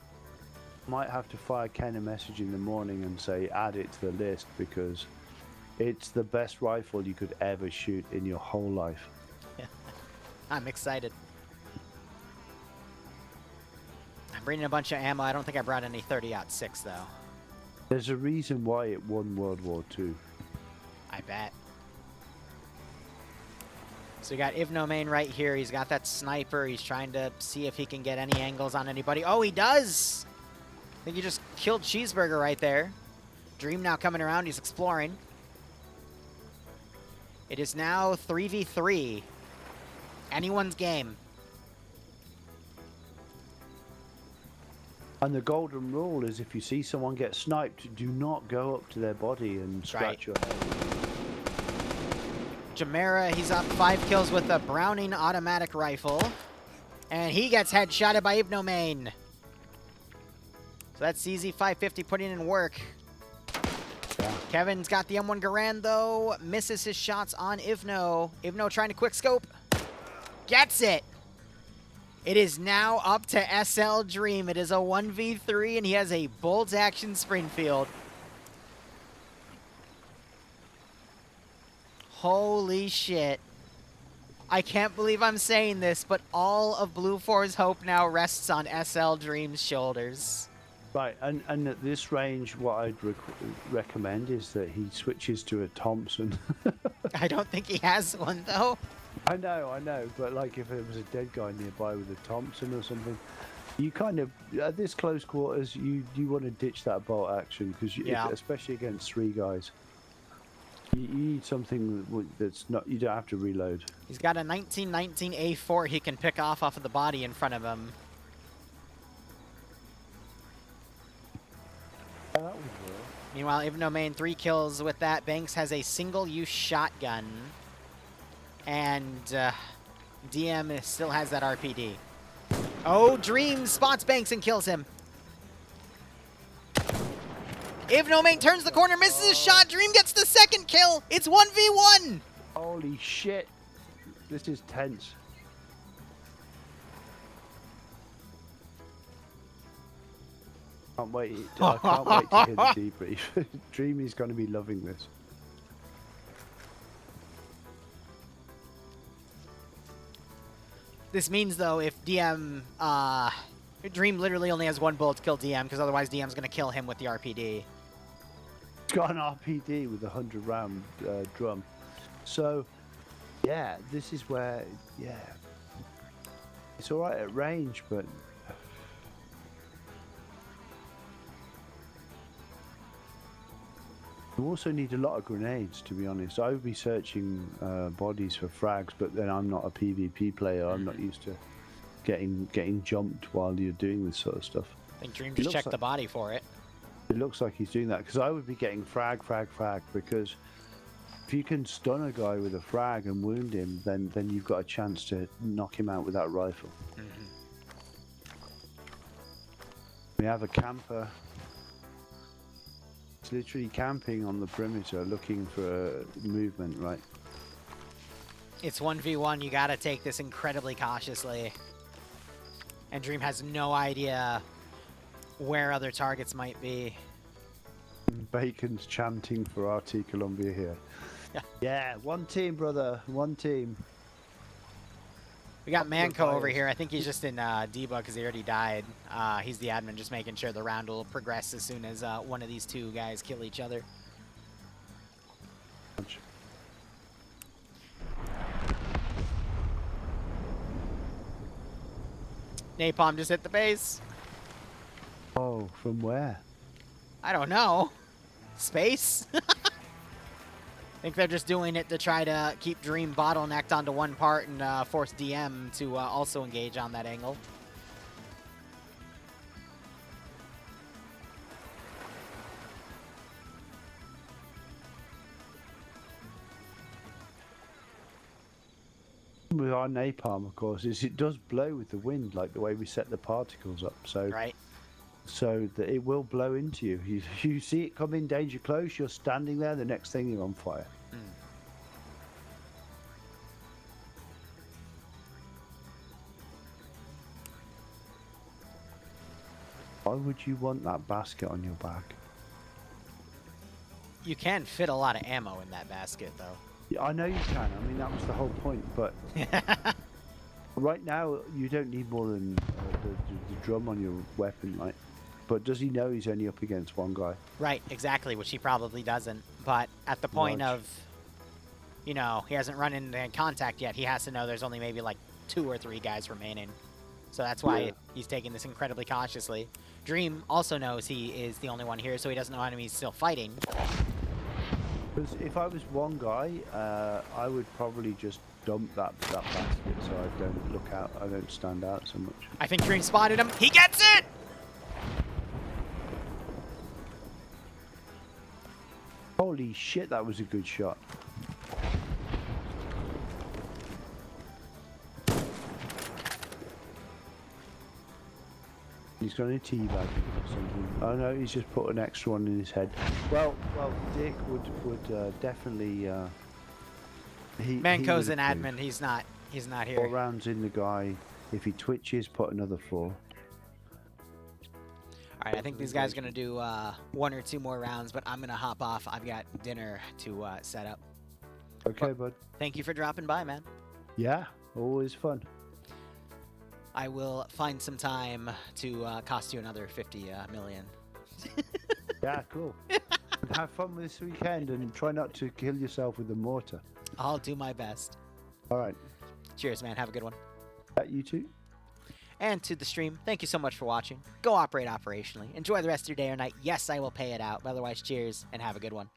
B: might have to fire Ken a message in the morning and say add it to the list because it's the best rifle you could ever shoot in your whole life.
A: I'm excited. I'm bringing a bunch of ammo. I don't think I brought any 30-06 though.
B: There's a reason why it won World War II.
A: I bet. So we got Ivnomain right here. He's got that sniper. He's trying to see if he can get any angles on anybody. Oh, he does! I think he just killed Cheeseburger right there. Dream now coming around. He's exploring. It is now 3v3. Anyone's game.
B: And the golden rule is if you see someone get sniped, do not go up to their body and scratch your head.
A: Jamera, he's up 5 kills with a Browning automatic rifle. And he gets headshotted by Ivnomain. So that's CZ 550 putting in work.
B: Yeah.
A: Kevin's got the M1 Garand, though. Misses his shots on Ivno. Ivno trying to quick scope. Gets it. It is now up to SL Dream. It is a 1v3, and he has a bolt action Springfield. Holy shit. I can't believe I'm saying this, but all of Blue 4's hope now rests on SL Dream's shoulders.
B: Right, and at this range, what I'd recommend is that he switches to a Thompson.
A: I don't think he has one, though.
B: I know, but like if there was a dead guy nearby with a Thompson or something, you kind of, at this close quarters, you want to ditch that bolt action, because especially against 3 guys. You need something that's not, you don't have to reload.
A: He's got a 1919 A4 he can pick off of the body in front of him.
B: That would work.
A: Meanwhile, Ivnomain 3 kills with that. Banks has a single-use shotgun. And DM still has that RPD. Oh, Dream spots Banks and kills him. Ivnomain turns the corner, misses his shot. Dream gets the second kill. It's 1v1.
B: Holy shit. This is tense. I can't wait to hear the debrief. Dreamy's going to be loving this.
A: This means, though, if DM... Dream literally only has 1 bullet to kill DM, because otherwise DM's going to kill him with the RPD.
B: He's got an RPD with a 100-round drum. So, yeah, this is where, yeah. It's alright at range, but... You also need a lot of grenades, to be honest. I would be searching bodies for frags, but then I'm not a PvP player. I'm not used to getting jumped while you're doing this sort of stuff.
A: I think Dream just checked the body for it.
B: It looks like he's doing that, because I would be getting frag, because if you can stun a guy with a frag and wound him, then you've got a chance to knock him out with that rifle. We have a camper. It's literally camping on the perimeter, looking for movement, right?
A: It's 1v1. You got to take this incredibly cautiously. And Dream has no idea where other targets might be.
B: Bacon's chanting for RT Columbia here. Yeah, one team, brother. One team.
A: We got Manco over here. I think he's just in debug because he already died. He's the admin, just making sure the round will progress as soon as one of these 2 guys kill each other. Napalm just hit the base.
B: Oh, from where?
A: I don't know. Space? I think they're just doing it to try to keep Dream bottlenecked onto one part and force DM to also engage on that angle.
B: With our napalm, of course, is it does blow with the wind, like the way we set the particles up. So,
A: right.
B: So that it will blow into you. You see it come in danger close. You're standing there. The next thing you're on fire. Why would you want that basket on your back?
A: You can fit a lot of ammo in that basket, though.
B: Yeah, I know you can. I mean, that was the whole point. But right now, you don't need more than the drum on your weapon, right? But does he know he's only up against 1 guy?
A: Right, exactly, which he probably doesn't. But at the point of you know, he hasn't run into contact yet. He has to know there's only maybe like 2 or 3 guys remaining. So that's why he's taking this incredibly cautiously. Dream also knows he is the only one here, so he doesn't know enemies still fighting.
B: Because if I was one guy, I would probably just dump that basket so I don't look out, I don't stand out so much.
A: I think Dream spotted him. He gets it!
B: Holy shit, that was a good shot. He's got a teabag or something. Oh no, he's just put an extra one in his head. Well, Dick would definitely.
A: Manco's an admin. He's not here.
B: 4 rounds in the guy. If he twitches, put another 4.
A: All right, I think these guys are gonna do 1 or 2 more rounds, but I'm gonna hop off. I've got dinner to set up.
B: Okay, bud.
A: Thank you for dropping by, man.
B: Yeah, always fun.
A: I will find some time to cost you another 50 million.
B: Yeah, cool. Have fun this weekend and try not to kill yourself with the mortar.
A: I'll do my best.
B: All right.
A: Cheers, man. Have a good one.
B: You too.
A: And to the stream, thank you so much for watching. Go operate operationally. Enjoy the rest of your day or night. Yes, I will pay it out. But otherwise, cheers and have a good one.